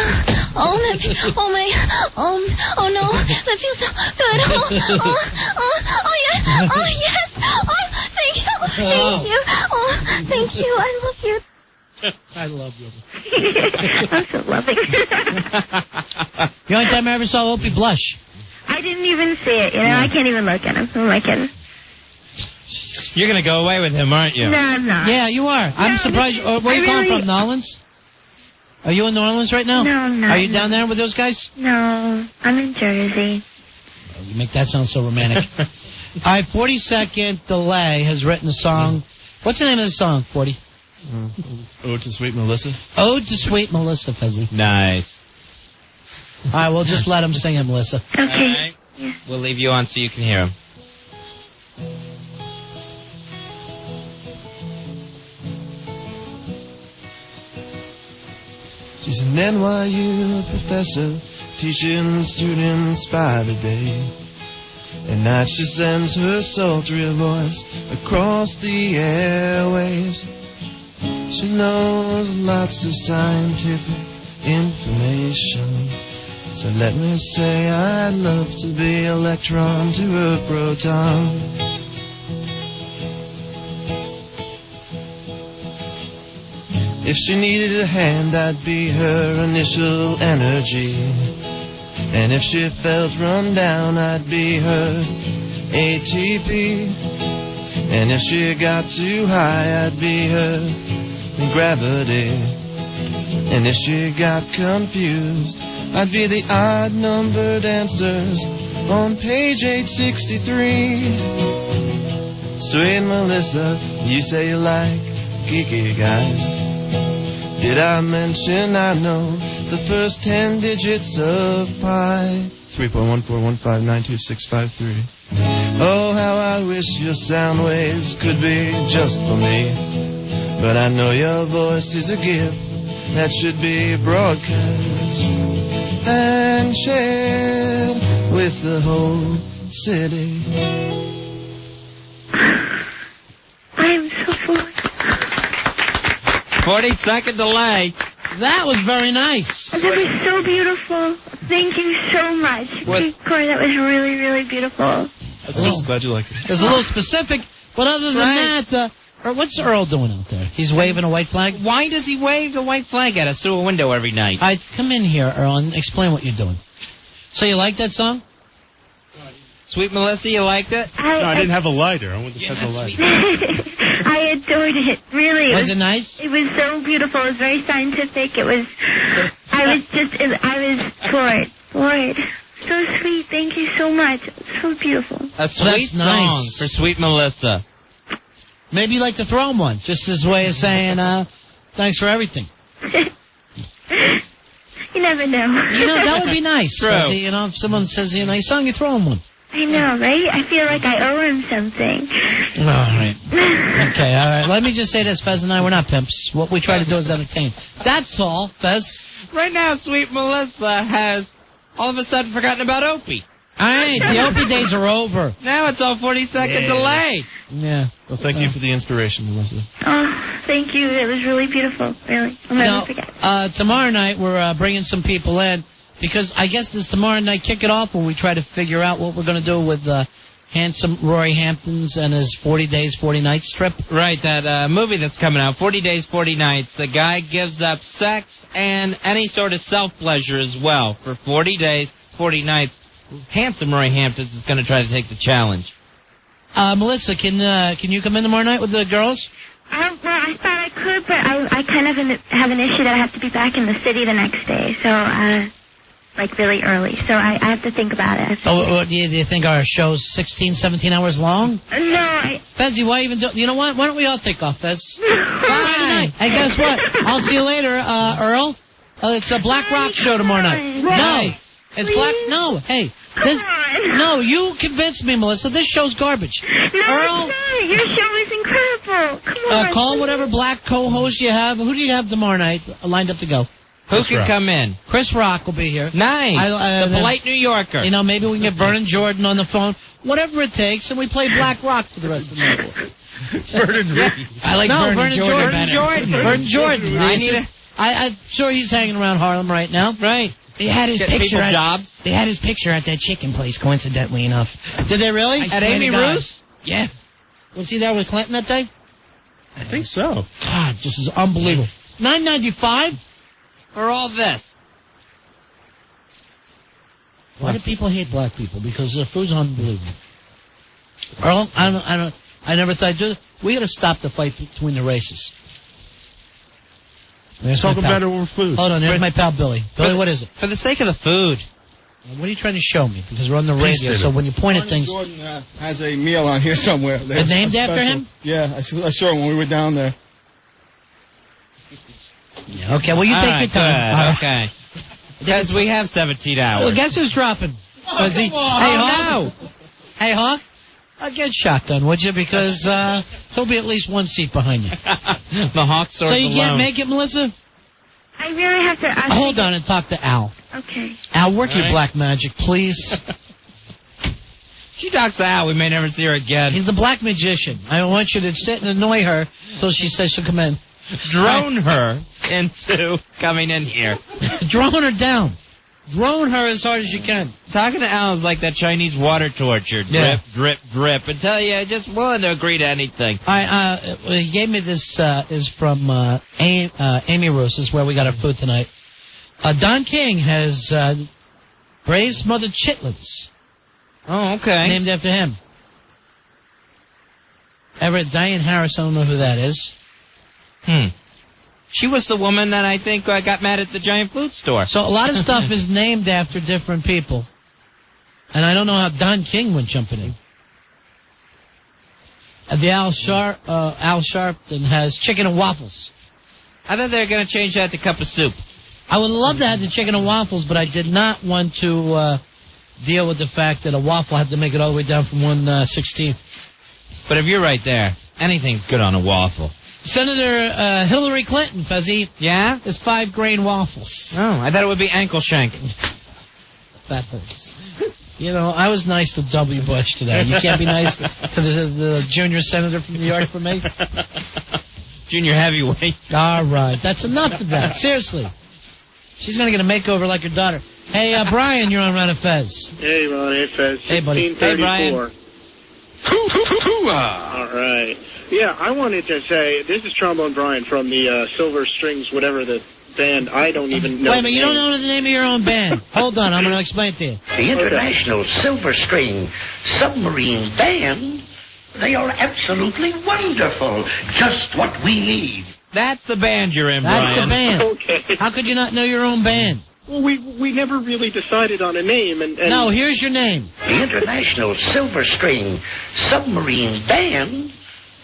no, that feels so good. Yes. Thank you. I love you. I love you. I'm so loving. The only time I ever saw Opie blush. I didn't even see it. I can't even look at him. Who am I kidding? You're going to go away with him, aren't you? No, I'm not. Yeah, you are. I'm surprised. Where are you calling from, New Orleans? Are you in New Orleans right now? No, I'm not. Are you down there with those guys? No, I'm in Jersey. Oh, you make that sound so romantic. All right, 40-second delay has written a song. What's the name of the song, 40? Ode to Sweet Melissa. Ode to Sweet Melissa, Fezzy. Nice. All right, we'll just let him sing it, Melissa. Okay. All right. Yeah. We'll leave you on so you can hear him. She's an NYU professor, teaching students by the day. At night she sends her sultry voice across the airwaves. She knows lots of scientific information. So let me say I'd love to be electron to a proton. If she needed a hand, I'd be her initial energy. And if she felt run down, I'd be her ATP. And if she got too high, I'd be her gravity. And if she got confused, I'd be the odd-numbered answers on page 863. Sweet Melissa, you say you like geeky guys. Did I mention I know the first 10 digits of pi? 3.14159263. Oh, how I wish your sound waves could be just for me. But I know your voice is a gift that should be broadcast and shared with the whole city. I am so full. 40-second delay. That was very nice. That was so beautiful. Thank you so much. Corey, that was really, really beautiful. I'm so glad you like it. It was a little specific, but other than that, what's Earl doing out there? He's waving a white flag? Why does he wave the white flag at us through a window every night? Come in here, Earl, and explain what you're doing. So you like that song? Sweet Melissa, you liked it? I didn't have a lighter. I wanted to have the lighter. I adored it. Really. Was it nice? It was so beautiful. It was very scientific. It was. I was floored. Floored. So sweet. Thank you so much. It was so beautiful. A sweet song for Sweet Melissa. Maybe you'd like to throw him one, just as a way of saying, thanks for everything. You never know. You know, that would be nice. True. Fuzzy, you know, if someone says, you know, he sung, you throw him one. I know, right? I feel like I owe him something. All right. Okay, all right. Let me just say this, Fez and I, we're not pimps. What we try to do is entertain. That's all, Fez. Right now, sweet Melissa has all of a sudden forgotten about Opie. All right, the Opie days are over. Now it's all 40-second delay. Yeah. Well, thank you for the inspiration, Melissa. Oh, thank you. It was really beautiful. Really. I'll never forget. Tomorrow night we're bringing some people in because I guess this tomorrow night kick it off when we try to figure out what we're going to do with handsome Rory Hamptons and his 40 Days, 40 Nights trip. Right, that movie that's coming out, 40 Days, 40 Nights. The guy gives up sex and any sort of self-pleasure as well for 40 days, 40 nights. Handsome Rory Hamptons is going to try to take the challenge. Melissa, can you come in tomorrow night with the girls? Well, I thought I could, but I kind of have an issue that I have to be back in the city the next day, so, like really early. So I have to think about it. Do you think our show's 16, 17 hours long? No, Fezzy, why even do... You know what? Why don't we all take off, Fez? Bye. Hey, guess what? I'll see you later, Earl. It's a Black Rock show tomorrow night. No. It's Black... No, hey. No, you convinced me, Melissa. This show's garbage. No, Earl, your show is incredible. Come on. call whatever black co-host you have. Who do you have tomorrow night lined up to go? Who can come in? Chris Rock will be here. Nice. The polite New Yorker. You know, maybe we can get Vernon Jordan on the phone. Whatever it takes, and we play Black Rock for the rest of the night. Vernon Reed. I like Vernon Jordan. Vernon Jordan. I'm sure he's hanging around Harlem right now. Right. They had his picture. Jobs. They had his picture at that chicken place, coincidentally enough. Did they really? At Amy Roos? Yeah. Was he there with Clinton that day? I think so. God, this is unbelievable. $9.95 for all this. Why do people hate black people? Because their food's unbelievable. Earl, I never thought I'd do that. We got to stop the fight between the races. Talk about it over food. Hold on, there's my pal Billy. Billy, what is it? For the sake of the food. What are you trying to show me? Because we're on the radio, so when you point at things... Jordan has a meal on here somewhere. It's named after him? Yeah, I saw it when we were down there. Yeah, okay, well, you take your time. Okay. Because we have 17 hours. Well, guess who's dropping? Oh, Hey, Hawk. No. Hey, Hawk. Get shotgun, would you? Because he'll be at least one seat behind you. The Hawk starts So you alone. can't make it, Melissa? I really have to... Hold on and talk to Al. Okay. Al, work your black magic, please. She talks to Al. We may never see her again. He's the black magician. I want you to sit and annoy her until she says she'll come in. Drone her into coming in here. Drone her down. Drone her as hard as you can. Talking to Al is like that Chinese water torture. Drip, drip, drip. Until you're just willing to agree to anything. He gave me this is from Amy Roos. This is where we got our food tonight. Don King has braised smothered chitlins. Oh, okay. Named after him. Everett, Diane Harris, I don't know who that is. She was the woman that I think got mad at the giant food store. So a lot of stuff is named after different people. And I don't know how Don King went jumping in. The Al Sharpton has chicken and waffles. I thought they were going to change that to cup of soup. I would love to have the chicken and waffles, but I did not want to deal with the fact that a waffle had to make it all the way down from 1/16. But if you're right there, anything's good on a waffle. Senator Hillary Clinton, Fuzzy. Yeah? Is 5-grain waffles. Oh, I thought it would be ankle shank. That hurts. You know, I was nice to W. Bush today. You can't be nice to the junior senator from New York for me? Junior heavyweight. All right. That's enough of that. Seriously. She's going to get a makeover like her daughter. Hey, Brian, you're on Ron and Fez. Hey, Ron. Hey, Fez. Hey, buddy. Hey, Brian. All right. Yeah, I wanted to say, this is Trombone Brian from the Silver Strings, whatever the band. I don't even know. Wait a minute, you don't know the name of your own band. Hold on, I'm going to explain it to you. The International Silver String Submarine Band, they are absolutely wonderful. Just what we need. That's the band you're in, That's Brian. the band. Okay. How could you not know your own band? Well, we never really decided on a name. And No, here's your name. The International Silver String Submarine Band,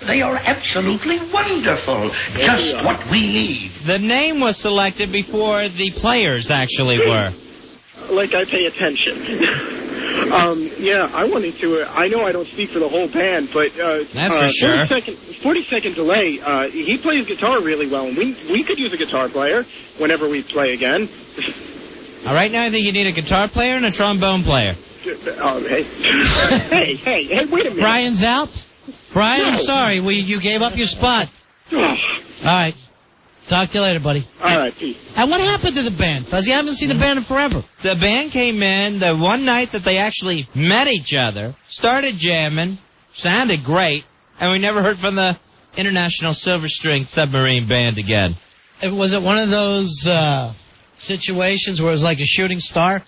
They are absolutely wonderful. Just what we need. The name was selected before the players actually were. Like I pay attention. Yeah, I wanted to. I know I don't speak for the whole band, but that's for sure. 40-second delay. He plays guitar really well, and we could use a guitar player whenever we play again. All right, now I think you need a guitar player and a trombone player. Hey, wait a minute. Brian's out? Brian, No. I'm sorry. You gave up your spot. Oh. All right. Talk to you later, buddy. All right, peace. And what happened to the band, Fuzzy? I haven't seen the band in forever. The band came in the one night that they actually met each other, started jamming, sounded great, and we never heard from the International Silver String Submarine Band again. Was it one of those situations where it was like a shooting star?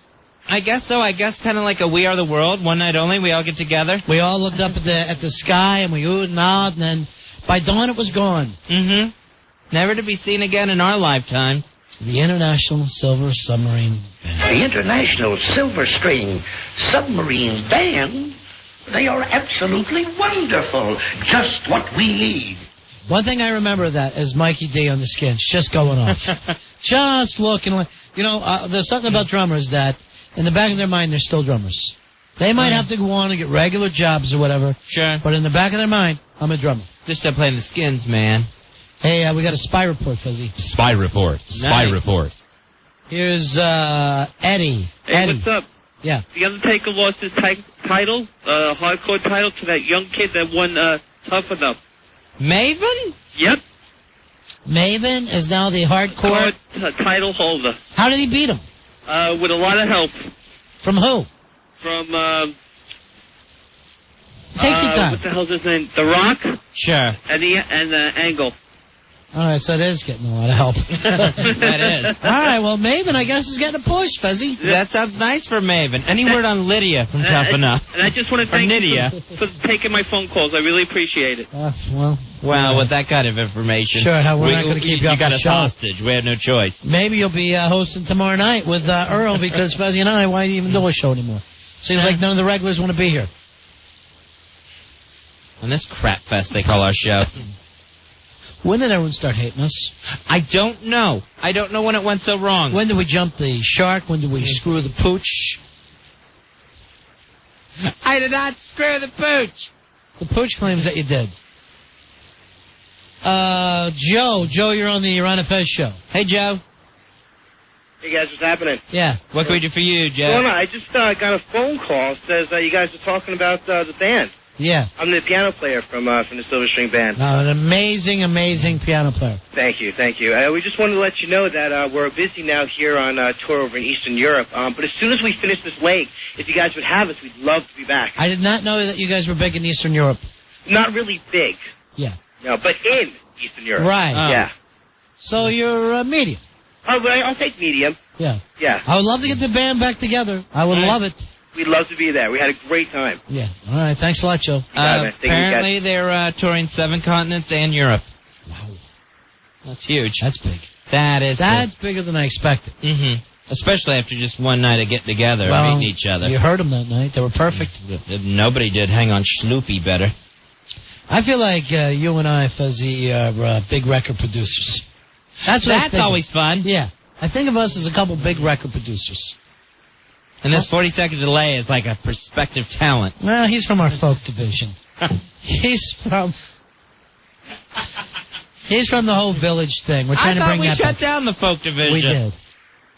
I guess so. I guess kind of like a We Are the World, one night only. We all get together. We all looked up at the sky and we oohed and awed, and then by dawn it was gone. Mm-hmm. Never to be seen again in our lifetime. The International Silver Submarine Band. The International Silver String Submarine Band? They are absolutely wonderful. Just what we need. One thing I remember of that is Mikey D on the Skins, just going off. Just looking like... You know, there's something about drummers that, in the back of their mind, they're still drummers. They might have to go on and get regular jobs or whatever. Sure. But in the back of their mind, I'm a drummer. Just start playing the Skins, man. Hey, we got a spy report, Fuzzy. Spy report. Spy report. Here's Eddie. Hey, Eddie. what's up? Yeah. The Undertaker lost his title, hardcore title, to that young kid that won Tough Enough. Maven? Yep. Maven is now the hardcore title holder. How did he beat him? With a lot of help. From who? From, Take your time. what the hell's his name? The Rock? Sure. And Angle. All right, so it is getting a lot of help. That is. All right, well, Maven, I guess, is getting a push, Fuzzy. That sounds nice for Maven. Any word on Lydia from Tough Enough? And I just want to thank Nydia. you for taking my phone calls. I really appreciate it. Well, with that kind of information. Sure, we're not going to keep you off got the us show. hostage. We have no choice. Maybe you'll be hosting tomorrow night with Earl, because Fuzzy and I, why do you even do a show anymore? Seems like none of the regulars want to be here. On this crap fest they call our show. When did everyone start hating us? I don't know. I don't know when it went so wrong. When did we jump the shark? When did we screw the pooch? I did not screw the pooch. The pooch claims that you did. Joe, you're on the Ron and Fez show. Hey, Joe. Hey, guys, what's happening? Yeah. What can we do for you, Joe? Well, no, I just got a phone call. It says you guys are talking about the band. Yeah. I'm the piano player from the Silver String Band. An amazing, amazing piano player. Thank you. We just wanted to let you know that we're busy now here on tour over in Eastern Europe. But as soon as we finish this leg, if you guys would have us, we'd love to be back. I did not know that you guys were big in Eastern Europe. Not really big. Yeah. No, but in Eastern Europe. Right. Yeah. So you're medium. Oh, but I'll take medium. Yeah. Yeah. I would love to get the band back together. I would love it. We'd love to be there. We had a great time. Yeah. All right. Thanks a lot, Joe. Apparently they're touring 7 continents and Europe. Wow. That's huge. That's big. That's bigger than I expected. Mm-hmm. Especially after just one night of getting together and meeting each other. You heard them that night. They were perfect. Nobody did Hang On Sloopy better. I feel like you and I, Fuzzy, are big record producers. That's always fun. Yeah. I think of us as a couple big record producers. And this 40-second delay is like a prospective talent. Well, he's from our folk division. He's from the whole village thing. We're trying to bring that I thought we shut down the folk division.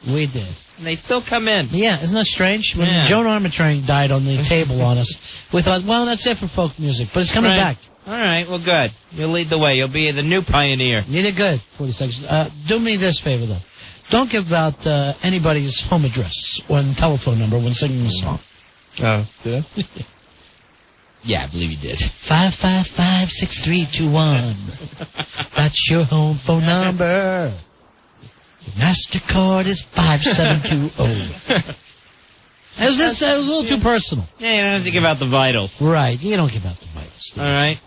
We did. And they still come in. Yeah, isn't that strange? When Joan Armatrading died on the table on us, we thought, well, that's it for folk music. But it's coming back. All right, well, good. You'll lead the way. You'll be the new pioneer. You did good, 40 seconds. Do me this favor, though. Don't give out anybody's home address or telephone number when singing the song. Oh, did I? Yeah, I believe you did. 555-6321. That's your home phone number. Your MasterCard is 5720. It was a little too personal. Yeah, you don't have to give out the vitals. Right, you don't give out the vitals. All right.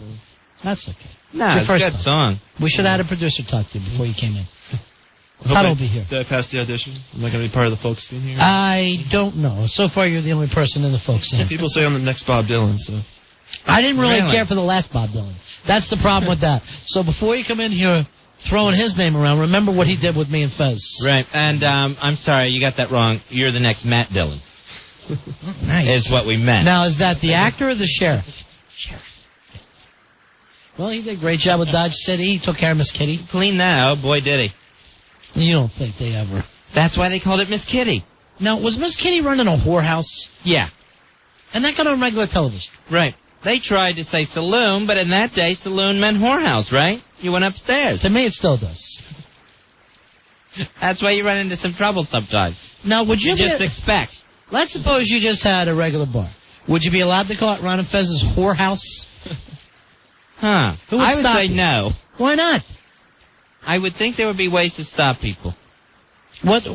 That's okay. No, it's a good song. We should have had a producer talk to you before you came in. Tuddle will be here. Did I pass the audition? Am I going to be part of the folk scene here? I don't know. So far, you're the only person in the folk scene. People say I'm the next Bob Dylan, so... I didn't really care for the last Bob Dylan. That's the problem with that. So before you come in here throwing his name around, remember what he did with me and Fez. Right, and I'm sorry, you got that wrong. You're the next Matt Dillon. Nice. Is what we meant. Now, is that the actor or the sheriff? Sheriff. Well, he did a great job with Dodge City. He took care of Miss Kitty. Clean that. Oh, boy, did he. You don't think they ever... That's why they called it Miss Kitty. Now, was Miss Kitty running a whorehouse? Yeah. And that got on regular television? Right. They tried to say saloon, but in that day, saloon meant whorehouse, right? You went upstairs. To me, it still does. That's why you run into some trouble sometimes. Now, would you just expect? Let's suppose you just had a regular bar. Would you be allowed to call it Ron and Fez's whorehouse? Huh. Who would I would stop say you? no. Why not? I would think there would be ways to stop people. What?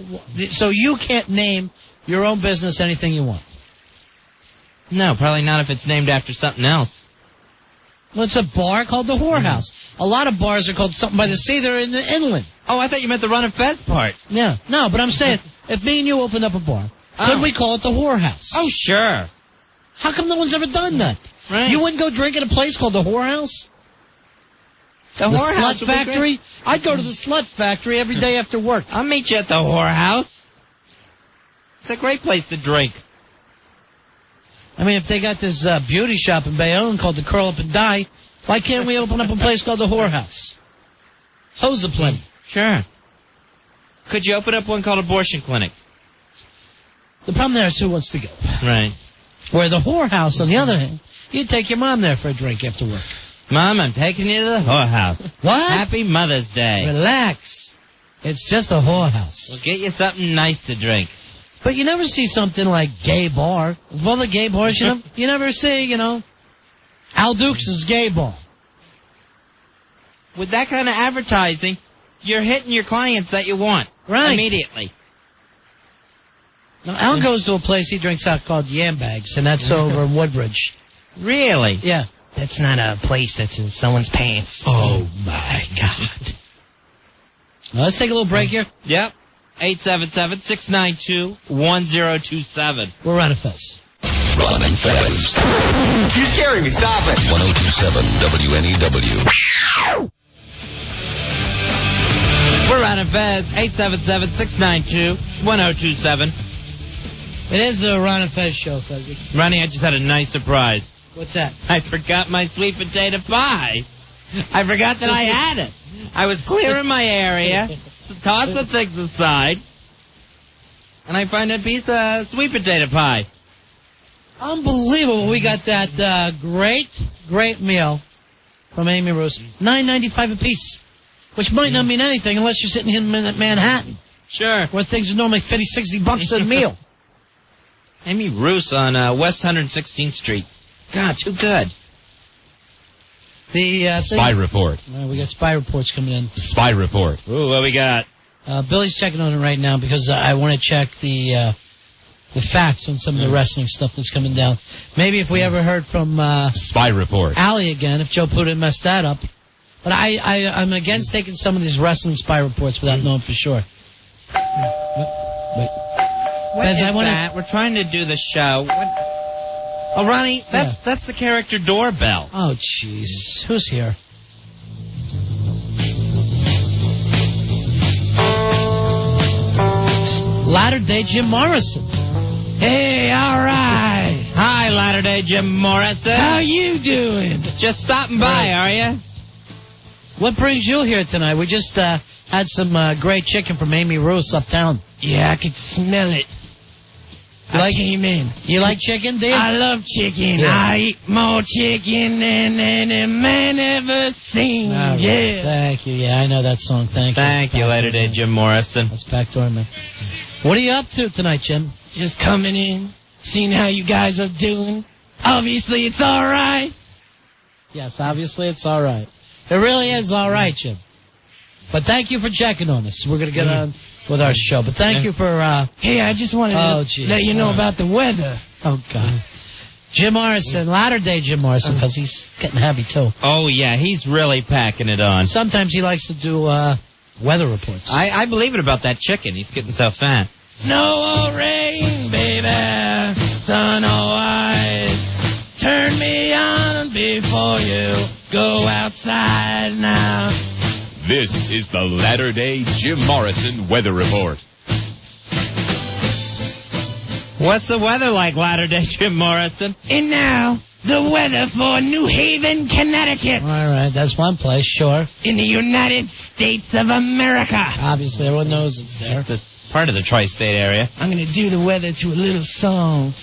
So you can't name your own business anything you want? No, probably not if it's named after something else. Well, it's a bar called the Whorehouse. A lot of bars are called something by the sea. They're in the inland. Oh, I thought you meant the Run and Fez part. Yeah. No, but I'm saying, if me and you opened up a bar, could we call it the Whorehouse? Oh, sure. How come no one's ever done that? Right. You wouldn't go drink at a place called the Whorehouse? The Whorehouse Slut Factory? I'd go to the Slut Factory every day after work. I'll meet you at the Whorehouse. It's a great place to drink. I mean, if they got this beauty shop in Bayonne called the Curl Up and Die, why can't we open up a place called the Whorehouse? Hoes are plenty. Sure. Could you open up one called Abortion Clinic? The problem there is who wants to go. Right. Where the Whorehouse, on the other hand, you take your mom there for a drink after work. Mom, I'm taking you to the whorehouse. What? Happy Mother's Day. Relax. It's just a whorehouse. We'll get you something nice to drink. But you never see something like gay bar. Of all the gay bars, you never see, Al Dukes' gay bar. With that kind of advertising, you're hitting your clients that you want. Right. Immediately. Now, Al goes to a place he drinks out called Yam Bags, and that's over in Woodbridge. Really? Yeah. That's not a place that's in someone's pants. Oh, my God. Now, let's take a little break here. Yep. 877-692-1027. We're Ron and Fez. Ron and Fez. You're scaring me. Stop it. 1027 WNEW. We're Ron and Fez. 877-692-1027. It is the Ron and Fez show, Fezzy. Ronnie, I just had a nice surprise. What's that? I forgot my sweet potato pie. I forgot that I had it. I was clearing my area, toss the things aside, and I find a piece of sweet potato pie. Unbelievable. We got that great meal from Amy Roos. $9.95 a piece, which might not mean anything unless you're sitting in Manhattan. Sure. Where things are normally $50, $60 a meal. Amy Roos on West 116th Street. God, too good. The Spy report. We got spy reports coming in. Spy report. Ooh, what we got? Billy's checking on it right now because I want to check the facts on some of the wrestling stuff that's coming down. Maybe if we ever heard from Spy report. Allie again, if Joe Puda messed that up. But I'm against taking some of these wrestling spy reports without knowing for sure. Wait. What is that? We're trying to do the show. Oh, Ronnie, that's the character doorbell. Oh, jeez. Who's here? Latter-day Jim Morrison. Hey, all right. Hi, Latter-day Jim Morrison. How you doing? Just stopping by, are you? What brings you here tonight? We just had some great chicken from Amy Roos uptown. Yeah, I could smell it. I came in. You like chicken, Dave? I love chicken. Yeah. I eat more chicken than any man ever seen. Right. Yeah. Thank you. Yeah, I know that song. Thank you. Thank you, Latter-day Jim Morrison. That's backdoor, man. What are you up to tonight, Jim? Just coming in, seeing how you guys are doing. Obviously, it's all right. Yes, obviously it's all right. It really is all right, Jim. But thank you for checking on us. We're going to get on with our show. But thank you for... Hey, I just wanted to let you know about the weather. Oh, God. Jim Morrison, latter-day Jim Morrison, because he's getting heavy, too. Oh, yeah, he's really packing it on. Sometimes he likes to do weather reports. I believe it about that chicken. He's getting so fat. Snow or rain, baby, sun or ice, turn me on before you go outside now. This is the latter-day Jim Morrison Weather Report. What's the weather like, latter-day Jim Morrison? And now, the weather for New Haven, Connecticut. All right, that's one place, sure. In the United States of America. Obviously, everyone knows it's there. It's part of the tri-state area. I'm going to do the weather to a little song.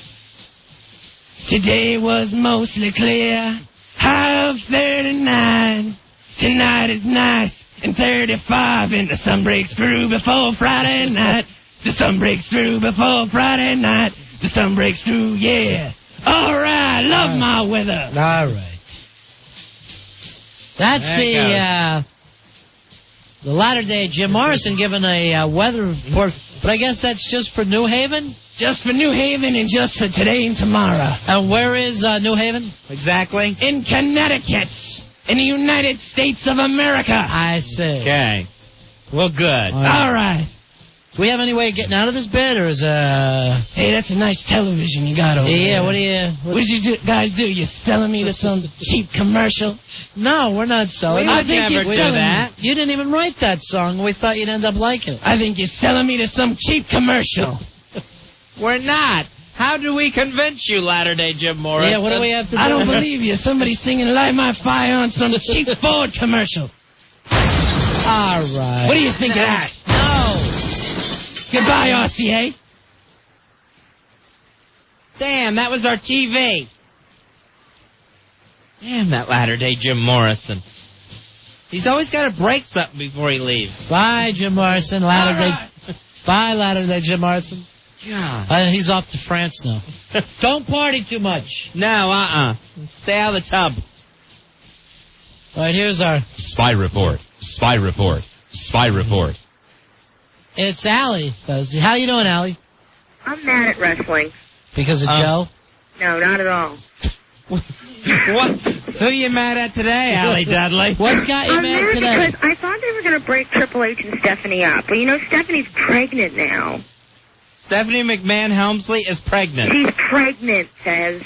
Today was mostly clear, high of 39. Tonight is nice and 35, and the sun breaks through before Friday night. The sun breaks through before Friday night. The sun breaks through, yeah. All right, love my weather. All right. That's the latter-day Jim Morrison giving a weather report, but I guess that's just for New Haven? Just for New Haven and just for today and tomorrow. And where is New Haven? Exactly. In Connecticut, in the United States of America. I see. Okay. Well, good. All right. Do we have any way of getting out of this bed, or is Hey, that's a nice television you got over there. Yeah, what did you guys do? You selling me to some cheap commercial? No, we're not selling. I'd never do that. You didn't even write that song. We thought you'd end up liking it. I think you're selling me to some cheap commercial. We're not. How do we convince you, latter-day Jim Morrison? Yeah, what do we have to do? I don't believe you. Somebody's singing Light My Fire on some cheap Ford commercial. All right. What do you think of that? No. Goodbye, RCA. Damn, that was our TV. Damn, that latter-day Jim Morrison. He's always got to break something before he leaves. Bye, Jim Morrison. Latter-day. Bye, latter-day Jim Morrison. God. He's off to France now. Don't party too much. No, Stay out of the tub. All right, here's our Spy Report. Spy Report. Spy Report. It's Allie. How you doing, Allie? I'm mad at wrestling. Because of Joe? No, not at all. What? Who you mad at today, Allie Dudley? What's got you mad today? Because I thought they were going to break Triple H and Stephanie up. But, you know, Stephanie's pregnant now. Stephanie McMahon Helmsley is pregnant. She's pregnant, says.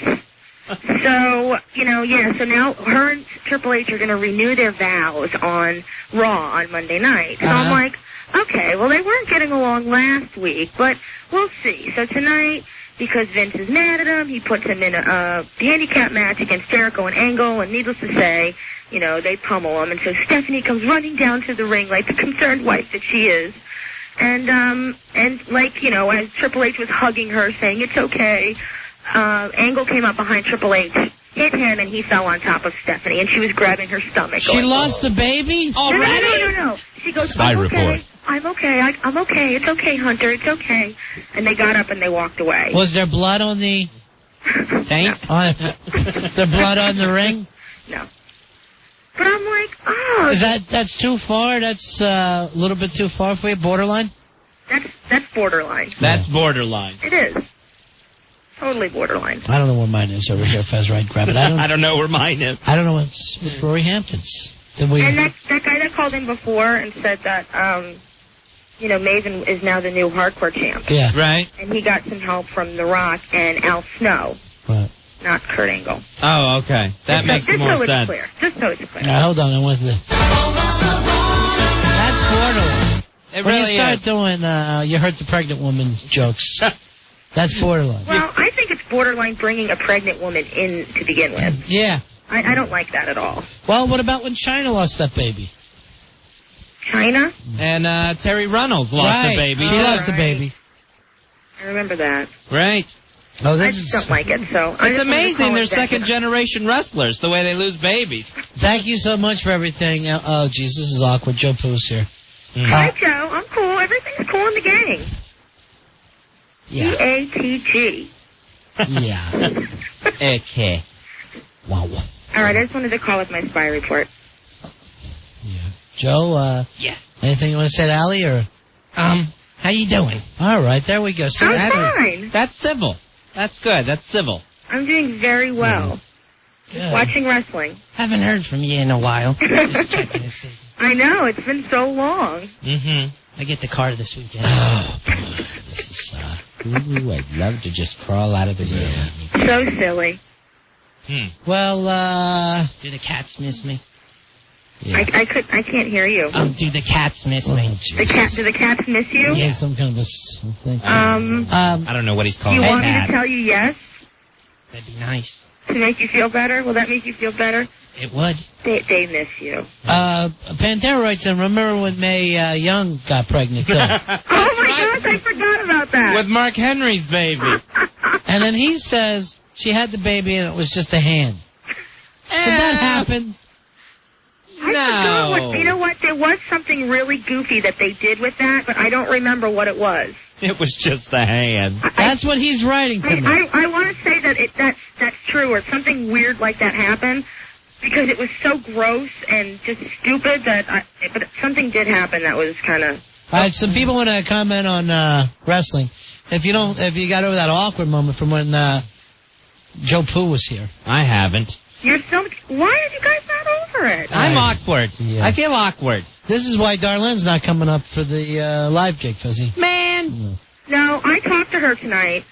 So, you know, so now her and Triple H are going to renew their vows on Raw on Monday night. So I'm like, okay, well, they weren't getting along last week, but we'll see. So tonight, because Vince is mad at him, he puts him in a handicap match against Jericho and Angle, and needless to say, you know, they pummel him. And so Stephanie comes running down to the ring like the concerned wife that she is. And like, you know, as Triple H was hugging her, saying, it's okay, Angle came up behind Triple H, hit him, and he fell on top of Stephanie, and she was grabbing her stomach. She lost the baby? Already? No. She goes, Spy Report. I'm okay. I'm okay. It's okay, Hunter. It's okay. And they got up and they walked away. Was there blood on the taint? The blood on the ring? No. But I'm like, oh. That's too far? That's a little bit too far for you? Borderline? That's borderline. That's borderline. It is. Totally borderline. I don't know where mine is over here, Fez. Right, grab it. I don't know where mine is. I don't know what's with Rory Hampton's. And that guy that called in before and said that, you know, Maven is now the new hardcore champ. Yeah. Right. And he got some help from The Rock and Al Snow. Right. Not Kurt Angle. Oh, okay. That makes more sense. Just so it's clear. Now, hold on. I want to... That's borderline. When you start doing you hurt the pregnant woman jokes, that's borderline. Well, I think it's borderline bringing a pregnant woman in to begin with. Yeah. I don't like that at all. Well, what about when China lost that baby? China? And Terry Runnels lost a baby. She lost the baby. I remember that. Right. Oh, I just don't like it, so... It's amazing they're second-generation wrestlers, the way they lose babies. Thank you so much for everything. Oh, jeez, this is awkward. Joe Poo's here. Hi, Joe. I'm cool. Everything's cool in the gang. Yeah. EATG. Yeah. Okay. Wow. All right, I just wanted to call with my spy report. Yeah. Joe, Yeah. anything you want to say to Allie, or? How you doing? All right, there we go. So I'm fine. That's civil. That's good. That's civil. I'm doing very well. Good. Watching wrestling. Haven't heard from you in a while. Just checking to see. I know, it's been so long. Mm-hmm. I get the car this weekend. Oh, boy. This is, Ooh, I'd love to just crawl out of the room. So silly. Well, Do the cats miss me? I can't hear you. Do the cats miss me? Do the cats miss you? Yeah, some kind of a thing. I don't know what he's Do calling you it. want me to tell you yes? That'd be nice. To make you feel better? Will that make you feel better? It would. They miss you. Pantera writes in, remember when Mae Young got pregnant, too? Oh, my gosh, I forgot about that. With Mark Henry's baby. And then he says she had the baby and it was just a hand. Did that happen? I forgot what, you know what? There was something really goofy that they did with that, but I don't remember what it was. It was just a hand. That's what he's writing to me. I want to say that that's true, or something weird like that happened, because it was so gross and just stupid but something did happen that was kind of. All right, some people want to comment on wrestling. If you got over that awkward moment from when Joe Pooh was here. I haven't. Why are you guys not over it? I'm awkward. Yeah. I feel awkward. This is why Darlene's not coming up for the live gig, Fuzzy. Man! No, I talked to her tonight.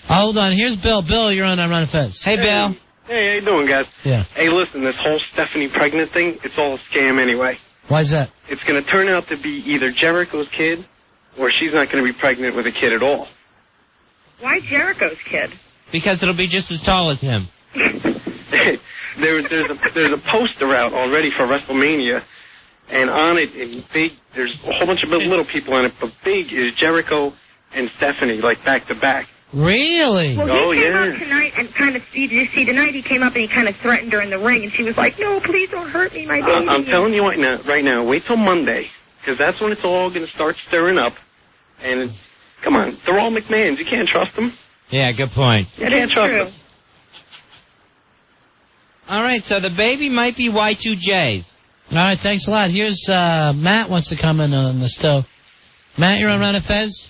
Hold on. Here's Bill. Bill, you're on Run Fez. Hey, Bill. Hey, how you doing, guys? Yeah. Hey, listen, this whole Stephanie pregnant thing, it's all a scam anyway. Why's that? It's going to turn out to be either Jericho's kid or she's not going to be pregnant with a kid at all. Why Jericho's kid? Because it'll be just as tall as him. There's a poster out already for WrestleMania, and on it in big, there's a whole bunch of little people on it, but big is Jericho and Stephanie, like back to back. Really? Well, he came up tonight and kind of, did you see tonight? He came up and he kind of threatened her in the ring, and she was like, "No, please don't hurt me, my baby." I'm telling you right now, wait till Monday, because that's when it's all going to start stirring up. And come on, they're all McMahons. You can't trust them. Yeah, good point. You can't trust them. All right, so the baby might be Y2J's. All right, thanks a lot. Here's Matt wants to comment on this, too. Matt, you're on Run Fez?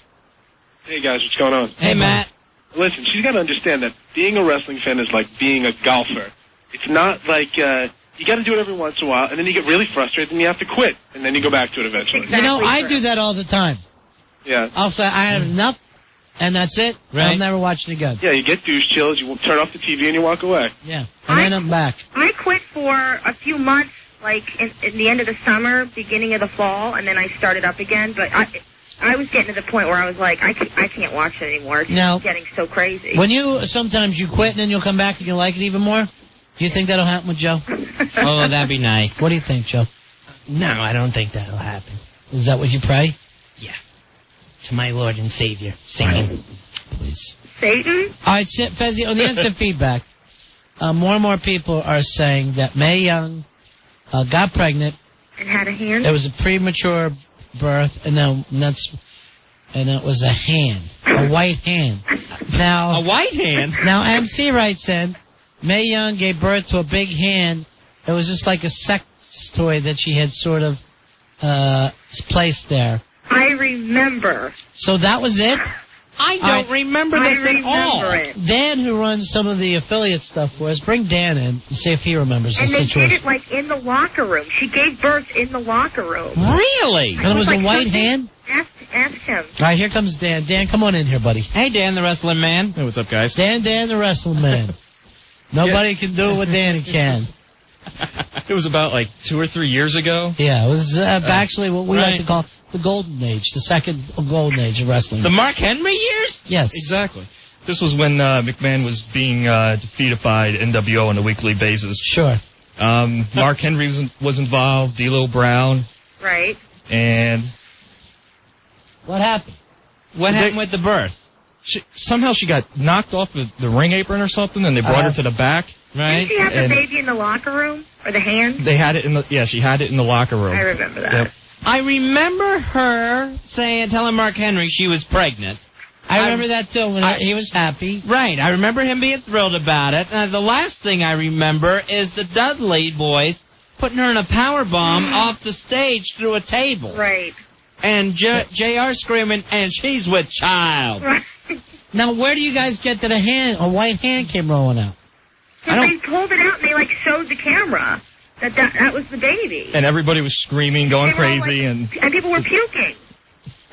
Hey, guys, what's going on? Hey, Matt. Listen, she's got to understand that being a wrestling fan is like being a golfer. It's not like you got to do it every once in a while, and then you get really frustrated, and you have to quit, and then you go back to it eventually. You know, I do that all the time. Yeah. I'll say I had enough, and that's it. Right. I'll never watch it again. Yeah, you get douche chills, you turn off the TV, and you walk away. Yeah, and then I'm back. I quit for a few months, like in the end of the summer, beginning of the fall, and then I started up again, but I was getting to the point where I was like, I can't watch it anymore. It's just getting so crazy. When sometimes you quit and then you'll come back and you'll like it even more, do you think that'll happen with Joe? Oh, that'd be nice. What do you think, Joe? No, I don't think that'll happen. Is that what you pray? Yeah. To my Lord and Savior, Satan. Please. Satan? All right, Fezzi, on the instant feedback, more and more people are saying that Mae Young got pregnant. And had a hand? It was a premature birth, and it was a hand, a white hand. Now, a white hand? Now, MC writes in, Mae Young gave birth to a big hand. It was just like a sex toy that she had sort of placed there. I remember. So that was it? I don't remember this at all. Dan, who runs some of the affiliate stuff for us, bring Dan in and see if he remembers the situation. And they did it like in the locker room. She gave birth in the locker room. Really? And it was a white hand? Ask him. All right, here comes Dan. Dan, come on in here, buddy. Hey, Dan, the wrestling man. Hey, what's up, guys? Dan, the wrestling man. Nobody can do what Danny can. It was about like 2 or 3 years ago. Yeah, it was actually what we like to call the golden age, the second golden age of wrestling. The Mark Henry years? Yes. Exactly. This was when McMahon was being defeated by NWO on a weekly basis. Sure. Mark Henry was involved, D'Lo Brown. Right. And... What happened? What happened with the birth? Somehow she got knocked off of the ring apron or something, and they brought her to the back. Right. Did she have the baby in the locker room? Or the hand? They had it in the... Yeah, she had it in the locker room. I remember that. Yep. I remember her telling Mark Henry she was pregnant. I remember that too, when he was happy. Right. I remember him being thrilled about it. The last thing I remember is the Dudley boys putting her in a power bomb off the stage through a table. Right. And JR screaming, and she's with child. Right. Now, where do you guys get that a white hand came rolling out? Because they pulled it out and they showed the camera that was the baby. And everybody was screaming, going crazy, and people were puking.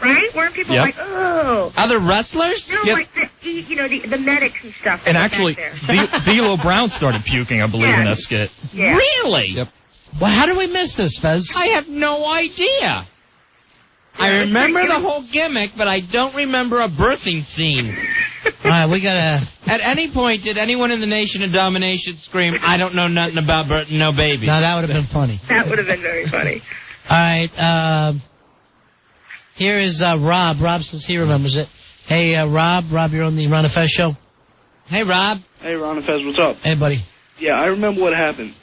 Right? Weren't people like, oh? Other wrestlers? No, the medics and stuff. And actually, D'Lo Brown started puking, I believe, in that skit. Yeah. Really? Yep. Well, how did we miss this, Fez? I have no idea. I remember the whole gimmick, but I don't remember a birthing scene. All right, we gotta... At any point, did anyone in the Nation of Domination scream, I don't know nothing about birthing no baby? No, that would have been funny. That would have been very funny. All right, here is Rob. Rob says he remembers it. Hey, Rob. Rob, you're on the Ron and Fez show. Hey, Rob. Hey, Ron and Fez, what's up? Hey, buddy. Yeah, I remember what happened.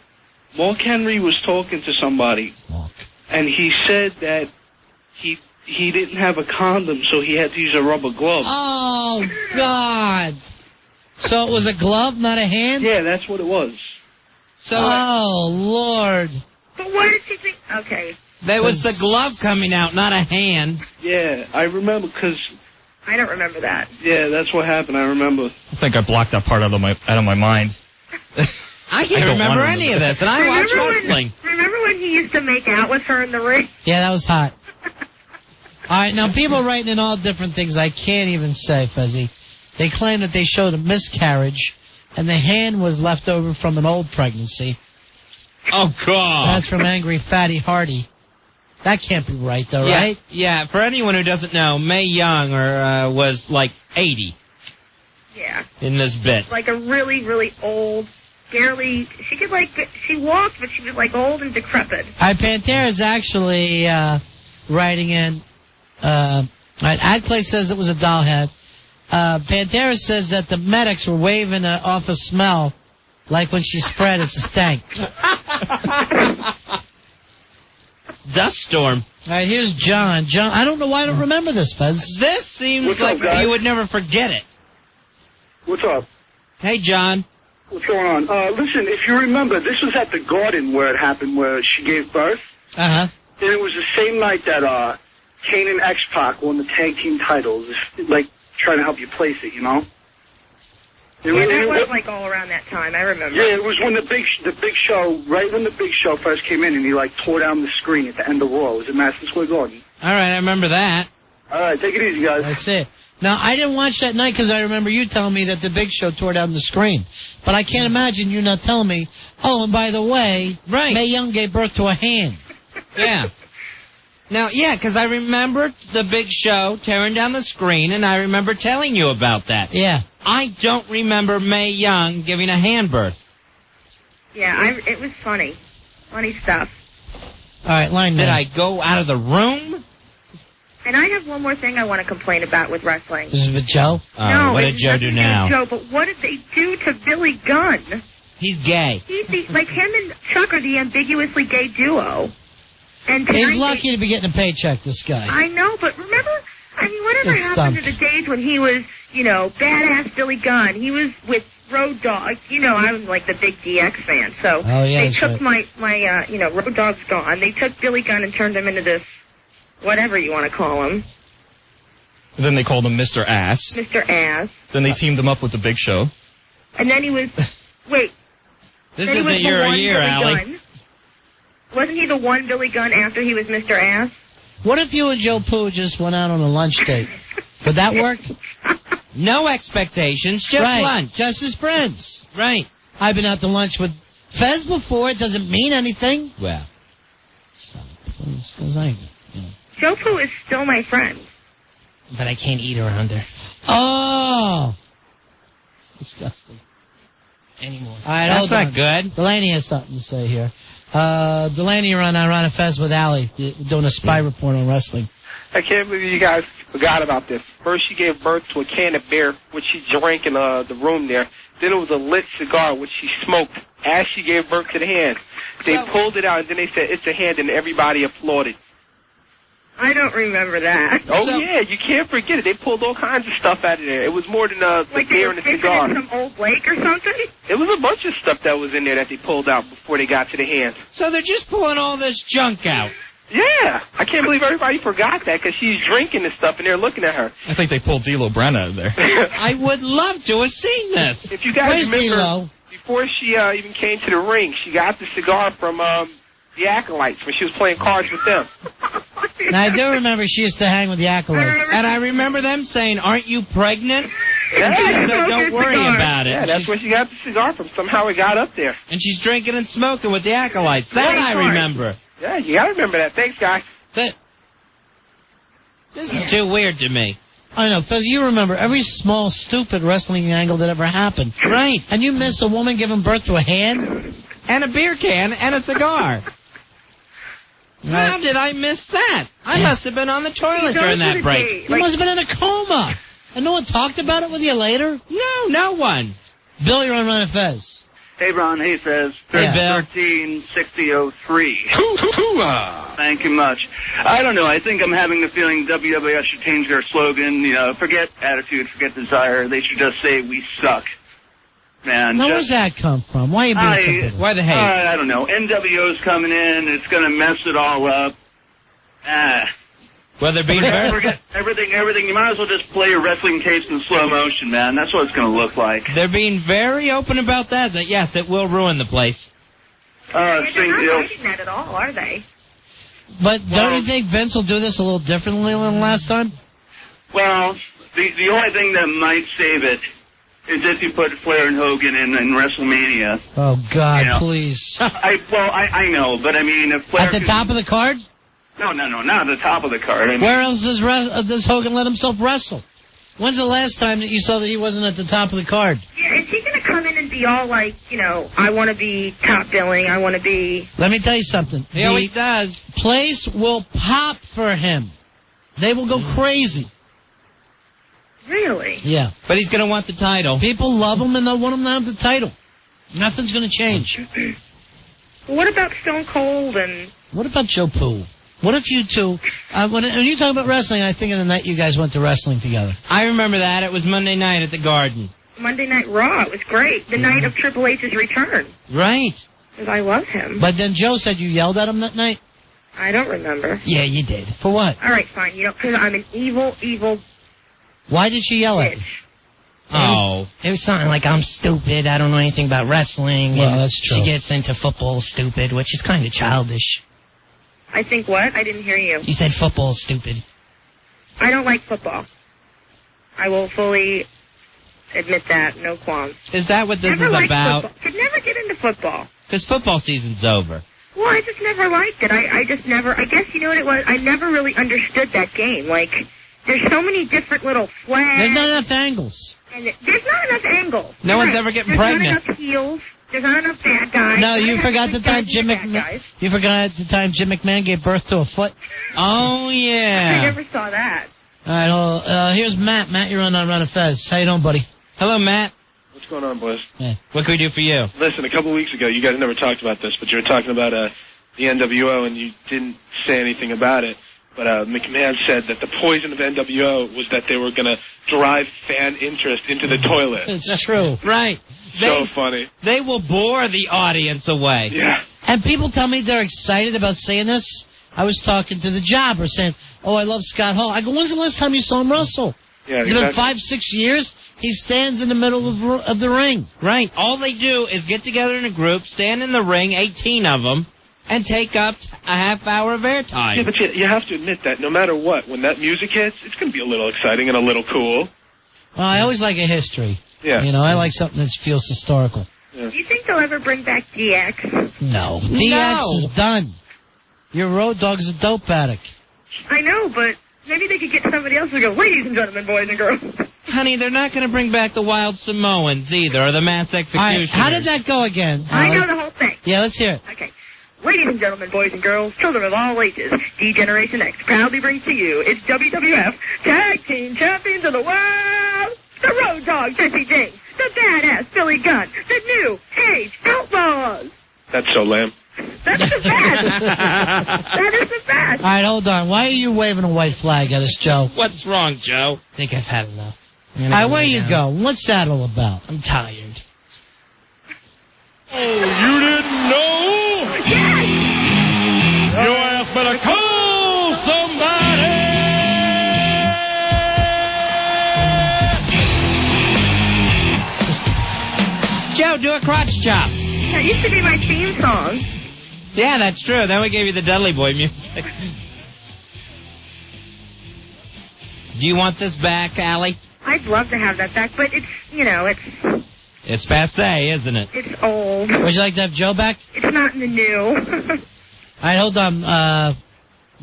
Mark Henry was talking to somebody, and he said that he didn't have a condom, so he had to use a rubber glove. Oh, God. So it was a glove, not a hand? Yeah, that's what it was. So, oh, Lord. But what did you think? Okay. There was the glove coming out, not a hand. Yeah, I remember because... I don't remember that. Yeah, that's what happened. I remember. I think I blocked that part out of my mind. I can't remember any of this, and I watch wrestling. Remember when he used to make out with her in the ring? Yeah, that was hot. All right, now people writing in all different things I can't even say, Fezzy. They claim that they showed a miscarriage, and the hand was left over from an old pregnancy. Oh, God. That's from Angry Fatty Hardy. That can't be right, though, right? Yeah, for anyone who doesn't know, Mae Young was like 80. Yeah. In this bit. Like a really, really old, barely... She walked, but she was like old and decrepit. All right, Pantera's actually writing in... Adplay says it was a doll head. Pantera says that the medics were waving off a smell like when she spread it stank. Dust storm. All right, here's John. John, I don't know why I don't remember this, Fez. This seems like you would never forget it. What's up? Hey, John. What's going on? Listen, if you remember, this was at the Garden where it happened, where she gave birth. Uh-huh. And it was the same night that Kane and X-Pac won the tag team titles. It's like trying to help you place it, you know? That was like all around that time. I remember. Yeah, it was when the big show, right when the Big Show first came in, and he like tore down the screen at the end of Raw. It was at Madison Square Garden. All right, I remember that. All right, take it easy, guys. That's it. Now, I didn't watch that night because I remember you telling me that the Big Show tore down the screen. But I can't imagine you not telling me, oh, and by the way, Mae Young gave birth to a hand. Yeah. Now, yeah, because I remember the Big Show tearing down the screen, and I remember telling you about that. Yeah. I don't remember Mae Young giving a hand birth. Yeah, it was funny. Funny stuff. All right, line Did I go out of the room? And I have one more thing I want to complain about with wrestling. This is with Joe? No, what did Joe do now? Joe, but what did they do to Billy Gunn? He's gay. He's like him and Chuck are the ambiguously gay duo. And he's lucky to be getting a paycheck, this guy. I know, but remember, whatever happened to the days when he was, badass Billy Gunn? He was with Road Dogg. I'm like the big DX fan, so they took my Road Dogg's gone. They took Billy Gunn and turned him into this, whatever you want to call him. Then they called him Mr. Ass. Mr. Ass. Then they teamed him up with the Big Show. And then he was, wait. This isn't your year, Allie. Gunn. Wasn't he the one Billy Gunn after he was Mr. Ass? What if you and Joe Poo just went out on a lunch date? Would that work? No expectations, just lunch. Just as friends. Right. I've been out to lunch with Fez before. It doesn't mean anything. Well. Joe Poo is still my friend. But I can't eat around her. Oh. Disgusting. Anymore. All right, that's not good. Delaney has something to say here. Delaney, you're on Ron and Fez with Allie, doing a spy report on wrestling. I can't believe you guys forgot about this. First, she gave birth to a can of beer, which she drank in the room there. Then it was a lit cigar, which she smoked as she gave birth to the hand. They pulled it out, and then they said, it's a hand, and everybody applauded. I don't remember that. Oh, yeah, you can't forget it. They pulled all kinds of stuff out of there. It was more than the beer and the cigar. Like some old lake or something? It was a bunch of stuff that was in there that they pulled out before they got to the hand. So they're just pulling all this junk out. Yeah, I can't believe everybody forgot that because she's drinking this stuff and they're looking at her. I think they pulled D'Lo Brown out of there. I would love to have seen this. If you guys remember, D'Lo? Before she even came to the ring, she got the cigar from the Acolytes when she was playing cards with them. Now, I do remember she used to hang with the Acolytes. And I remember them saying, aren't you pregnant? And she said, don't worry about it. Yeah, that's where she got the cigar from. Somehow it got up there. And she's drinking and smoking with the acolytes. That I remember. Yeah, you gotta remember that. Thanks, guys. This is too weird to me. I know, because you remember every small, stupid wrestling angle that ever happened. Right. And you miss a woman giving birth to a hand? And a beer can and a cigar. How did I miss that? I must have been on the toilet during that break. You must have been in a coma. And no one talked about it with you later? No, no one. Bill, you're on Run and Fez. Hey, Ron. Hey, Fez. Hey, Bill. 136003. Thank you much. I don't know. I think I'm having the feeling WWF should change their slogan. You know, forget attitude, forget desire. They should just say, we suck. Man, Now, where's that come from? Why are you being so bitter? Why the hate? I don't know. NWO's coming in. It's going to mess it all up. Well, they're being forget everything. You might as well just play your wrestling tapes in slow motion, man. That's what it's going to look like. They're being very open about that yes, it will ruin the place. They're not hiding that at all, are they? But don't you think Vince will do this a little differently than last time? Well, the only thing that might save it is if you put Flair and Hogan in WrestleMania. Oh, God, You know. please. I know, but I mean, if Flair At the top of the card? No, not at the top of the card. I mean, Where else does Hogan let himself wrestle? When's the last time that you saw that he wasn't at the top of the card? Yeah, is he going to come in and be all like, you know, I want to be top billing, I want to be... Let me tell you something. He always does. Place will pop for him. They will go crazy. Really? Yeah. But he's going to want the title. People love him and they'll want him to have the title. Nothing's going to change. What about Stone Cold and... What about Joe Poo? What if you two... when you talk about wrestling, I think of the night you guys went to wrestling together. I remember that. It was Monday night at the Garden. Monday Night Raw? It was great. The night of Triple H's return. Right. Because I love him. But then Joe said you yelled at him that night? I don't remember. Yeah, you did. For what? All right, fine. You know, because I'm an evil... Why did she yell at him? It was something like, I'm stupid, I don't know anything about wrestling. Well, and that's true. She gets into football stupid, which is kind of childish. I think what? I didn't hear you. You said football stupid. I don't like football. I will fully admit that, no qualms. Is that what this Never is liked about? Football. Could never get into football. Because football season's over. Well, I just never liked it. I just never... I guess you know what it was? I never really understood that game. Like, there's so many different little flags. There's not enough angles. And there's not enough angles. No one's ever getting pregnant. There's not enough heels. There's not enough bad guys. No, you forgot the time Jim McMahon gave birth to a foot. Oh, yeah. I never saw that. All right, well, here's Matt. Matt, you're on Run of Fez. How you doing, buddy? Hello, Matt. What's going on, boys? Yeah. What can we do for you? Listen, a couple of weeks ago, you guys never talked about this, but you were talking about the NWO, and you didn't say anything about it. But McMahon said that the poison of NWO was that they were going to drive fan interest into the toilet. It's true. Right. So funny. They will bore the audience away. Yeah. And people tell me they're excited about saying this. I was talking to the jobber saying, oh, I love Scott Hall. I go, when's the last time you saw him wrestle? Yeah, It's been 5-6 years. He stands in the middle of the ring. Right. All they do is get together in a group, stand in the ring, 18 of them, and take up a half hour of airtime. Yeah, but you have to admit that no matter what, when that music hits, it's going to be a little exciting and a little cool. Well, I always like a history. Yeah. You know, I like something that feels historical. Do you think they'll ever bring back DX? No. DX is done. Your road dog's a dope addict. I know, but maybe they could get somebody else to go, ladies and gentlemen, boys and girls. Honey, they're not going to bring back the Wild Samoans either, or the Mass Executioners. All right, how did that go again? I know the whole thing. Yeah, let's hear it. Okay. Ladies and gentlemen, boys and girls, children of all ages, D-Generation X proudly brings to you its WWF Tag Team Champions of the World, the Road Dogg Jesse James, the Badass Billy Gunn, the New Age Outlaws. That's so lame. That's the best. That is the best. All right, hold on. Why are you waving a white flag at us, Joe? What's wrong, Joe? I think I've had enough. All right, where you go? What's that all about? I'm tired. Oh, you didn't know? Your ass better call somebody! Joe, do a crotch chop. That used to be my theme song. Yeah, that's true. Then we gave you the Dudley Boy music. Do you want this back, Allie? I'd love to have that back, but it's, It's passé, isn't it? it's old. Would you like to have Joe back? It's not in the new. All right, hold on.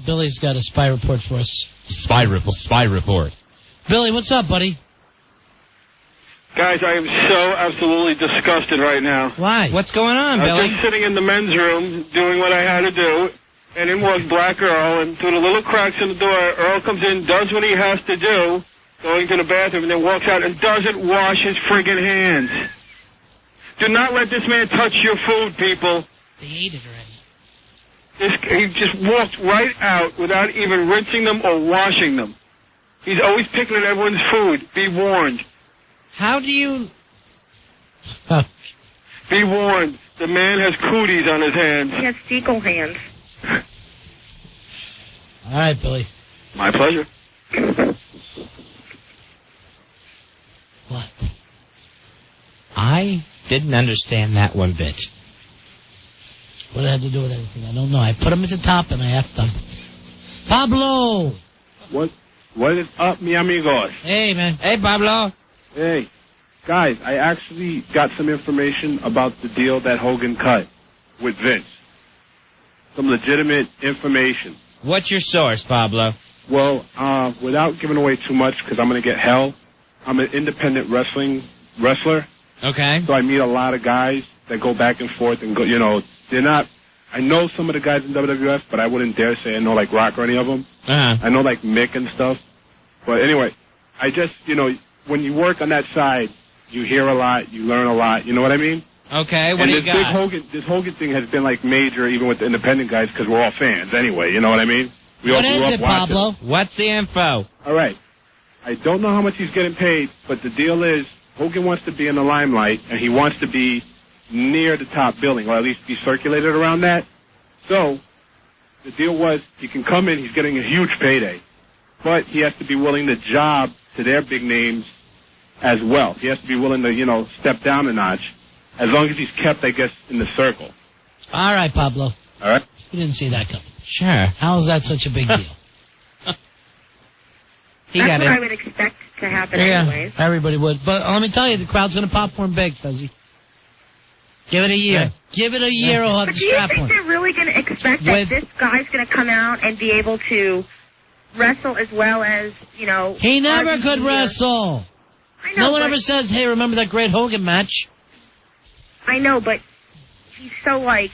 Billy's got a spy report for us. Spy report. Billy, what's up, buddy? Guys, I am so absolutely disgusted right now. Why? What's going on, I was Billy? just sitting in the men's room doing what I had to do, and in walks Black Earl, and through the little cracks in the door, Earl comes in, does what he has to do, going to the bathroom, and then walks out and doesn't wash his friggin' hands. Do not let this man touch your food, people. They ate it already. He just walked right out without even rinsing them or washing them. He's always picking at everyone's food. Be warned. How do you... Be warned. The man has cooties on his hands. He has fecal hands. All right, Billy. My pleasure. What? I didn't understand that one bit. What it had to do with anything, I don't know. I put him at the top and I effed him. Pablo! What is up, mi amigos? Hey, man. Hey, Pablo. Hey. Guys, I actually got some information about the deal that Hogan cut with Vince. Some legitimate information. What's your source, Pablo? Well, without giving away too much, because I'm going to get hell, I'm an independent wrestler. Okay. So I meet a lot of guys that go back and forth and go, they're not, I know some of the guys in WWF, but I wouldn't dare say I know like Rock or any of them. Uh-huh. I know like Mick and stuff. But anyway, I just, when you work on that side, you hear a lot, you learn a lot, you know what I mean? Okay, what and do you got? This Hogan thing has been like major even with the independent guys because we're all fans anyway, you know what I mean? We all What grew is up it, watching. Pablo? What's the info? All right. I don't know how much he's getting paid, but the deal is Hogan wants to be in the limelight, and he wants to be near the top billing, or at least be circulated around that. So the deal was he can come in, he's getting a huge payday, but he has to be willing to job to their big names as well. He has to be willing to, step down a notch, as long as he's kept, I guess, in the circle. All right, Pablo. All right? You didn't see that coming. Sure. How is that such a big deal? That's what I would expect to happen anyways. Everybody would. But let me tell you, the crowd's going to popcorn big, Fezzy. Give it a year. Give it a year, he'll have But the do you strap think on. they're really going to expect that this guy's going to come out and be able to wrestle as well as, He never could RVD? wrestle. I know, No one but- ever says, hey, remember that great Hogan match? I know, but he's so I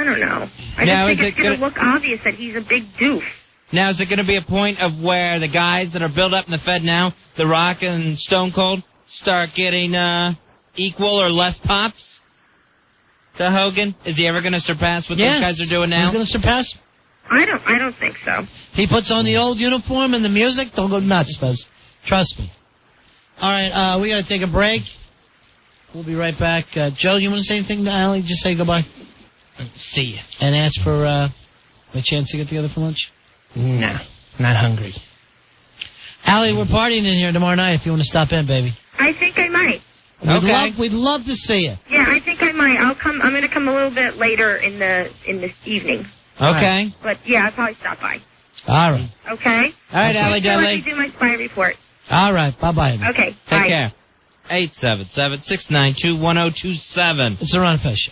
don't know. I Now, just is think it's it going to gonna- look obvious that he's a big doof. Now, is it going to be a point of where the guys that are built up in the Fed now, The Rock and Stone Cold, start getting equal or less pops to Hogan? Is he ever going to surpass what those guys are doing now? He's going to surpass. I don't think so. He puts on the old uniform and the music, don't go nuts, Fez. Trust me. All right, we got to take a break. We'll be right back. Joe, you want to say anything to Allie? Just say goodbye. See you. And ask for a chance to get together for lunch? No, not hungry. Allie, we're partying in here tomorrow night if you want to stop in, baby. I think I might. We'd love to see you. Yeah, I think I might. I'm going to come a little bit later in the evening. Okay. But yeah, I'll probably stop by. All right. Okay. All right, Allie, Let me darling. do my spy report. All right. Bye-bye. Okay. Take bye. care. 877-692-1027. It's the Ron Fez Show.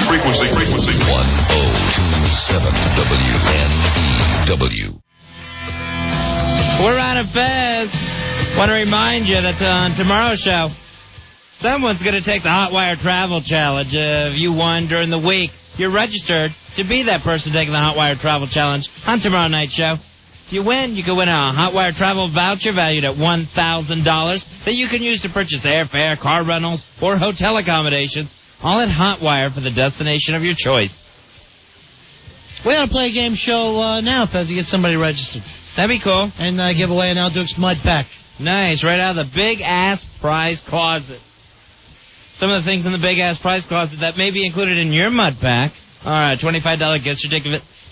Frequency 1027 WNEW. We're on a Fez. Want to remind you that on tomorrow's show, someone's going to take the Hot Wire Travel Challenge. If you won during the week, you're registered to be that person taking the Hot Wire Travel Challenge on tomorrow night's show. If you win, you can win a Hot Wire Travel voucher valued at $1,000 that you can use to purchase airfare, car rentals, or hotel accommodations, all at Hot Wire for the destination of your choice. We ought to play a game show now, Fez, to get somebody registered. That'd be cool. And give away an Al Dukes mud pack. Nice, right out of the big-ass prize closet. Some of the things in the big-ass prize closet that may be included in your mud pack are a $25 gift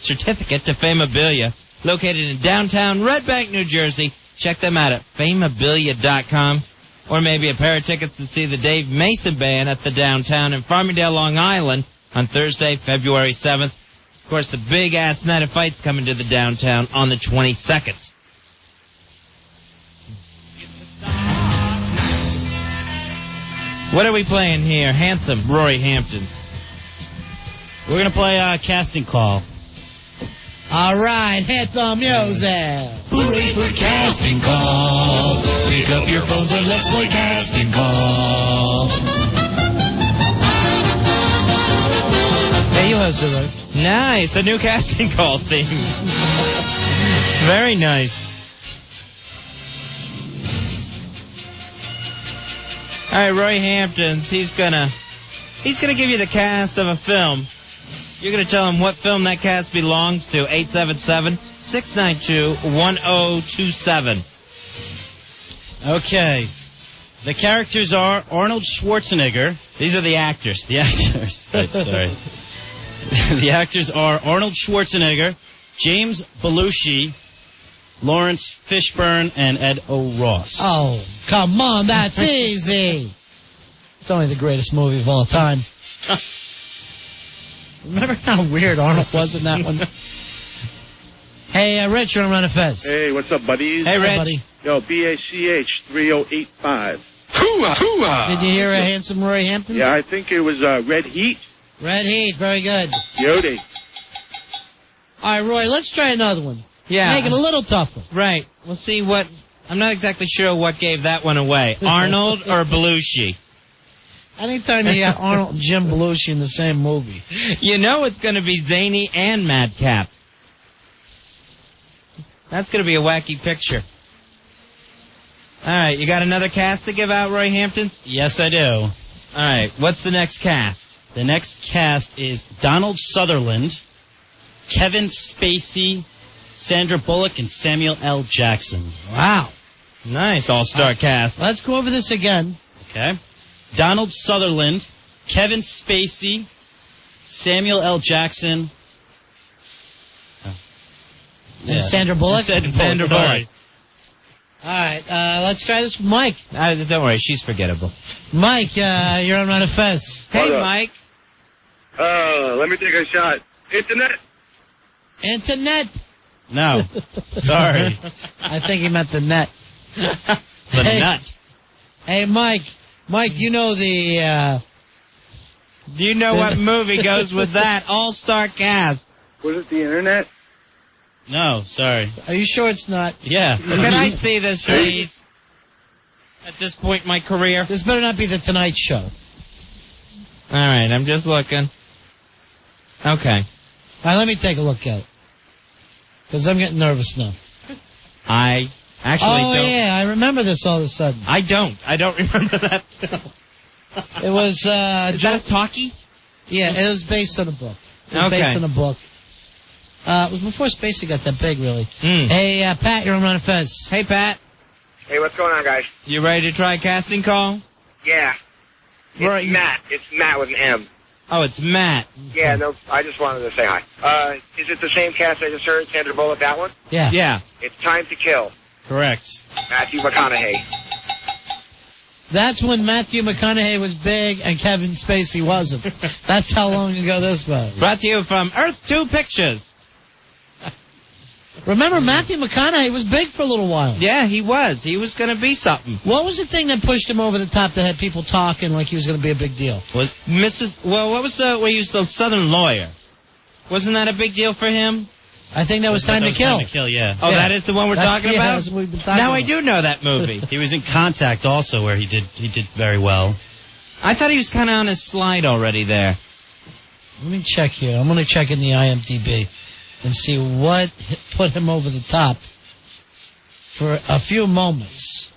certificate to Famabilia, located in downtown Red Bank, New Jersey. Check them out at famabilia.com. Or maybe a pair of tickets to see the Dave Mason Band at the downtown in Farmingdale, Long Island on Thursday, February 7th. Of course, the big-ass night of fights coming to the downtown on the 22nd. What are we playing here? Handsome Roy Hamptons. We're going to play Casting Call. All right, hit the music. Hooray for Casting Call. Pick up your phones and let's play Casting Call. Hey, you host it, right? Nice. A new Casting Call theme. Very nice. All right, Roy Hamptons, he's gonna give you the cast of a film. You're gonna tell him what film that cast belongs to. 877-692-1027. Okay. The characters are Arnold Schwarzenegger. These are the actors. The actors. Right, sorry. The actors are Arnold Schwarzenegger, James Belushi, Lawrence Fishburne, and Ed O'Ross. Oh, come on, that's easy. It's only the greatest movie of all time. Remember how weird Arnold was in that one? Hey, Rich, you're on Run of Fez. Hey, what's up, buddies? Hey, Rich. Buddy. Yo, BACH 3085. Did you hear Handsome Roy Hamptons? Yeah, I think it was Red Heat. Red Heat, very good. Yodi. All right, Roy, let's try another one. Yeah. Make it a little tougher. Right. We'll see what... I'm not exactly sure what gave that one away. Arnold or Belushi? Anytime you got Arnold and Jim Belushi in the same movie. You know it's going to be zany and madcap. That's going to be a wacky picture. All right, you got another cast to give out, Roy Hamptons? Yes, I do. All right, what's the next cast? The next cast is Donald Sutherland, Kevin Spacey, Sandra Bullock, and Samuel L. Jackson. Wow. Nice all-star cast. Let's go over this again. Okay. Donald Sutherland, Kevin Spacey, Samuel L. Jackson, and Sandra Bullock. Sandra Bullock. All right, let's try this with Mike. Don't worry, she's forgettable. Mike, you're on Run of Fez. Hey, Mike. Let me take a shot. Internet. No. Sorry. I think he meant the net. The nut. Hey, Mike. Mike, you know the... Do you know what movie goes with that all-star cast? Was it the internet? No, sorry. Are you sure it's not? Yeah. Can I see this, please? At this point in my career? This better not be the Tonight Show. All right, I'm just looking. Okay. All right, let me take a look at it. Because I'm getting nervous now. I actually don't. Oh, yeah, I remember this all of a sudden. I don't remember that film. It was... Is that a talkie? Yeah, it was based on a book. It was Okay. based on a book. It was before Spacey got that big, really. Hey, Pat, you're on Run of Fez. Hey, Pat. Hey, what's going on, guys? You ready to try casting call? Yeah. It's Matt. It's Matt with an M. Oh, it's Matt. Yeah, no, I just wanted to say hi. Is it the same cast I just heard, Sandra Bullock, that one? Yeah. Yeah. It's Time to Kill. Correct. Matthew McConaughey. That's when Matthew McConaughey was big and Kevin Spacey wasn't. That's how long ago this was. Brought to you from Earth 2 Pictures. Remember, Matthew McConaughey was big for a little while. Yeah, he was. He was going to be something. What was the thing that pushed him over the top that had people talking like he was going to be a big deal? What was where he was the Southern lawyer? Wasn't that a big deal for him? I think that was Time to Kill. Time to Kill, yeah. Oh, that is the one we're talking about? That's what we've been talking now about. I do know that movie. He was in Contact also, where he did very well. I thought he was kind of on his slide already there. Let me check here. I'm going to check in the IMDb and see what put him over the top for a few moments.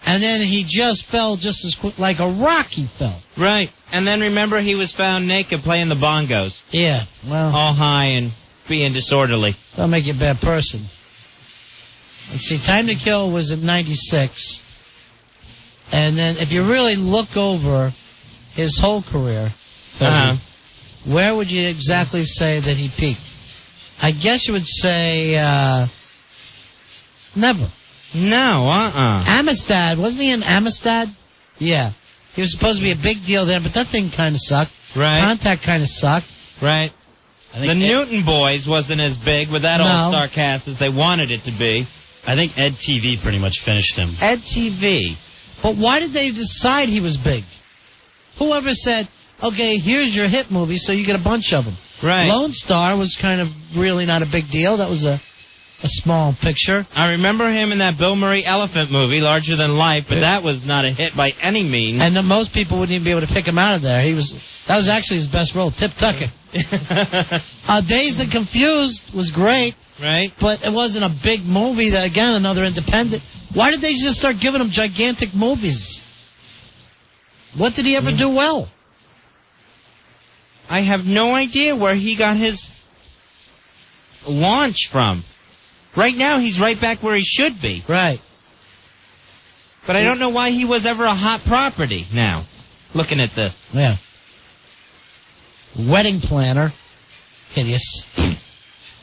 And then he just fell just as quick, like a rock he fell. Right. And then remember he was found naked playing the bongos. Yeah, well. All high and being disorderly. That'll make you a bad person. Let's see, Time to Kill was in 96. And then if you really look over his whole career, where would you exactly say that he peaked? I guess you would say never. No, Amistad. Wasn't he in Amistad? Yeah. He was supposed to be a big deal there, but that thing kind of sucked. Right. Contact kind of sucked. Right. The Newton Boys wasn't as big with that all-star cast as they wanted it to be. I think Ed TV pretty much finished him. Ed TV. But why did they decide he was big? whoever said, okay, here's your hit movie, so you get a bunch of them. Right. Lone Star was kind of really not a big deal. That was a small picture. I remember him in that Bill Murray Elephant movie, Larger Than Life, but that was not a hit by any means. And most people wouldn't even be able to pick him out of there. That was actually his best role, Tip Tucker. Dazed and Confused was great. Right. But it wasn't a big movie. That, again, another independent. Why did they just start giving him gigantic movies? What did he ever do well? I have no idea where he got his launch from. Right now, he's right back where he should be. Right. But I don't know why he was ever a hot property now, looking at this. Yeah. Wedding Planner. Hideous.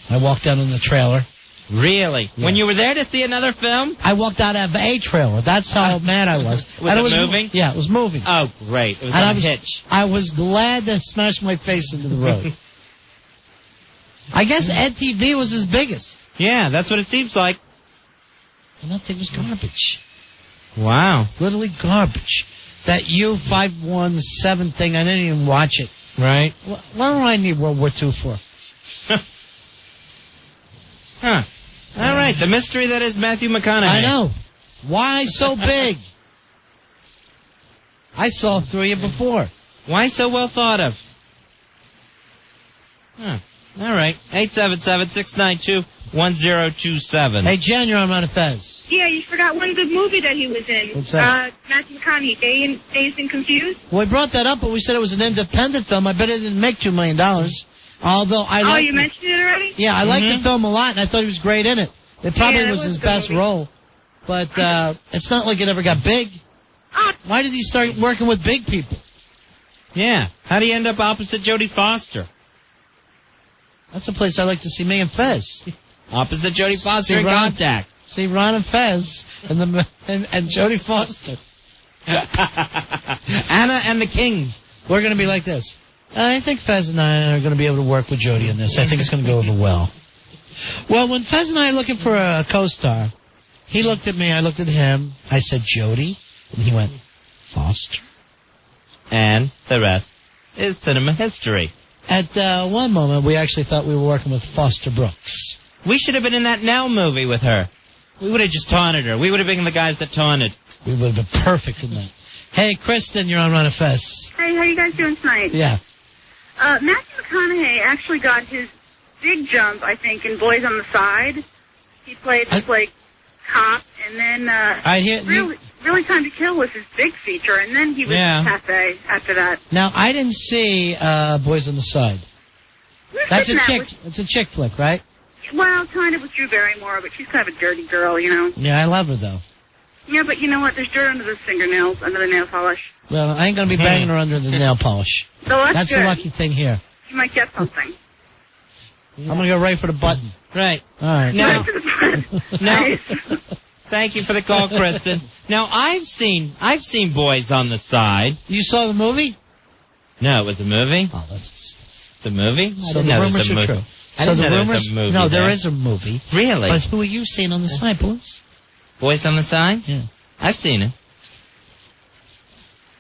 I walked out in the trailer. Really? Yeah. When you were there to see another film? I walked out of a trailer. That's how mad I was. Was it moving? Yeah, it was moving. Oh, great. It was on a hitch. I was glad to smash my face into the road. I guess Ed TV was his biggest. Yeah, that's what it seems like. And that thing was garbage. Wow. Literally garbage. That U-517 thing, I didn't even watch it. Right. What do I need World War II for? Huh. All right, the mystery that is Matthew McConaughey. I know. Why so big? I saw through you before. Why so well thought of? Huh. All right. 877-692-1027. Hey, Jen, you're on Ron and Fez. Yeah, you forgot one good movie that he was in. What's that? Matthew McConaughey, Dazed and Confused. Well, we brought that up, but we said it was an independent film. I bet it didn't make $2 million. Although I you mentioned it already? Yeah, I liked the film a lot, and I thought he was great in it. It probably was his best role. But it's not like it ever got big. Why did he start working with big people? Yeah. How do you end up opposite Jodie Foster? That's a place I like to see me and Fez. Opposite Jodie Foster in Contact. See Ron and Fez and Jodie Foster. Anna and the Kings. We're going to be like this. I think Fez and I are going to be able to work with Jodie in this. I think it's going to go over well. Well, when Fez and I are looking for a co-star, he looked at me, I looked at him. I said, Jodie? And he went, Foster? And the rest is cinema history. At one moment, we actually thought we were working with Foster Brooks. We should have been in that Now movie with her. We would have just taunted her. We would have been the guys that taunted. We would have been perfect in that. Hey, Kristen, you're on Ron and Fez. Hey, how you guys doing tonight? Yeah. Matthew McConaughey actually got his big jump, I think, in Boys on the Side. He played this, cop, and then really Time to Kill was his big feature, and then he was in Cafe after that. Now, I didn't see Boys on the Side. That's a chick. It's a chick flick, right? Well, kind of with Drew Barrymore, but she's kind of a dirty girl, you know. Yeah, I love her, though. Yeah, but you know what? There's dirt under the fingernails, under the nail polish. Well, I ain't going to be banging her under the nail polish. So that's the lucky thing here. You might get something. I'm going to go right for the button. Right. All right. Now, thank you for the call, Kristen. Now, I've seen Boys on the Side. You saw the movie? No, it was a movie. Oh, that's the movie. So the rumors are true. So the rumors. No, there is a movie. Really? But who are you seeing on the side, boys? Boys on the Side? Yeah. I've seen it.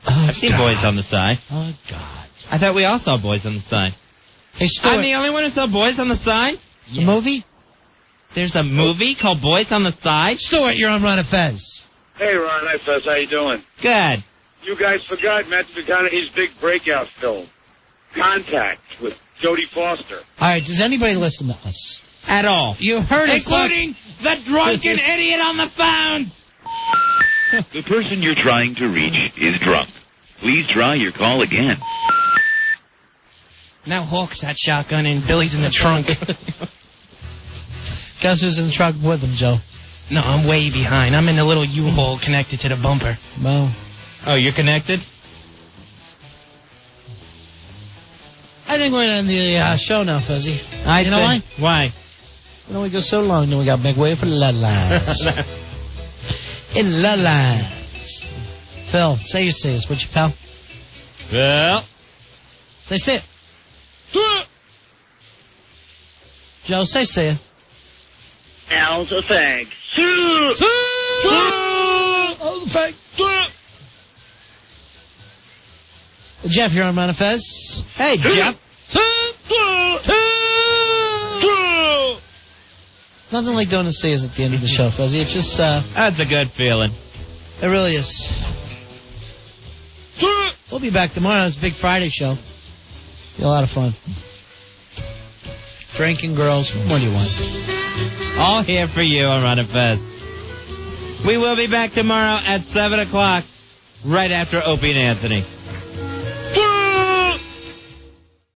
Oh, I've seen Boys on the Side. Oh, God. I thought we all saw Boys on the Side. Hey, Stuart. I'm the only one who saw Boys on the Side? The movie? There's a movie called Boys on the Side? Stuart, you're on Ron and Fez. Hey, Ron. Hi, Fez. How you doing? Good. You guys forgot Matthew McConaughey's big breakout film, Contact, with Jodie Foster. All right, does anybody listen to us? At all. You heard us. Including the drunken idiot on the phone. The person you're trying to reach is drunk. Please try your call again. Now Hawk's that shotgun and Billy's in the trunk. Guess who's in the truck with him, Joe? No, I'm way behind. I'm in the little U-Haul connected to the bumper. Well. Oh, you're connected? I think we're going to end the show now, Fuzzy. You know why? Why? You know, we go so long, then we got to make way for the lines. In the lines. Phil, say your says. What you, pal? Well. Say it. Joe, say it. Al's a fag. Al's a fag. Jeff, you're on Manifest. Hey, Jeff. Nothing like doing the C's at the end of the show, Fuzzy. It's just, That's a good feeling. It really is. We'll be back tomorrow. It's a big Friday show. Be a lot of fun. Drinking, girls. What do you want? All here for you on Run It Fest. We will be back tomorrow at 7 o'clock, right after Opie and Anthony.